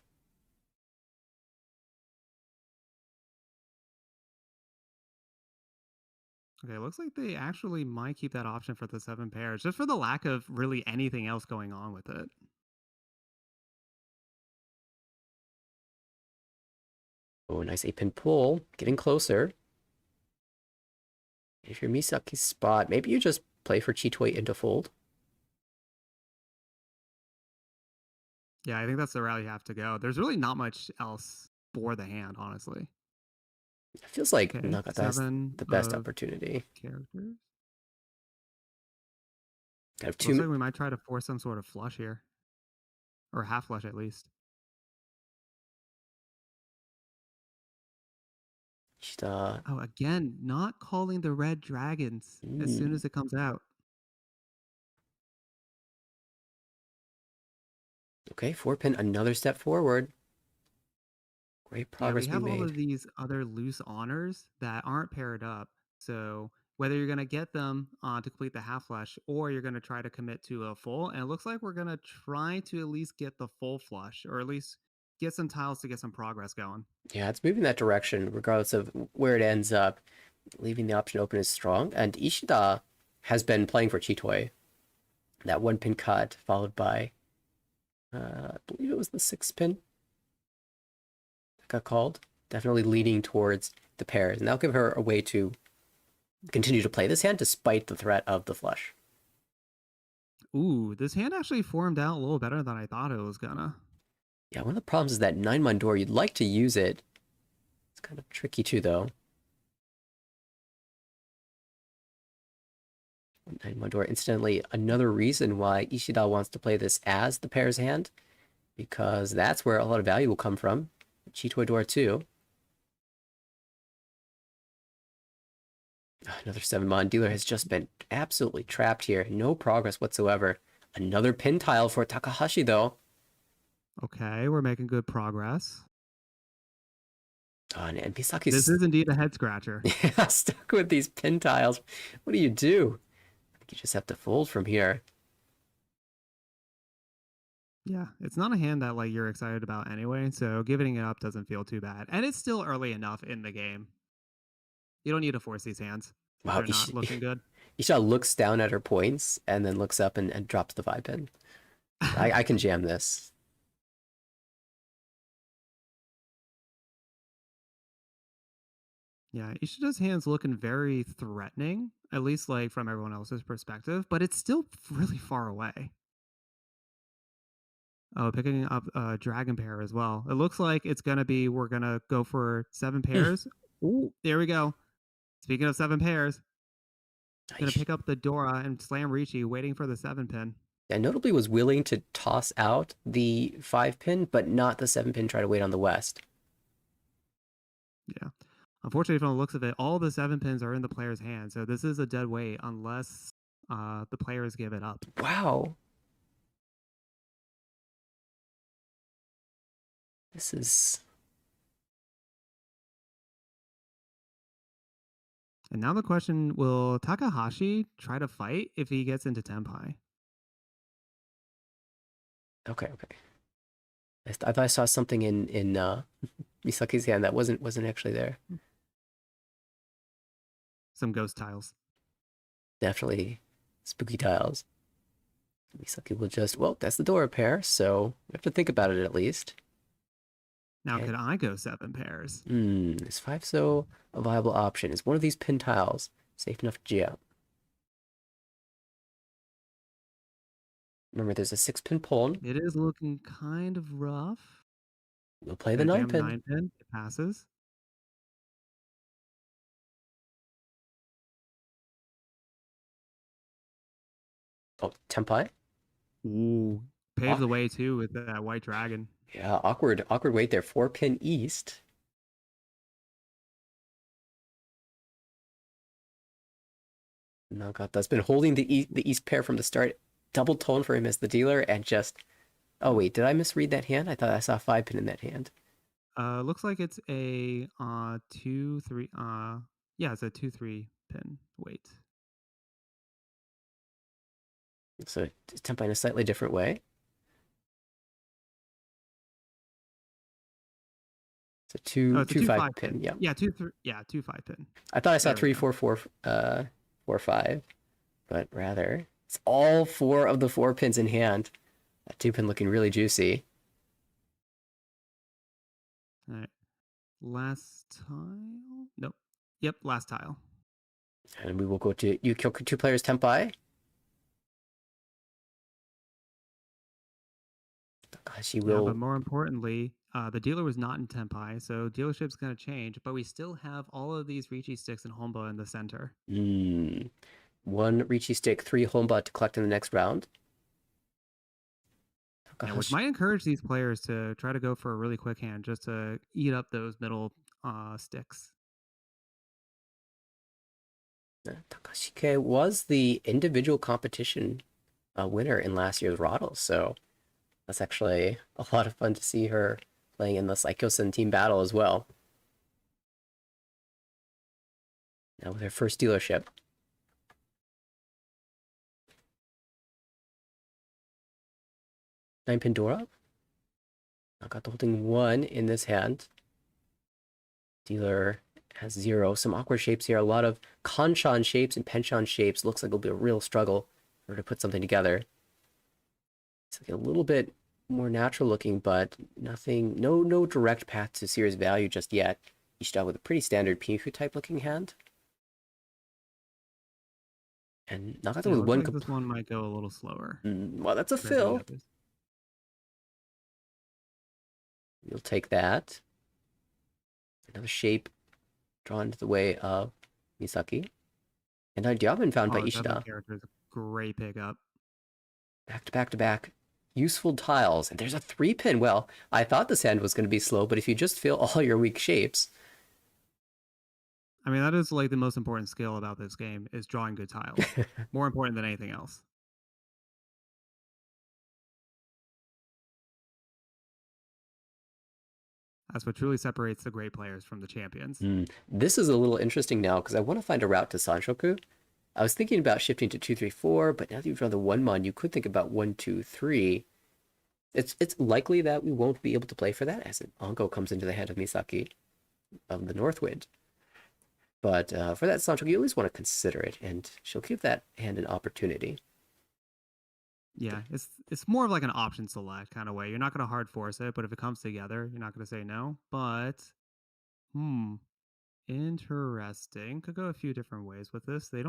Okay, looks like they actually might keep that option for the 7 pairs, just for the lack of really anything else going on with it. Oh, nice 8-pin pull, getting closer. If you're Misaki's spot, maybe you just play for Chitoi into fold. Yeah, I think that's the route you have to go. There's really not much else for the hand, honestly. It feels like Okay, Nagata has 7 the best of opportunity. characters. Kind of Looks like we might try to force some sort of flush here. Or half flush at least. Oh, again, not calling the red dragons as soon as it comes out. Okay, 4-pin, another step forward. Great progress we have being all made. of these other loose honors that aren't paired up. So whether you're going to get them to complete the half flush or you're going to try to commit to a full, and it looks like we're going to try to at least get the full flush or at least get some tiles to get some progress going. Yeah, it's moving that direction, regardless of where it ends up. Leaving the option open is strong. And Ishida has been playing for Chitoi. That 1-pin cut, followed by, I believe it was the 6-pin that got called. Definitely leaning towards the pairs. And that'll give her a way to continue to play this hand despite the threat of the flush. Ooh, this hand actually formed out a little better than I thought it was gonna. Yeah, one of the problems is that 9-mon door, you'd like to use it. It's kind of tricky too, though. 9-mon door, incidentally, another reason why Ishida wants to play this as the pair's hand, because that's where a lot of value will come from. Chitoi door too. Another 7-mon. Dealer has just been absolutely trapped here. No progress whatsoever. Another pin tile for Takahashi, though. Okay, we're making good progress. Oh, and This Misaki's is indeed a head scratcher. stuck with these pin tiles. What do you do? I think you just have to fold from here. Yeah, it's not a hand that like you're excited about anyway, so giving it up doesn't feel too bad. And it's still early enough in the game. You don't need to force these hands if Wow, they're not looking good. Isha looks down at her points and then looks up and drops the 5-pin. I can jam this. Yeah, Ishida's hand's looking very threatening, at least like from everyone else's perspective, but it's still really far away. Oh, picking up a dragon pair as well. It looks like it's gonna be we're gonna go for 7 pairs. Ooh, there we go. Speaking of 7 pairs, gonna pick up the Dora and slam Riichi, waiting for the 7-pin. And notably was willing to toss out the 5-pin, but not the 7-pin, try to wait on the west. Yeah. Unfortunately, from the looks of it, all the 7-pins are in the player's hand, so this is a dead weight unless the players give it up. Wow. This is... And now the question, will Takahashi try to fight if he gets into Tenpai? Okay. I thought I saw something in Misaki's hand that wasn't actually there. Some ghost tiles. Definitely spooky tiles. Misaki will just, well, that's the Dora pair, so we have to think about it at least. Now, Okay. could I go 7 pairs? Is 5 so a viable option? Is one of these pin tiles safe enough to jam? Remember, there's a 6-pin pawn. It is looking kind of rough. We'll play the Gonna jam 9-pin. 9-pin. It passes. Oh, Tenpai? Ooh. Pave the way, too, with that white dragon. Yeah, awkward wait there. 4-pin east. Nagata's been holding the east pair from the start. Double tone for him as the dealer, and just... Oh, wait, did I misread that hand? I thought I saw a 5-pin in that hand. Looks like it's a 2-3. Yeah, it's a 2-3 pin. Wait. So Tenpai in a slightly different way. So It's a 2-5 pin. pin. Yeah. Yeah, 2-3. Yeah, 2-5 pin. I thought I saw There we 3-4-4 4-5, but rather it's all 4 of the 4 pins in hand. That 2-pin looking really juicy. All right. Last tile? Nope. Yep, last tile. And we will go to you kill 2 players Tenpai. Takahashi Yeah, will. but more importantly, the dealer was not in Tenpai, so dealership's going to change, but we still have all of these Riichi sticks and Honba in the center. 1 Riichi stick, 3 Honba to collect in the next round. Yeah, which might encourage these players to try to go for a really quick hand just to eat up those middle sticks. Takashike was the individual competition winner in last year's Roddle, so that's actually a lot of fun to see her playing in the Saikyosen Team Battle as well. Now with her first dealership. Nine Pandora. I got the holding 1 in this hand. Dealer has 0. Some awkward shapes here. A lot of Kanshan shapes and Penshan shapes. Looks like it'll be a real struggle for her to put something together. It's like a little bit more natural looking, but nothing, no direct path to serious value just yet. Ishida with a pretty standard Pinku type looking hand. And Nagata with one. Like this one might go a little slower. Well, that's a fill. You'll take that. Another shape drawn into the way of Misaki. And a Diabin found by Ishida. Character's a great pickup. Back to back to back. Useful tiles. And there's a 3-pin. Well, I thought this hand was going to be slow, but if you just fill all your weak shapes. I mean, that is like the most important skill about this game is drawing good tiles. More important than anything else. That's what truly separates the great players from the champions. This is a little interesting now because I want to find a route to Sanshoku. I was thinking about shifting to 2-3-4, but now that you've drawn the 1-mon, you could think about 1-2-3. It's likely that we won't be able to play for that as an Ongo comes into the head of Misaki of the Northwind. But for that Sanshoku, you always want to consider it, and she'll give that hand an opportunity. Yeah, it's more of like an option select kind of way. You're not going to hard force it, but if it comes together, you're not going to say no. But, interesting. Could go a few different ways with this. They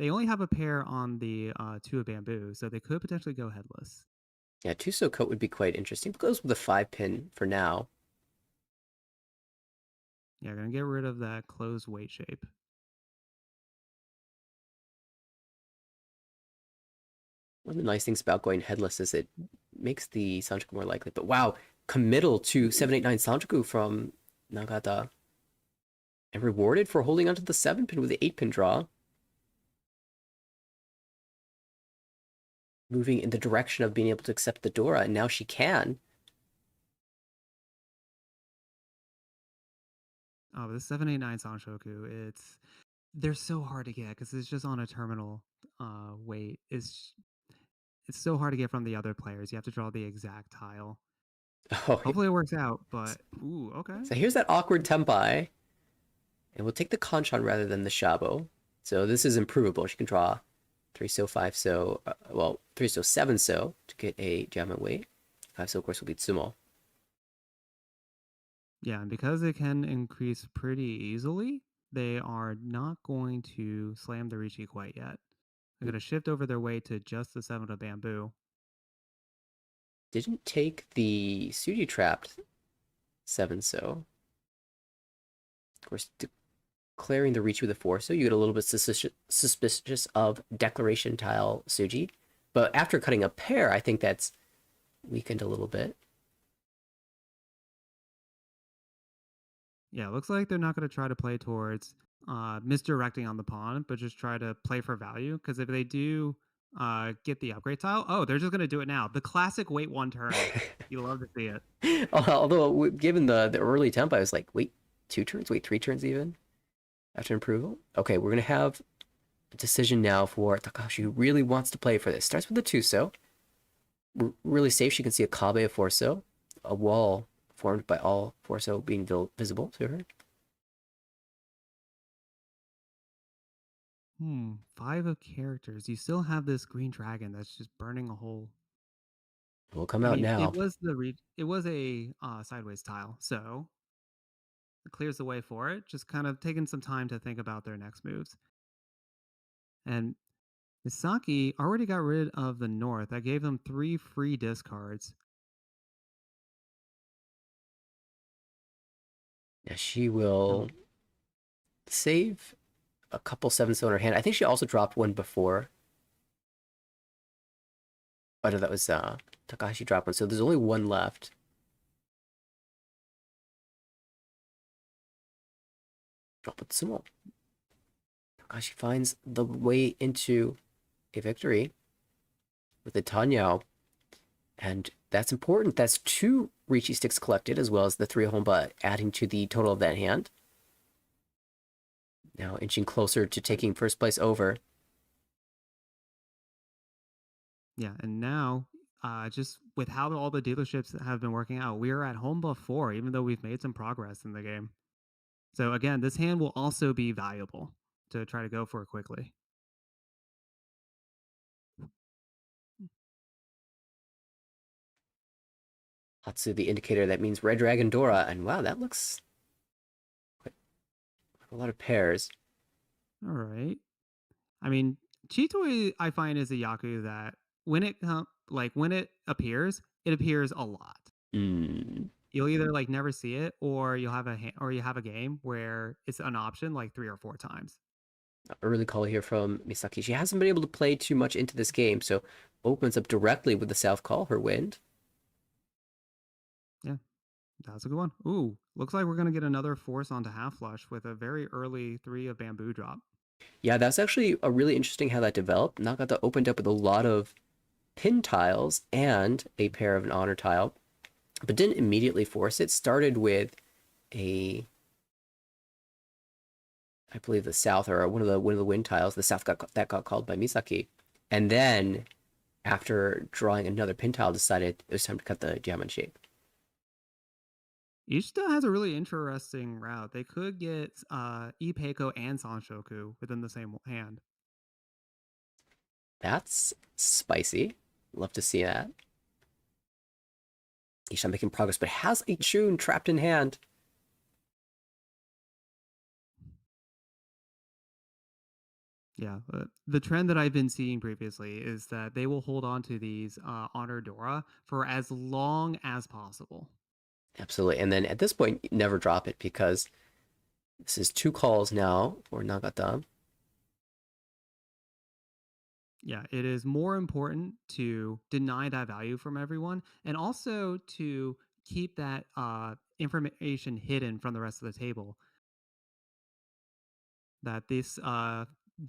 only have a pair on the 2 of bamboo, so they could potentially go headless. Yeah, Tuso Coat would be quite interesting. It goes with a 5-pin for now. Yeah, gonna get rid of that closed weight shape. One of the nice things about going headless is it makes the Sanchoku more likely. But wow, committal to 789 Sanchoku from Nagata. And rewarded for holding onto the 7-pin with the 8-pin draw. Moving in the direction of being able to accept the Dora, and now she can. Oh, but the 789 Sanshoku, they're so hard to get because it's just on a terminal weight. It's so hard to get from the other players. You have to draw the exact tile. Oh, Hopefully it works out, but ooh, okay. so here's that awkward Tempai. And we'll take the Kanchan rather than the Shabo. So this is improvable. She can draw 3-so, 5-so, 3-so, 7-so to get a Diamond weight. 5-so, of course, will be Tsumo. Yeah, and because it can increase pretty easily, they are not going to slam the Riichi quite yet. They're going to shift over their way to just the 7 of bamboo. Didn't take the Suji trapped 7-so. Of course, declaring the Riichi with a 4-so, you get a little bit suspicious of Declaration tile Suji. But after cutting a pair, I think that's weakened a little bit. Yeah, it looks like they're not going to try to play towards misdirecting on the pawn, but just try to play for value. Because if they do get the upgrade tile, oh, they're just going to do it now. The classic wait 1 turn. You love to see it. Although, given the early tempo, I was like, wait 2 turns? Wait 3 turns even? After approval? Okay, we're going to have a decision now for Takahashi, who really wants to play for this. Starts with the 2-so. Really safe. She can see a Kabe of 4-so. A wall formed by all 4-so being visible to her. 5 of characters. You still have this green dragon that's just burning a hole. Will come out now. It was a sideways tile, so it clears the way for it. Just kind of taking some time to think about their next moves. And Misaki already got rid of the north. That gave them 3 free discards. Yeah, she will save a couple 7-so in her hand. I think she also dropped one before. Oh, no, that was Takahashi dropped one. So there's only one left. Drop with Sumo. Takahashi finds the way into a victory with the Tanyao. And that's important. That's 2 Riichi sticks collected, as well as the 3 Honba, adding to the total of that hand. Now inching closer to taking first place over. Yeah, and now, just with how all the dealerships have been working out, we are at Honba 4, even though we've made some progress in the game. So again, this hand will also be valuable to try to go for quickly. Hatsu, the indicator, that means Red Dragon Dora. And wow, that looks like a lot of pairs. All right. I mean, Chitoi, I find, is a Yaku that when it appears a lot. You'll either like never see it, or you have a game where it's an option like 3 or 4 times. Early call here from Misaki. She hasn't been able to play too much into this game, so opens up directly with the South Call, her wind. Yeah, that's a good one. Ooh, Looks like we're going to get another force onto half flush with a very early 3 of bamboo drop. Yeah, that's actually a really interesting how that developed. Nagata opened up with a lot of pin tiles and a pair of an honor tile, but didn't immediately force it. Started with a, I believe the south or one of the wind tiles. The south got called by Misaki, and then after drawing another pin tile, decided it was time to cut the diamond shape. Ishida has a really interesting route. They could get Ipeiko and Sanshoku within the same hand. That's spicy. Love to see that. Ishida making progress, but has a Chun trapped in hand. Yeah, the trend that I've been seeing previously is that they will hold on to these Honor Dora for as long as possible. Absolutely. And then at this point, never drop it because this is 2 calls now for Nagata. Yeah, it is more important to deny that value from everyone and also to keep that information hidden from the rest of the table. That this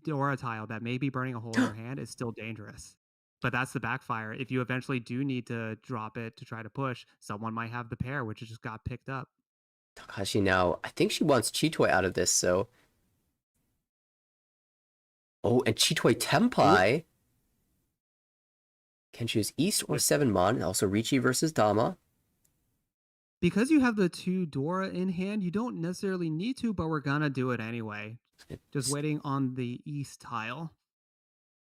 Dora tile that may be burning a hole in your hand is still dangerous. But that's the backfire. If you eventually do need to drop it to try to push, someone might have the pair, which just got picked up. Takahashi now, I think she wants Chitoi out of this, so. Oh, and Chitoi Tenpai can choose East or 7-mon, and also Riichi versus Dama. Because you have the 2 Dora in hand, you don't necessarily need to, but we're gonna do it anyway. Just waiting on the East tile.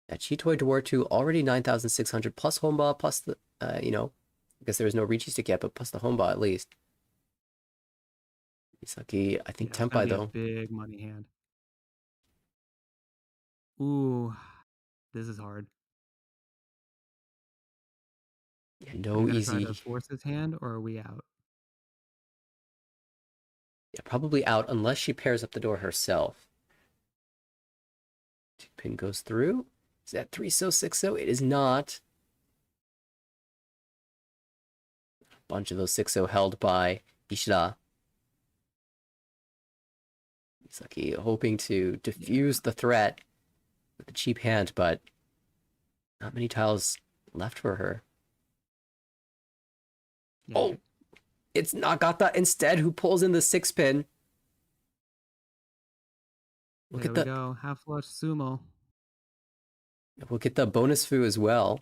At Chitoi Dwar 2, already 9,600 plus Homba, plus the, I guess there was no Riichi stick yet, but plus the Homba at least. Misaki, I think Yeah, Tenpai, be though. a big money hand. Ooh, this is hard. Yeah, Are no you gonna try to easy. force his hand, or are we out? Yeah, probably out unless she pairs up the door herself. 2 pin goes through. Is that 3 so 6 so? It is not. A bunch of those 6 so held by Ishida. Misaki hoping to diffuse the threat with a cheap hand, but not many tiles left for her. Yeah, Oh, it's Nagata instead who pulls in the 6 pin. Look there at we the go. Half flush sumo. we'll get the bonus foo as well.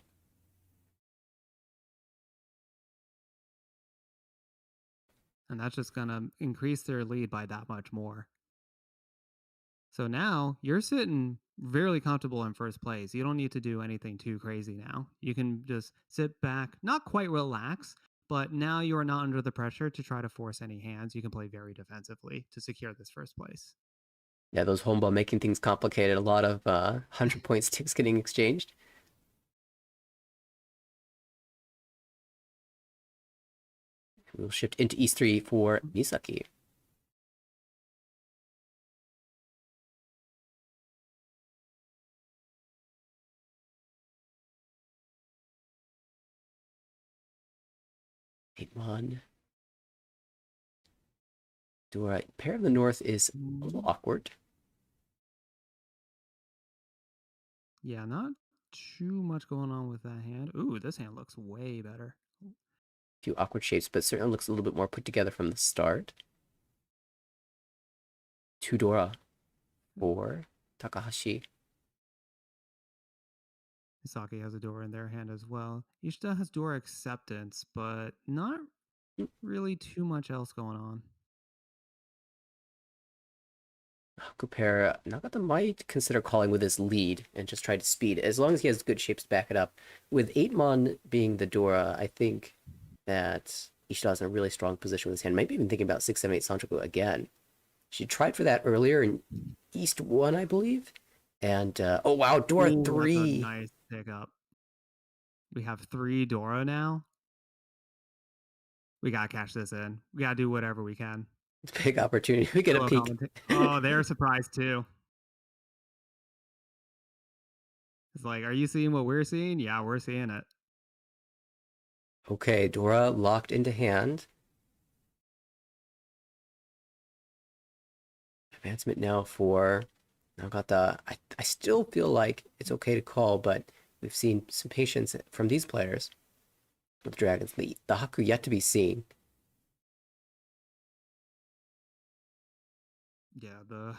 And that's just gonna increase their lead by that much more. So now you're sitting very comfortable in first place. You don't need to do anything too crazy now. You can just sit back, not quite relax, but now you are not under the pressure to try to force any hands. You can play very defensively to secure this first place. Yeah, those homeball making things complicated. A lot of 100-point sticks getting exchanged. We'll shift into East 3 for Misaki. Hitmon. Dora. Pair of the North is a little awkward. Yeah, not too much going on with that hand. Ooh, this hand looks way better. A few awkward shapes, but certainly looks a little bit more put together from the start. 2 Dora for Takahashi. Misaki has a Dora in their hand as well. Ishida has Dora acceptance, but not really too much else going on. Compare Nagata might consider calling with his lead and just try to speed as long as he has good shapes to back it up. With 8-mon being the Dora, I think that Ishida's in a really strong position with his hand. Maybe even thinking about 678 Sanchoku again. She tried for that earlier in East 1, I believe. And oh wow, Dora Ooh, that's a 3. nice pickup. We have 3 Dora now. We gotta cash this in. We gotta do whatever we can. It's a big opportunity. We get a peek. Oh, they're surprised too. It's like, are you seeing what we're seeing? Yeah, we're seeing it. Okay, Dora locked into hand. Advancement now for Nagata. I still feel like it's okay to call, but we've seen some patience from these players with Dragons. The Haku yet to be seen. Yeah, the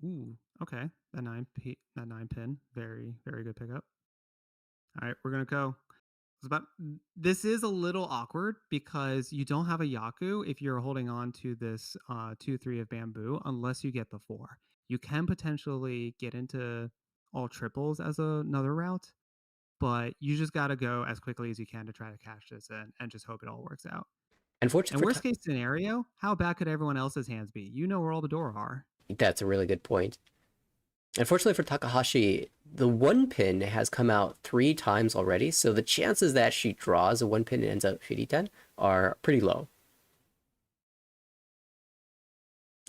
ooh, okay. That 9 pin. Very, very good pickup. All right, we're gonna go. This is a little awkward because you don't have a Yaku if you're holding on to this 2-3 of bamboo unless you get the 4. You can potentially get into all triples as another route, but you just got to go as quickly as you can to try to cash this in and just hope it all works out. Unfortunately And for worst case scenario, how bad could everyone else's hands be? You know where all the door are. that's a really good point. Unfortunately for Takahashi, the one pin has come out 3 times already, so the chances that she draws a one pin and ends up Shiriten are pretty low.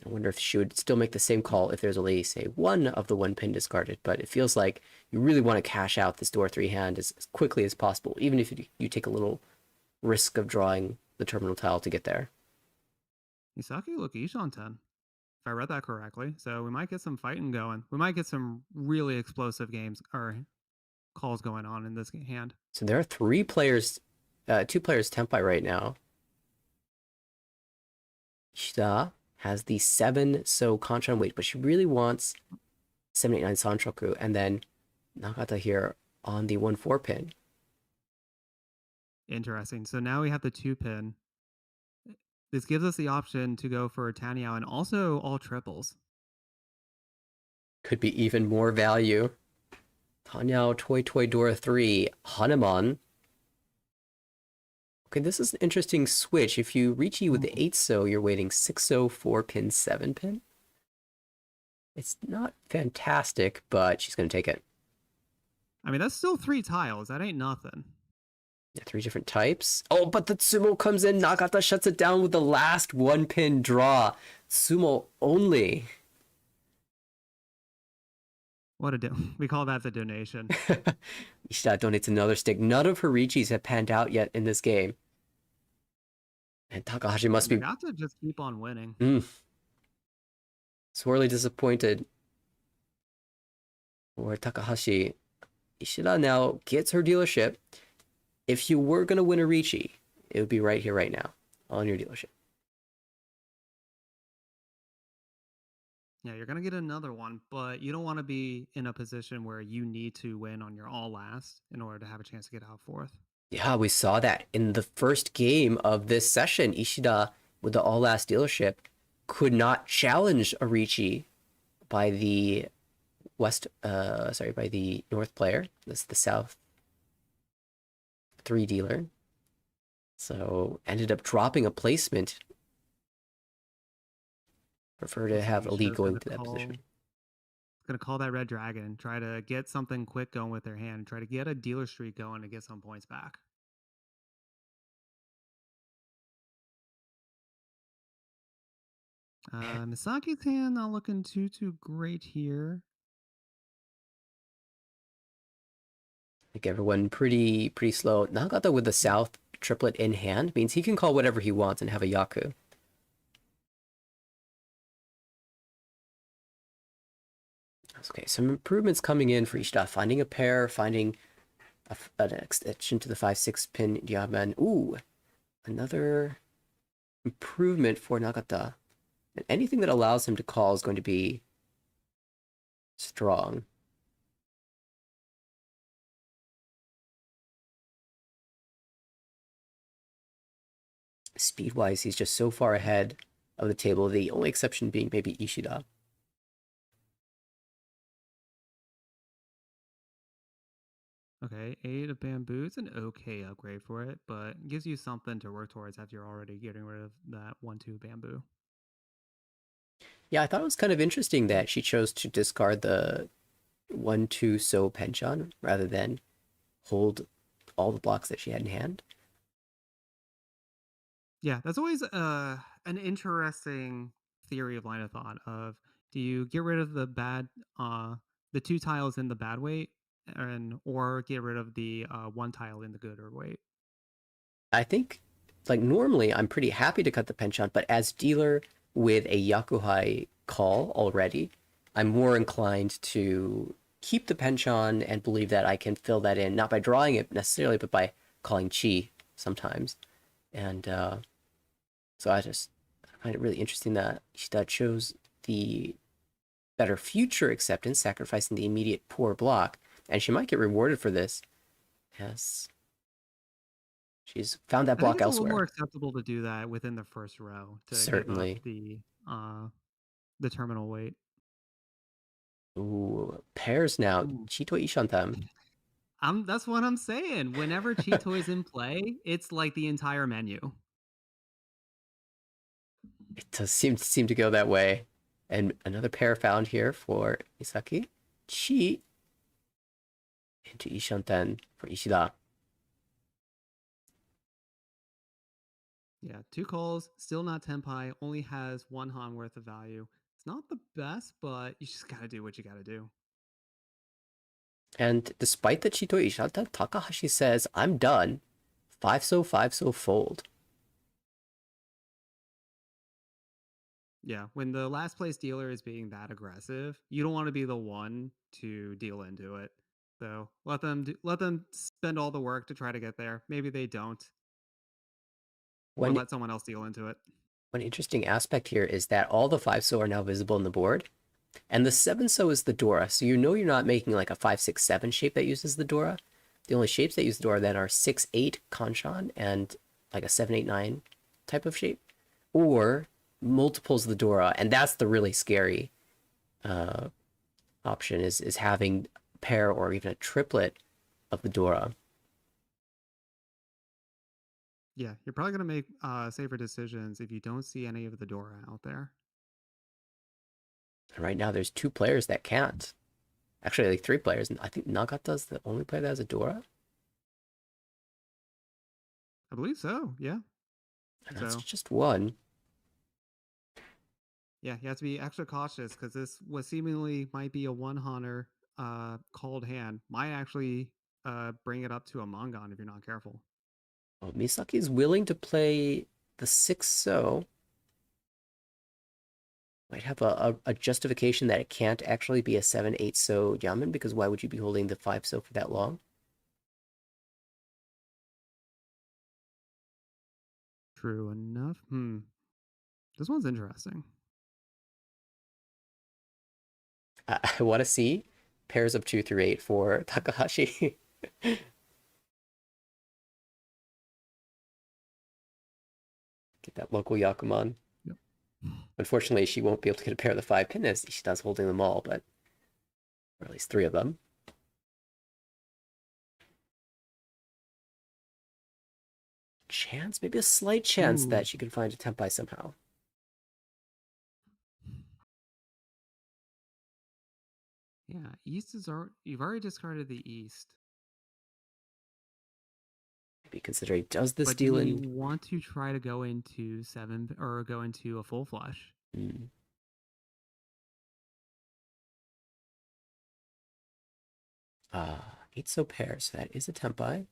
I wonder if she would still make the same call if there's only, say, one of the one pin discarded, but it feels like you really want to cash out this door 3 hand as quickly as possible, even if you take a little risk of drawing the terminal tile to get there. Misaki look Ishan 10. If I read that correctly. So we might get some fighting going. We might get some really explosive games or calls going on in this hand. So there are 3 players, 2 players Tempai right now. Ishida has the 7 so Kanchan weight, but she really wants 789 Sanchoku, and then Nagata here on the 1-4 pin. Interesting. So now we have the 2 pin. This gives us the option to go for Tateniu and also all triples. Could be even more value. Tanyao Toy Toy Dora 3, Hanuman. Okay, this is an interesting switch. If you Riichi with the 8 so, you're waiting 6 so, 4 pin, 7 pin. It's not fantastic, but she's going to take it. I mean, that's still 3 tiles. That ain't nothing. Yeah, 3 different types. Oh, but the Sumo comes in. Nagata shuts it down with the last 1 pin draw. Sumo only. What we call that the donation. Ishida donates another stick. None of her Riichis have panned out yet in this game. And Takahashi must be... got to just keep on winning. Sorely disappointed. Or Takahashi. Ishida now gets her dealership. If you were going to win a Riichi, it would be right here, right now, on your dealership. Yeah, you're going to get another one, but you don't want to be in a position where you need to win on your all last in order to have a chance to get out 4th. Yeah, we saw that in the first game of this session. Ishida, with the all last dealership, could not challenge a Riichi by the by the North player. This is the South 3 dealer. So ended up dropping a placement. Prefer to have a lead going to that position. Going to call that red dragon, try to get something quick going with their hand, try to get a dealer streak going to get some points back. Misaki's hand not looking too great here. I think everyone pretty slow. Nagata with the South triplet in hand means he can call whatever he wants and have a Yaku. Okay, some improvements coming in for Ishida. Finding a pair, finding an extension to the 5-6 pin Diaman. Ooh, another improvement for Nagata. And anything that allows him to call is going to be strong. Speed-wise, he's just so far ahead of the table, the only exception being maybe Ishida. Okay, 8 of bamboo is an okay upgrade for it, but gives you something to work towards after you're already getting rid of that 1-2 bamboo. Yeah, I thought it was kind of interesting that she chose to discard the 1-2 so penchant rather than hold all the blocks that she had in hand. Yeah, that's always an interesting theory of line of thought of, do you get rid of the bad the 2 tiles in the bad weight or get rid of the 1 tile in the good or weight? I think, like, normally I'm pretty happy to cut the penchant, but as dealer, with a Yakuhai call already, I'm more inclined to keep the penchant and believe that I can fill that in, not by drawing it necessarily, but by calling chi sometimes. And so I just find it really interesting that Ishida chose the better future acceptance, sacrificing the immediate poor block, and she might get rewarded for this. Yes, she's found that I think block it's a little more elsewhere. acceptable to do that within the first row to give up Certainly. the terminal weight. Ooh, pairs now. Ooh. Chito Ishantam. That's what I'm saying. Whenever Cheetoy's in play, it's like the entire menu. It does seem to go that way. And another pair found here for Isaki. Chi into Ishanten for Ishida. Yeah, 2 calls, still not Tenpai, only has 1 Han worth of value. It's not the best, but you just gotta do what you gotta do. And despite the Chito Ishanten, Takahashi says, I'm done. 5 so fold. Yeah, when the last place dealer is being that aggressive, you don't want to be the one to deal into it. So let them spend all the work to try to get there. Maybe they don't, or One let someone else deal into it. one interesting aspect here is that all the 5 so are now visible in the board. And the 7 so is the Dora. So you know you're not making like a 5-6-7 shape that uses the Dora. The only shapes that use the Dora then are 6-8 Kanshan and like a 7-8-9 type of shape. Or multiples of the Dora. And that's the really scary option is having a pair or even a triplet of the Dora. Yeah, you're probably gonna make safer decisions if you don't see any of the Dora out there. And right now there's 2 players that can't. Actually, like 3 players. I think Nagata's the only player that has a Dora. I believe so. Yeah. And that's So just one. yeah, you have to be extra cautious because this what seemingly might be a 1 Hunter called hand might actually bring it up to a Mongon if you're not careful. Well, Misaki's willing to play the 6 so. Might have a justification that it can't actually be a 7-8 so Yamen, because why would you be holding the 5 so for that long? True enough. This one's interesting. I want to see pairs of 2 through 8 for Takahashi. Get that local Yakuman. Yep. Unfortunately, she won't be able to get a pair of the 5 pin as she does holding them all, but or at least 3 of them. Chance, maybe a slight chance that she can find a Tenpai somehow. Yeah, East is you've already discarded the East. Maybe considering does this But deal do you in? want to try to go into 7 or go into a full flush? Hmm. 8 so pair, so that is a Tenpai.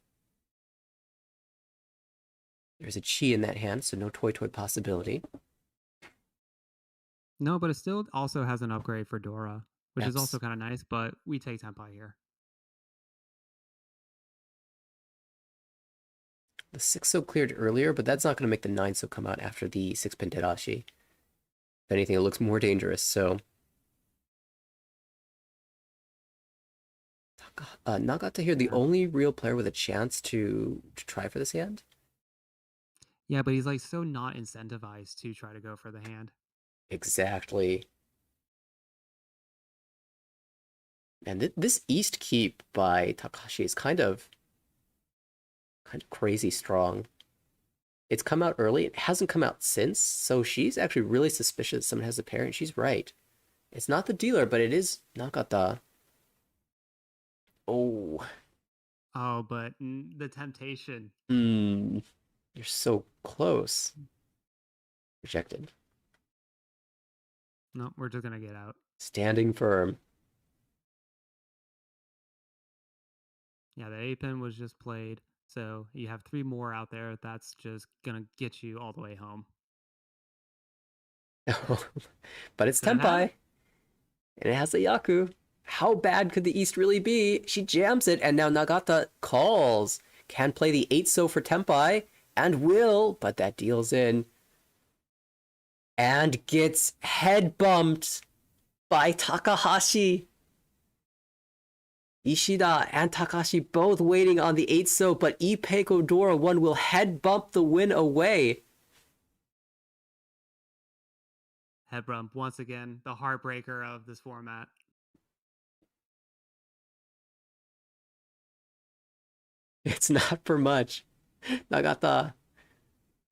There's a Chi in that hand, so no Toy possibility. No, but it still also has an upgrade for Dora, which is also That's kind of nice, but we take Tenpai here. the 6 so cleared earlier, but that's not going to make the 9 so come out after the 6 pin Terashi. If anything, it looks more dangerous, so. Nagata here, the only real player with a chance to try for this hand. Yeah, but he's like so not incentivized to try to go for the hand. Exactly. And this East keep by Takashi is kind of crazy strong. It's come out early. It hasn't come out since, so she's actually really suspicious someone has a pair, and she's right. It's not the dealer, but it is Nagata. Oh. Oh, but the temptation. You're so close. Rejected. No, we're just gonna get out. Standing firm. Yeah, the A pin was just played, so you have 3 more out there. That's just gonna get you all the way home. But it's Could it have Tenpai, it? and it has a Yaku. How bad could the East really be? She jams it, and now Nagata calls. Can play the 8-so for Tenpai, and will, but that deals in. And gets head bumped by Takahashi. Ishida and Takahashi both waiting on the 8-so, but Ippei Kodora 1 will head bump the win away. Head bump once again, the heartbreaker of this format. It's not for much. Nagata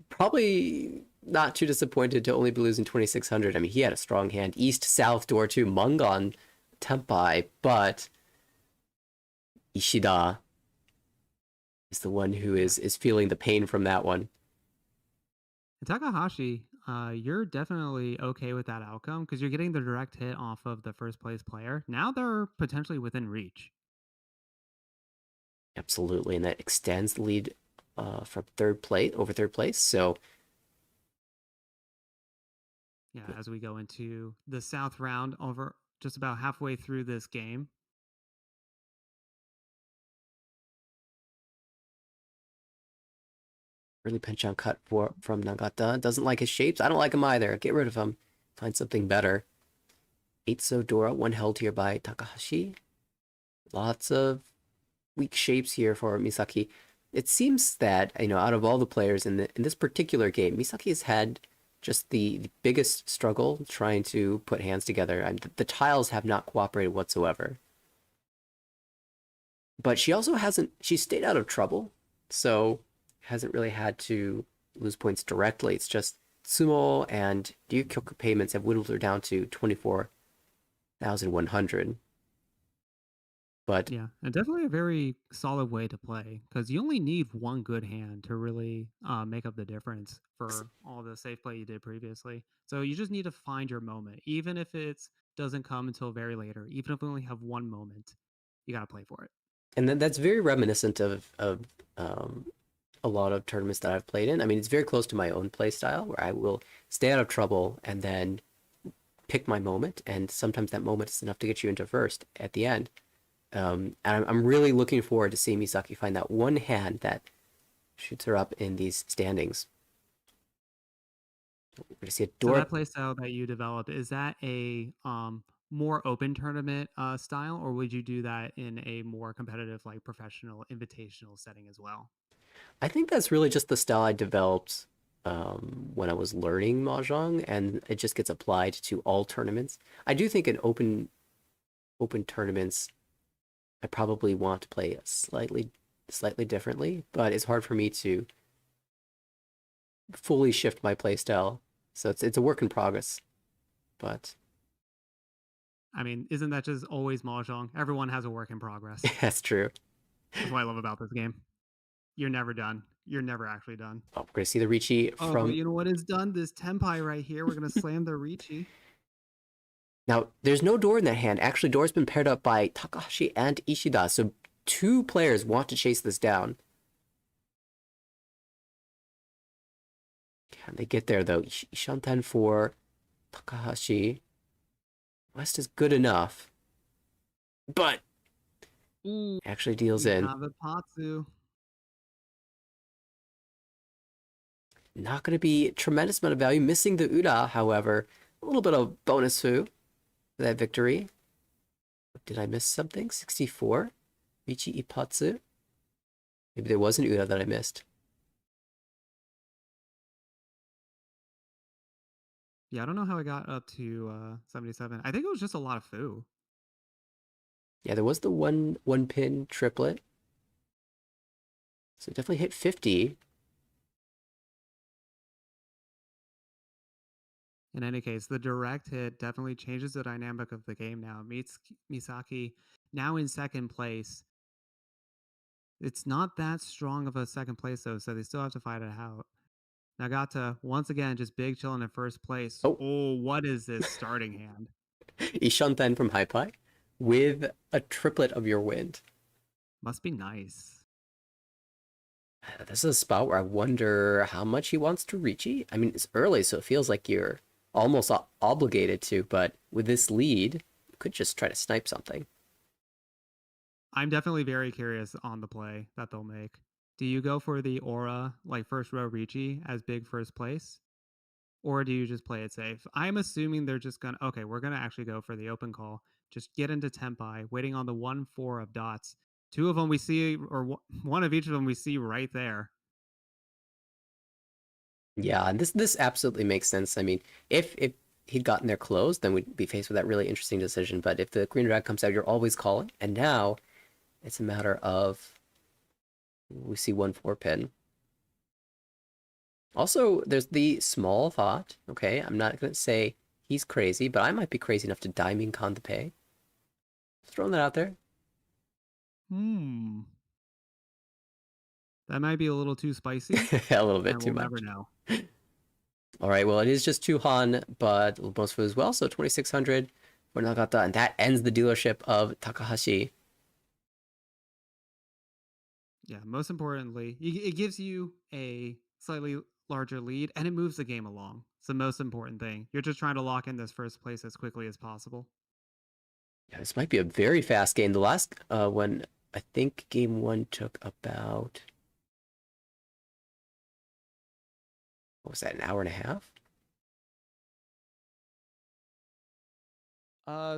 probably not too disappointed to only be losing 2600. I mean, he had a strong hand. East, South, door 2, Mungon, Tenpai, but Ishida is the one who is feeling the pain from that one. And Takahashi, you're definitely okay with that outcome because you're getting the direct hit off of the first place player. Now they're potentially within reach. Absolutely, and that extends the lead from third place. So Yeah, as we go into the South round, over just about halfway through this game. really pinch on cut from Nagata. Doesn't like his shapes. I don't like him either. Get rid of him. Find something better. 8-so Dora, one held here by Takahashi. Lots of weak shapes here for Misaki. It seems that, out of all the players in this particular game, Misaki has had just the biggest struggle trying to put hands together. The tiles have not cooperated whatsoever. But she also she stayed out of trouble, so hasn't really had to lose points directly. It's just Sumo and Ryukyoku payments have whittled her down to 24,100. But yeah, and definitely a very solid way to play because you only need one good hand to really make up the difference for all the safe play you did previously. So you just need to find your moment, even if it doesn't come until very later. Even if we only have one moment, you got to play for it. and then that's very reminiscent of a lot of tournaments that I've played in. I mean, it's very close to my own play style where I will stay out of trouble and then pick my moment, and sometimes that moment is enough to get you into first at the end. And I'm really looking forward to seeing Misaki find that one hand that shoots her up in these standings. We're gonna see a So door. that play style that you developed, is that a more open tournament style, or would you do that in a more competitive, like professional invitational setting as well? I think that's really just the style I developed when I was learning mahjong, and it just gets applied to all tournaments. I do think in open tournaments, I probably want to play slightly differently, but it's hard for me to fully shift my play style. So it's a work in progress. But I mean, isn't that just always mahjong? Everyone has a work in progress. that's true. That's what I love about this game. You're never done. You're never actually done. Oh, we're gonna see the Riichi Oh, from you know what is done? This Tenpai right here. We're gonna slam the Riichi. now. There's no door in that hand. Actually, door's been paired up by Takahashi and Ishida, so two players want to chase this down. Can they get there though? Ishanten for Takahashi. West is good enough, but Ooh, actually deals in. the Patsu. Not going to be a tremendous amount of value. Missing the Uda, however. A little bit of bonus fu for that victory. Did I miss something? 64? Riichi Ipatsu? Maybe there was an Uda that I missed. Yeah, I don't know how I got up to 77. I think it was just a lot of foo. Yeah, there was the one pin triplet. So definitely hit 50. In any case, the direct hit definitely changes the dynamic of the game now. Misaki now in second place. It's not that strong of a second place, though, so they still have to fight it out. Nagata, once again, just big chilling in first place. Oh. Oh, what is this starting hand? Ishanten from Haipai with a triplet of your wind. Must be nice. This is a spot where I wonder how much he wants to Riichi. I mean, it's early, so it feels like you're almost obligated to, but with this lead, you could just try to snipe something. I'm definitely very curious on the play that they'll make. Do you go for the aura, like first row Riichi as big first place? Or do you just play it safe? I'm assuming they're just gonna okay, we're gonna actually go for the open call. Just get into Tempai, waiting on the 1-4 of dots. Two of them we see, or one of each of them we see right there. Yeah, and this absolutely makes sense. I mean, if he'd gotten there closed, then we'd be faced with that really interesting decision. But if the green drag comes out, you're always calling, and now it's a matter of we see 1-4 pin. Also, there's the small thought. Okay, I'm not gonna say he's crazy, but I might be crazy enough to Daiming Con the pay. Just throwing that out there. Hmm. That might be a little too spicy, A little bit and too we'll never much. know. All right, well, it is just 2 Han, but most food as well, so 2,600 for Nagata, and that ends the dealership of Takahashi. Yeah, most importantly, it gives you a slightly larger lead and it moves the game along. It's the most important thing. You're just trying to lock in this first place as quickly as possible. Yeah, this might be a very fast game. The last one, I think game one took about, what was that, an hour and a half?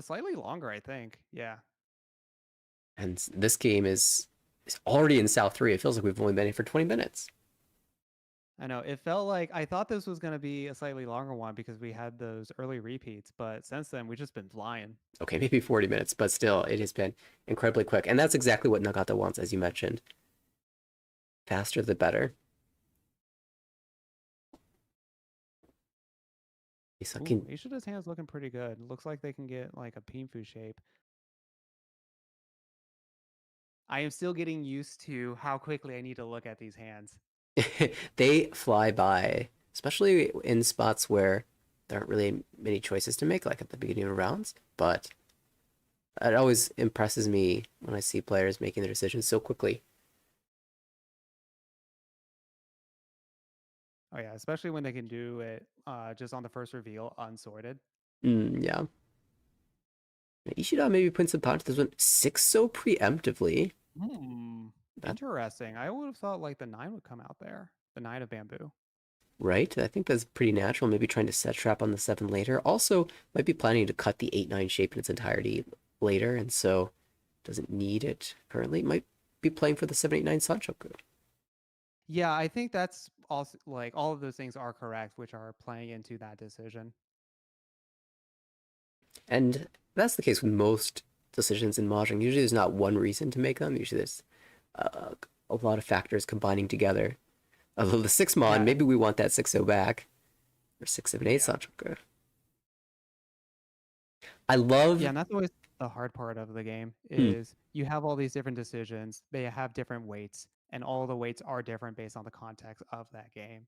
Slightly longer, I think. Yeah. And this game is already in South 3. It feels like we've only been here for 20 minutes. I know. It felt like I thought this was going to be a slightly longer one because we had those early repeats, but since then we've just been flying. Okay, maybe 40 minutes, but still, it has been incredibly quick. And that's exactly what Nagata wants, as you mentioned. Faster the better. Ooh, Ishida's hand's looking pretty good. Looks like they can get like a Pinfu shape. I am still getting used to how quickly I need to look at these hands. They fly by, especially in spots where there aren't really many choices to make, like at the beginning of rounds. But it always impresses me when I see players making their decisions so quickly. Oh yeah, especially when they can do it just on the first reveal unsorted. Yeah. Ishida maybe putting some thought into this one. Six so preemptively. Hmm. That Interesting. I would have thought like the 9 would come out there. The 9 of bamboo. right? I think that's pretty natural. Maybe trying to set trap on the 7 later. Also, might be planning to cut the 8-9 shape in its entirety later, and so doesn't need it currently. Might be playing for the 7-8-9 Sanchoku. Yeah, I think that's also like all of those things are correct, which are playing into that decision. And that's the case with most decisions in Mahjong. Usually there's not one reason to make them. Usually there's a lot of factors combining together. Although the 6 Mon, Yeah, maybe we want that 6-0 back. Or 6-7-8 yeah. Sanchoku. I love... Yeah, and that's always the hard part of the game Hmm, is you have all these different decisions. They have different weights, and all the weights are different based on the context of that game.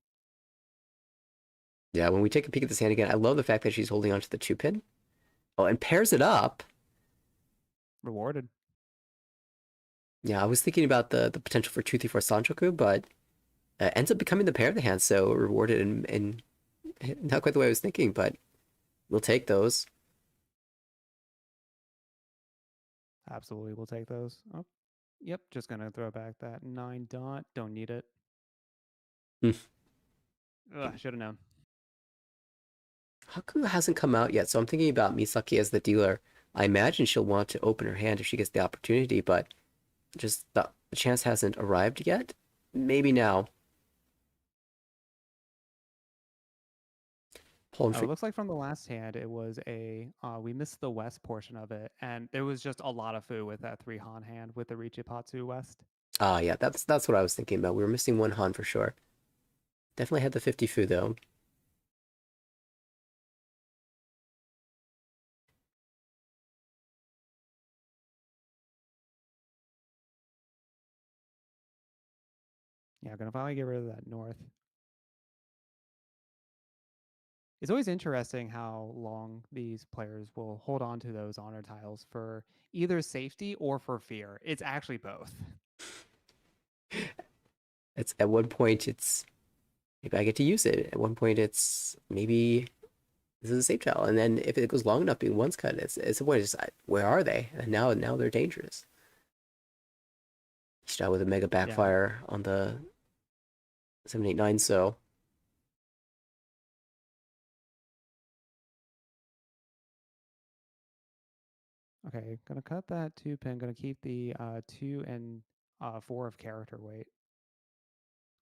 yeah, when we take a peek at this hand again, I love the fact that she's holding onto the 2-pin. Oh, and pairs it up. Rewarded. Yeah, I was thinking about the potential for 2-3-4 Sanchoku, but ends up becoming the pair of the hands, so rewarded and not quite the way I was thinking, but we'll take those. Absolutely, we'll take those. Oh, yep, just gonna throw back that 9 dot. Don't need it. Ugh, should have known. Haku hasn't come out yet, so I'm thinking about Misaki as the dealer. I imagine she'll want to open her hand if she gets the opportunity, but just the chance hasn't arrived yet. Maybe now. Pulling Oh, for... it looks like from the last hand, it was a we missed the west portion of it, and there was just a lot of foo with that 3 Han hand with the Richipatsu west. Ah, yeah, that's what I was thinking about. We were missing 1 Han for sure. Definitely had the 50 Fu though. Yeah, gonna finally get rid of that north. It's always interesting how long these players will hold on to those honor tiles for either safety or for fear. It's actually both. It's at one point it's maybe I get to use it. At one point it's maybe This is a safe tile, and then if it goes long enough being once cut, it's a way to decide where are they, and now they're dangerous. Shot with a mega Yeah. backfire on the 789, so Okay, gonna cut that 2 pin. Gonna keep the 2 and 4 of character weight.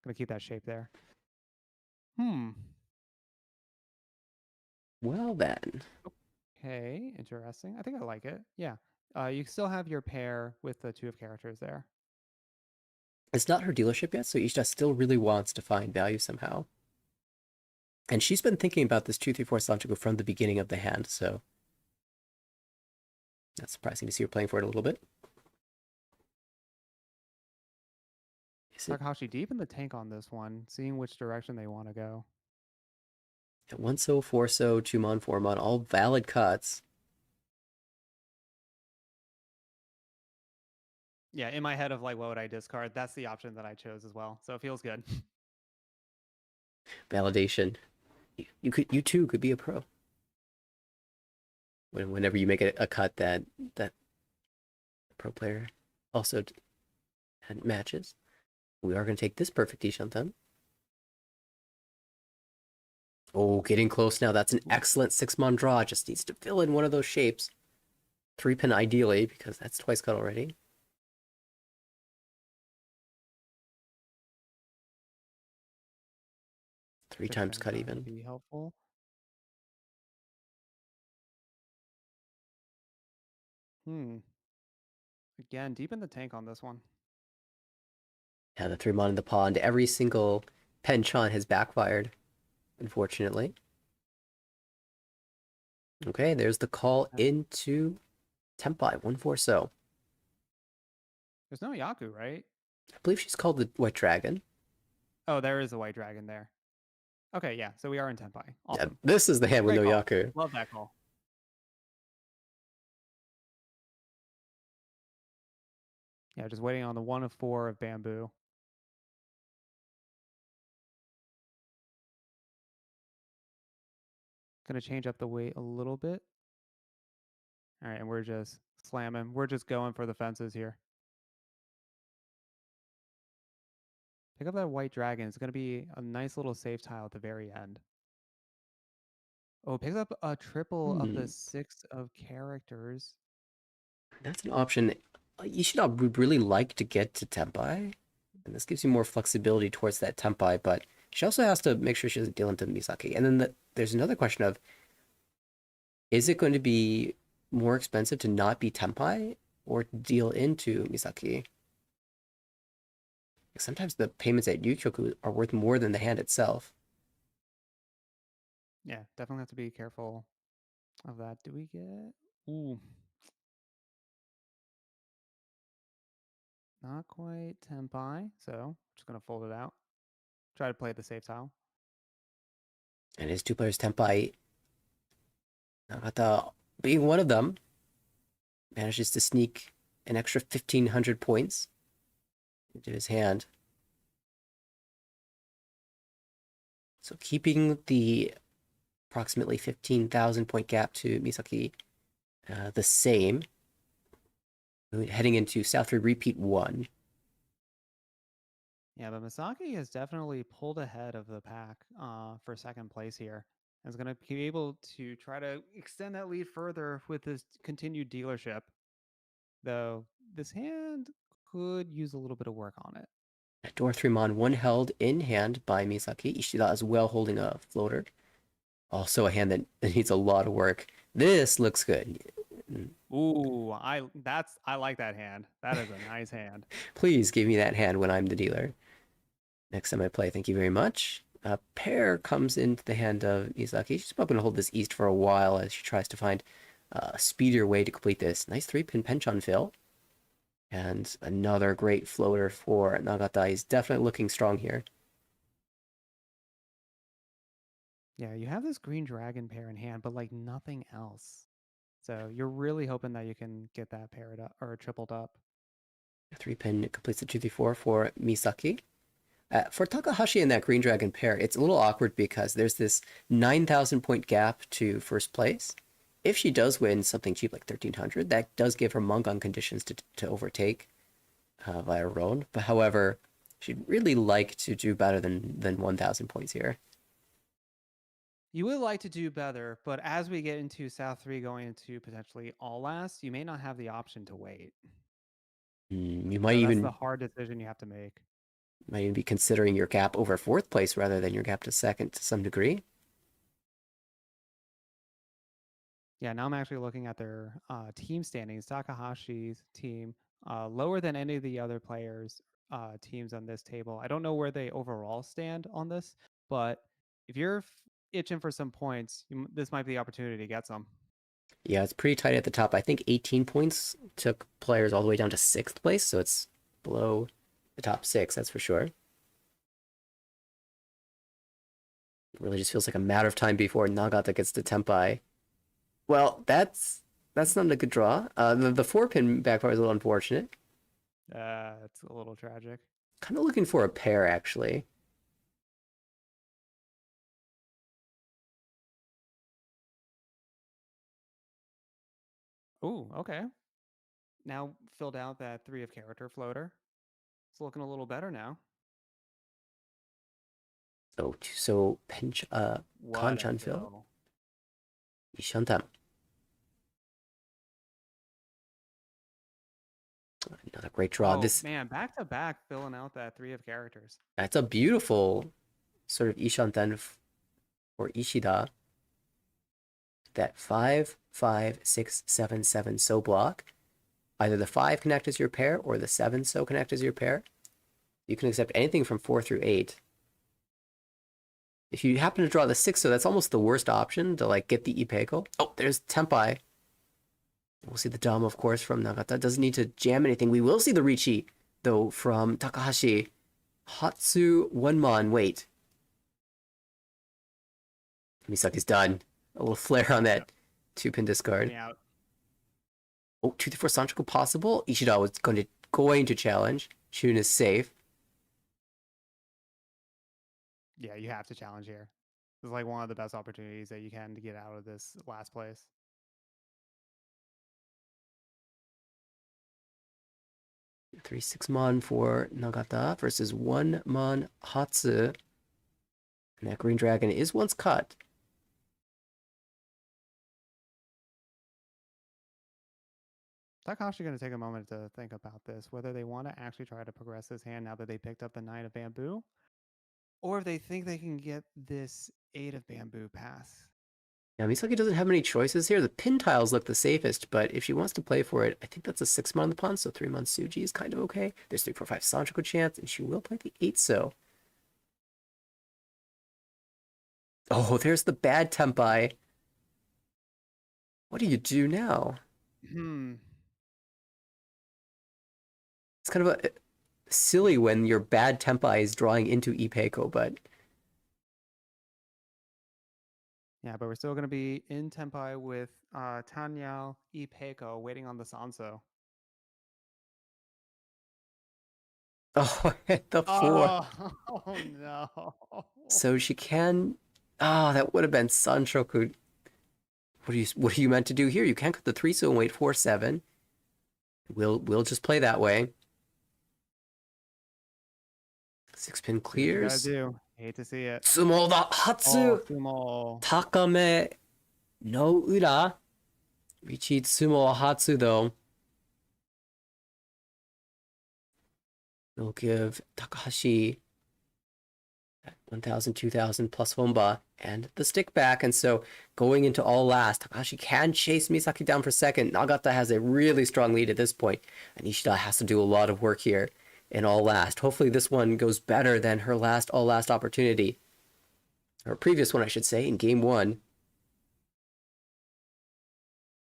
Gonna keep that shape there. Hmm. well then. Okay, interesting. I think I like it. Yeah. You still have your pair with the 2 of characters there. It's not her dealership yet, so Ishida still really wants to find value somehow. And she's been thinking about this 2-3-4 Sanchiku from the beginning of the hand, so that's surprising to see her playing for it a little bit. Takahashi deep in the tank on this one, seeing which direction they want to go. 1-so, 4-so, 2-mon, 4-mon, all valid cuts. Yeah, in my head of like, what would I discard? That's the option that I chose as well. So it feels good. Validation. You too could be a pro. Whenever you make a cut that pro player also had matches. We are going to take this perfect Ishantan. Oh, getting close now. That's an excellent 6-mon draw. Just needs to fill in one of those shapes. 3-pin ideally, because that's twice cut already. Three times cut even. Be helpful. Again, deep in the tank on this one. Yeah, the 3-mon in the pond. Every single penchant has backfired, unfortunately. Okay, there's the call into Tempai. 1-4-so. There's no Yaku, right? I believe she's called the White Dragon. Oh, there is a white dragon there. Okay, yeah. So we are in Tempai. Awesome. Yeah, this is the hand with Great no call. Yaku. Love that call. Yeah, just waiting on the 1 of 4 of bamboo. Gonna change up the weight a little bit. All right, and we're just slamming. We're just going for the fences here. Pick up that white dragon. It's gonna be a nice little safe tile at the very end. Oh, picks up a triple of the 6 of characters. That's an option. Ishida would really like to get to Tempai, and this gives you more flexibility towards that Tempai, but she also has to make sure she doesn't deal into Misaki. And then there's another question of, is it going to be more expensive to not be Tempai or deal into Misaki? Sometimes the payments at Yukioku are worth more than the hand itself. Yeah, definitely have to be careful of that. Do we get... Ooh. Not quite Tempai, so just going to fold it out. Try to play the safe tile. And his 2 players Tempai, Nagata being one of them, manages to sneak an extra 1,500 points into his hand. So keeping the approximately 15,000 point gap to Misaki the same. Heading into South 3 repeat 1. Yeah, but Misaki has definitely pulled ahead of the pack for second place here. And is going to be able to try to extend that lead further with this continued dealership. Though this hand could use a little bit of work on it. Door 3-mon, 1 held in hand by Misaki. Ishida as well holding a floater. Also a hand that needs a lot of work. This looks good. Ooh, I like that hand. That is a nice hand. Please give me that hand when I'm the dealer. Next time I play, thank you very much. A pair comes into the hand of Misaki. She's probably going to hold this east for a while as she tries to find a speedier way to complete this. Nice 3-pin penchant fill. And another great floater for Nagata. He's definitely looking strong here. Yeah, you have this green dragon pair in hand, but like nothing else. So you're really hoping that you can get that paired up or tripled up. 3-pin completes the 2-3-4 for Misaki. For Takahashi and that Green Dragon pair, it's a little awkward because there's this 9,000 point gap to first place. If she does win something cheap like 1,300, that does give her Mongon conditions to overtake via Roan. But however, she'd really like to do better than 1,000 points here. You would like to do better, but as we get into South 3 going into potentially all last, you may not have the option to wait. You So might that's even the hard decision you have to make. be considering your gap over fourth place rather than your gap to second to some degree. Yeah, now I'm actually looking at their team standings. Takahashi's team lower than any of the other players' teams on this table. I don't know where they overall stand on this, but if you're itching for some points, this might be the opportunity to get some. Yeah, it's pretty tight at the top. I think 18 points took players all the way down to sixth place, so it's below the top six, that's for sure. It really just feels like a matter of time before Nagata gets to Tenpai. Well, that's not a good draw. The 4-pin backfire is a little unfortunate. It's a little tragic. Kind of looking for a pair, actually. Ooh, okay. Now filled out that 3 of character floater. It's looking a little better now. So pinch Kanchan fill. Ishantam. Another great draw. This man, back to back filling out that 3 of characters. That's a beautiful sort of Ishanten for Ishida. That 5, 5, 6, 7, 7 so block. Either the 5 can act as your pair or the 7 so can act as your pair. You can accept anything from 4 through 8. If you happen to draw the 6 so, that's almost the worst option to like get the Ipeiko. Oh, there's Tenpai. We'll see the Dama, of course, from Nagata. Doesn't need to jam anything. We will see the Riichi, though, from Takahashi. Hatsu Wonmon. Wait. Misaki's done. A little flare on that 2-pin discard. Oh, 2 4 Sanchoku possible. Ishida was going to challenge. Shun is safe. Yeah, you have to challenge here. This is like one of the best opportunities that you can to get out of this last place. Three 6-mon for Nagata versus 1-mon Hatsu. And that Green Dragon is once cut. Takahashi going to take a moment to think about this, whether they want to actually try to progress this hand now that they picked up the 9 of Bamboo, or if they think they can get this 8 of Bamboo pass. Now, Misaki doesn't have many choices here. The pin tiles look the safest, but if she wants to play for it, I think that's a 6-mon on the pawn, so 3-mon Suji is kind of okay. There's 3 4 5 Sanchoku chance, and she will play the 8 so. Oh, there's the bad Tenpai. What do you do now? It's kind of silly when your bad Tenpai is drawing into Ipeiko, but... Yeah, but we're still going to be in Tenpai with Nathanael, Ipeiko waiting on the Sanso. Oh, hit the 4. Oh no. So she can... Oh, that would have been Sanchoku. What are you meant to do here? You can't cut the 3 so and wait 4 7. We'll just play that way. 6-pin clears. You gotta do. Hate to see it. Tsumo da Hatsu. Tsumo. Takame no ura. Riichi Tsumo Hatsu though. We'll give Takahashi 1,000, 2,000 plus Honba and the stick back. And so going into all last, Takahashi can chase Misaki down for second. Nagata has a really strong lead at this point, and Ishida has to do a lot of work here in all last. Hopefully this one goes better than her all last opportunity. Her previous one, I should say, in game 1.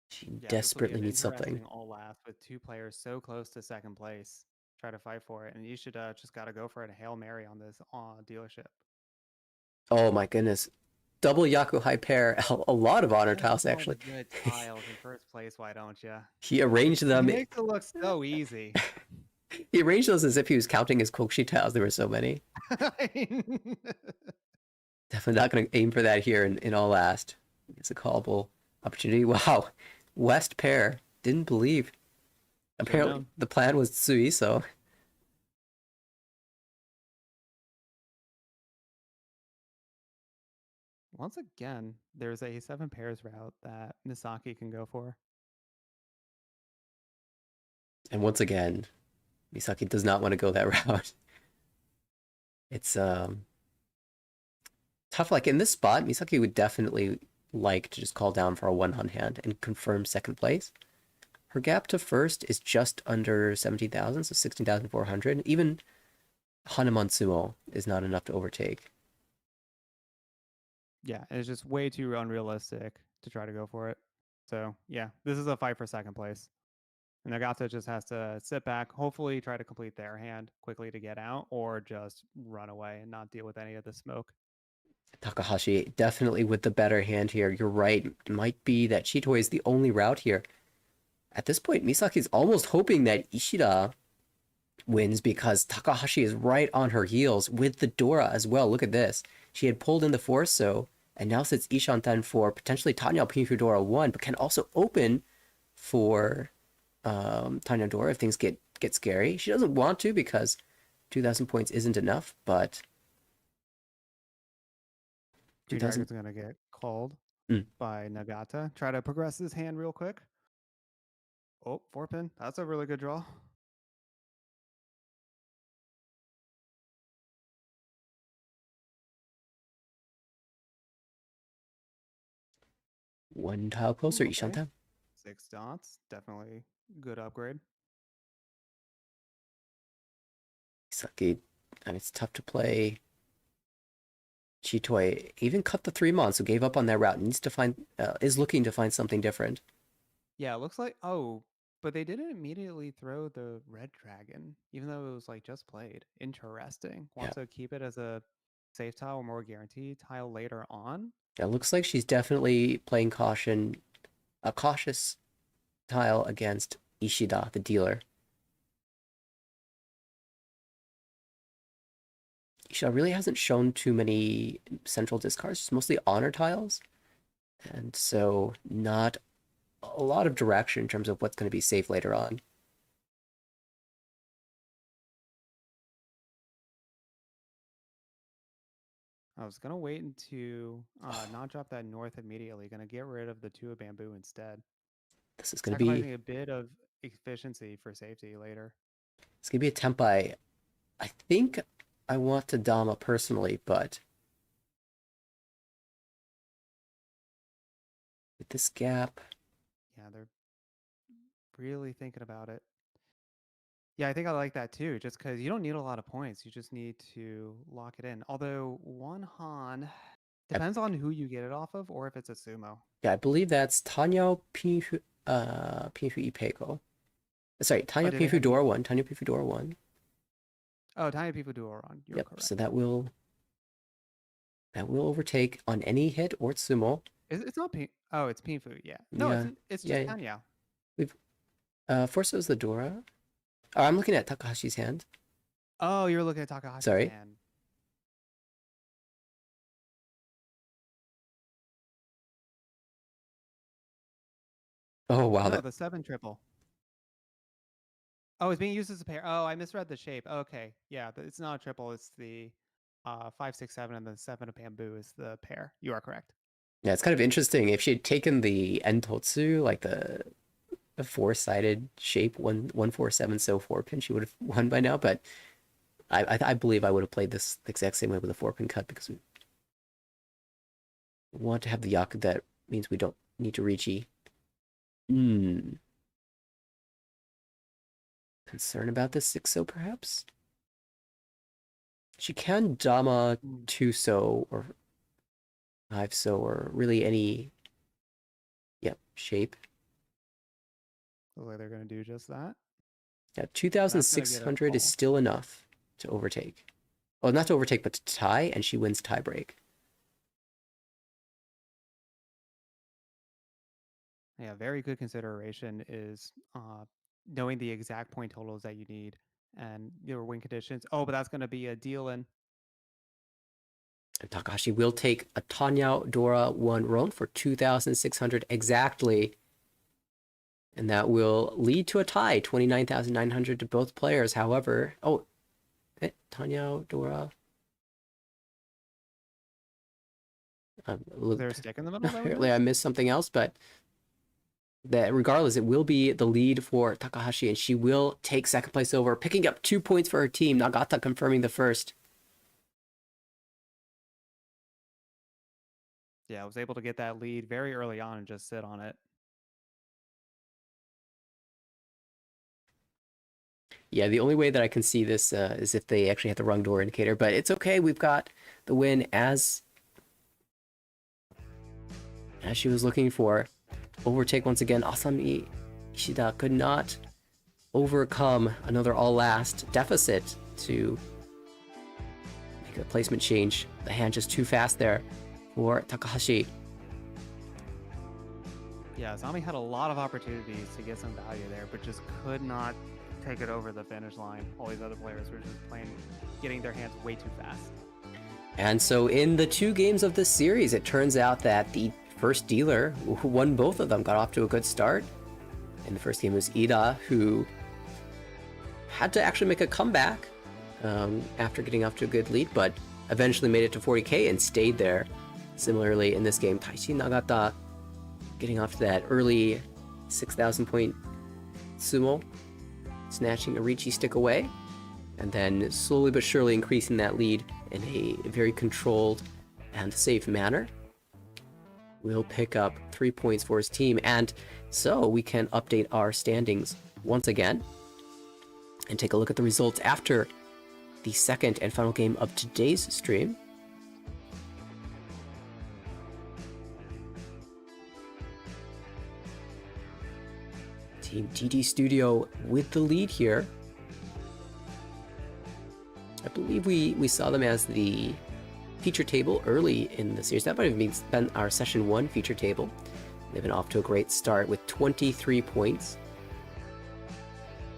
She desperately needs something. All last with 2 players so close to second place. Try to fight for it, and you should just got to go for it. Hail Mary on this dealership. Oh my goodness. Double Yaku high pair, a lot of honor tiles actually. Good tiles in first place, why don't you? He arranged them. It makes it look so easy. He arranged those as if he was counting his Kokshi tiles. There were so many. I mean, Definitely not going to aim for that here in all last. It's a callable opportunity. Wow. West pair. Didn't believe. should've Apparently, known. the plan was Tsui, so. Once again, there's a 7 pairs route that Misaki can go for. And once again, Misaki does not want to go that route. It's tough. Like in this spot, Misaki would definitely like to just call down for a 1-on hand and confirm second place. Her gap to first is just under 17,000, so 16,400. Even Hanuman Sumo is not enough to overtake. Yeah, it's just way too unrealistic to try to go for it. So yeah, this is a fight for second place. And Nagata just has to sit back, hopefully try to complete their hand quickly to get out, or just run away and not deal with any of the smoke. Takahashi definitely with the better hand here. You're right. It might be that Chitoi is the only route here. At this point, Misaki's almost hoping that Ishida wins because Takahashi is right on her heels with the Dora as well. Look at this. She had pulled in the Forso and now sits Ishanten for potentially Tanya Pinfu Dora 1, but can also open for Tanya Dora if things get scary. She doesn't want to because 2,000 points isn't enough, but Green 2,000. Dragon's gonna get called Mm. by Nagata. Try to progress his hand real quick. Oh, 4-pin. That's a really good draw. One tile closer, Ooh, okay. Ishanten. 6 dots. Definitely good upgrade. Misaki, and it's tough to play. Chitoi even cut the 3-mon, so gave up on that route. Needs to find, is looking to find something different. Yeah, it looks like but they didn't immediately throw the red dragon, even though it was like just played. Interesting. Yeah, Want to keep it as a safe tile or more guaranteed tile later on? it looks like she's definitely playing caution, a cautious tile against Ishida, the dealer. Ishida really hasn't shown too many central discards, just mostly honor tiles. And so not a lot of direction in terms of what's going to be safe later on. I was gonna wait into not drop that north immediately. Gonna get rid of the 2 of bamboo instead. This is going to be Sacrificing a bit of efficiency for safety later. it's going to be a tempai. I think I want to Dama personally, but with this gap, Yeah, they're really thinking about it. Yeah, I think I like that too, just because you don't need a lot of points. You just need to lock it in. Although one Han I, depends on who you get it off of or if it's a sumo. yeah, I believe that's Tanya Pinfu Ipeko. Sorry, Oh, Tanya do they Pinfu have Dora 1, Tanya Pinfu Dora 1. Oh, tiny people do are on. You're Yep, correct. so that will overtake on any hit or Tsumo. It's not pink. Oh, it's Pinfu. Yeah. No, Yeah, it's just yeah. Tanya. We've Forso's the Dora. Oh, I'm looking at Takahashi's hand. Oh, you're looking at Takahashi's Sorry. hand. Oh wow, No, that the 7 triple. Oh, it's being used as a pair. Oh, I misread the shape. Okay, yeah, it's not a triple. It's the 5, 6, 7, and the 7 of bamboo is the pair. You are correct. yeah, it's kind of interesting. If she had taken the Entotsu, like the 4-sided shape, 1 1 4 7 so 4-pin, she would have won by now. But I believe I would have played this the exact same way with a 4-pin cut because we want to have the Yaku that means we don't need to Riichi. Concern about this 6-so perhaps? She can Dama 2-so or 5-so or really any shape. Looks like they're going to do just that. Yeah, That's going to get a 2,600 is call. still enough to overtake. Oh, not to overtake, but to tie, and she wins tiebreak. Yeah, very good consideration is knowing the exact point totals that you need and your win conditions. Oh, but that's going to be a deal in. And Takahashi will take a Tateniu Dora 1 Ron for 2,600 exactly. And that will lead to a tie, 29,900 to both players. However, Tateniu Dora. Is there a stick in the middle? Apparently I missed something else, but that regardless, it will be the lead for Takahashi, and she will take second place over, picking up 2 points for her team. Nagata confirming the first. Yeah, I was able to get that lead very early on and just sit on it. Yeah, the only way that I can see this is if they actually had the wrong door indicator, but it's okay. We've got the win as she was looking for. Overtake once again. Asami Ishida could not overcome another all last deficit to make a placement change. The hand just too fast there for Takahashi. Yeah, Asami had a lot of opportunities to get some value there, but just could not take it over the finish line. All these other players were just getting their hands way too fast. And so in the 2 games of this series, it turns out that the first dealer who won both of them got off to a good start. In the first game was Ida, who had to actually make a comeback after getting off to a good lead, but eventually made it to 40k and stayed there. Similarly, in this game, Taishi Nagata getting off to that early 6,000 point sumo, snatching a Riichi stick away, and then slowly but surely increasing that lead in a very controlled and safe manner. Will pick up 3 points for his team, and so we can update our standings once again and take a look at the results after the second and final game of today's stream. Team DD Studio with the lead here. I believe we saw them as the feature table early in the series. That might have been our session 1 feature table. They've been off to a great start with 23 points.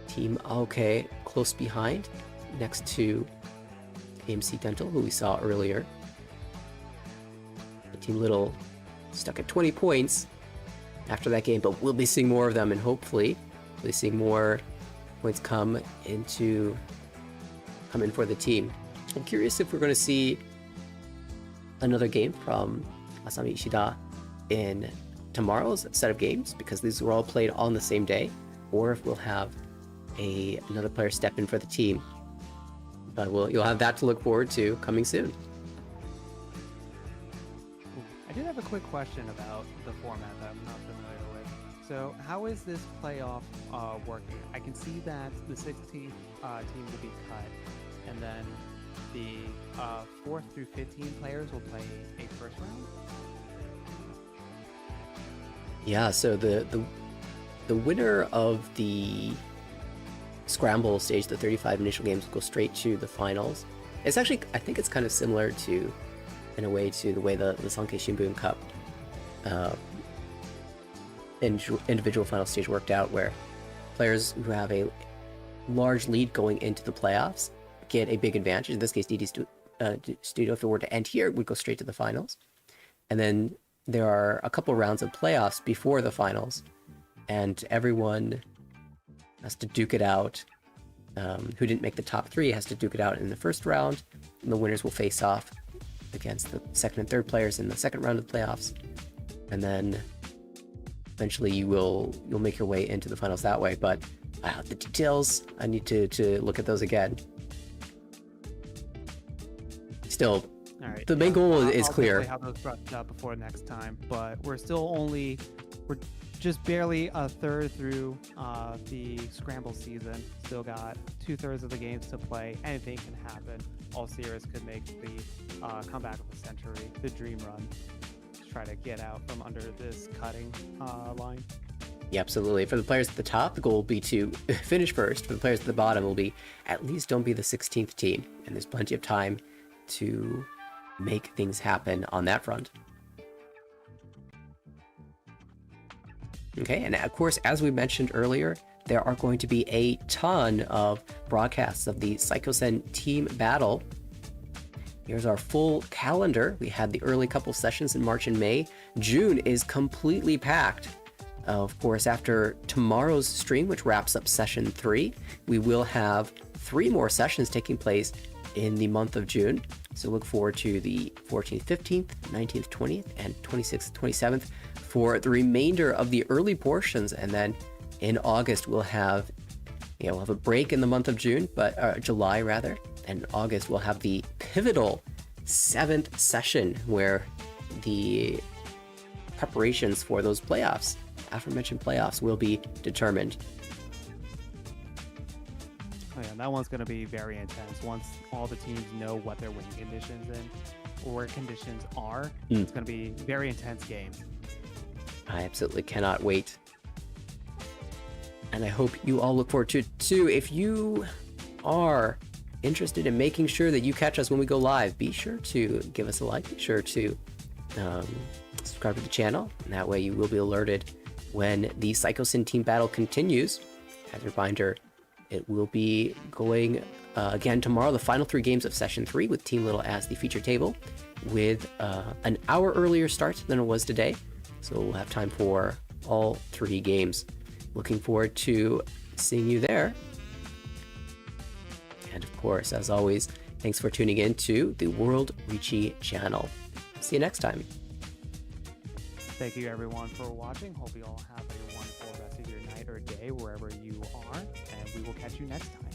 Team Aoki close behind, next to AMC Dental, who we saw earlier. Team Little stuck at 20 points after that game, but we'll be seeing more of them, and hopefully we'll be seeing more points come in for the team. I'm curious if we're going to see another game from Asami Ishida in tomorrow's set of games, because these were all played on the same day, or if we'll have another player step in for the team. But you'll have that to look forward to coming soon. I did have a quick question about the format that I'm not familiar with. So how is this playoff working? I can see that the 16th team will be cut, and then the 4th through 15 players will play a first round? Yeah, so the winner of the scramble stage, the 35 initial games, will go straight to the finals. It's actually, I think it's kind of similar to, in a way, to the way the Sankei Shimbun Cup individual final stage worked out, where players who have a large lead going into the playoffs get a big advantage. In this case, DD Studio, if it were to end here, would go straight to the finals. And then there are a couple rounds of playoffs before the finals, and everyone has to duke it out. Who didn't make the top 3 has to duke it out in the first round, and the winners will face off against the second and third players in the second round of the playoffs. And then eventually you'll make your way into the finals that way. But the details, I need to look at those again. Still, all right, the main goal is clear. I'll have those brushed up before next time, but we're just barely a third through the scramble season. Still got 2/3 of the games to play. Anything can happen. All series could make the comeback of the century, the dream run. Just try to get out from under this cutting line. Yeah, absolutely. For the players at the top, the goal will be to finish first. For the players at the bottom, will be at least don't be the 16th team, and there's plenty of time to make things happen on that front. Okay, and of course, as we mentioned earlier, there are going to be a ton of broadcasts of the Saikyosen Team Battle Here's our full calendar. We had the early couple sessions in March and May. June is completely packed. Of course, after tomorrow's stream, which wraps up session 3, we will have 3 more sessions taking place in the month of June. So look forward to the 14th, 15th, 19th, 20th, and 26th, 27th for the remainder of the early portions. And then in August, we'll have a break in the month of June, but July rather. And August, we'll have the pivotal 7th session where the preparations for those playoffs, aforementioned playoffs, will be determined. Oh yeah, that one's going to be very intense. Once all the teams know what their winning conditions or where conditions are, it's going to be a very intense game. I absolutely cannot wait. And I hope you all look forward to it too. If you are interested in making sure that you catch us when we go live, be sure to give us a like. Be sure to subscribe to the channel, and that way you will be alerted when the Saikyosen Team Battle continues. As a reminder, it will be going again tomorrow, the final 3 games of Session 3 with Team Little as the feature table, with an hour earlier start than it was today. So we'll have time for all 3 games. Looking forward to seeing you there. And of course, as always, thanks for tuning in to the World Riichi channel. See you next time. Thank you everyone for watching. Hope you all have a wonderful rest of your night or day wherever you are, and we will catch you next time.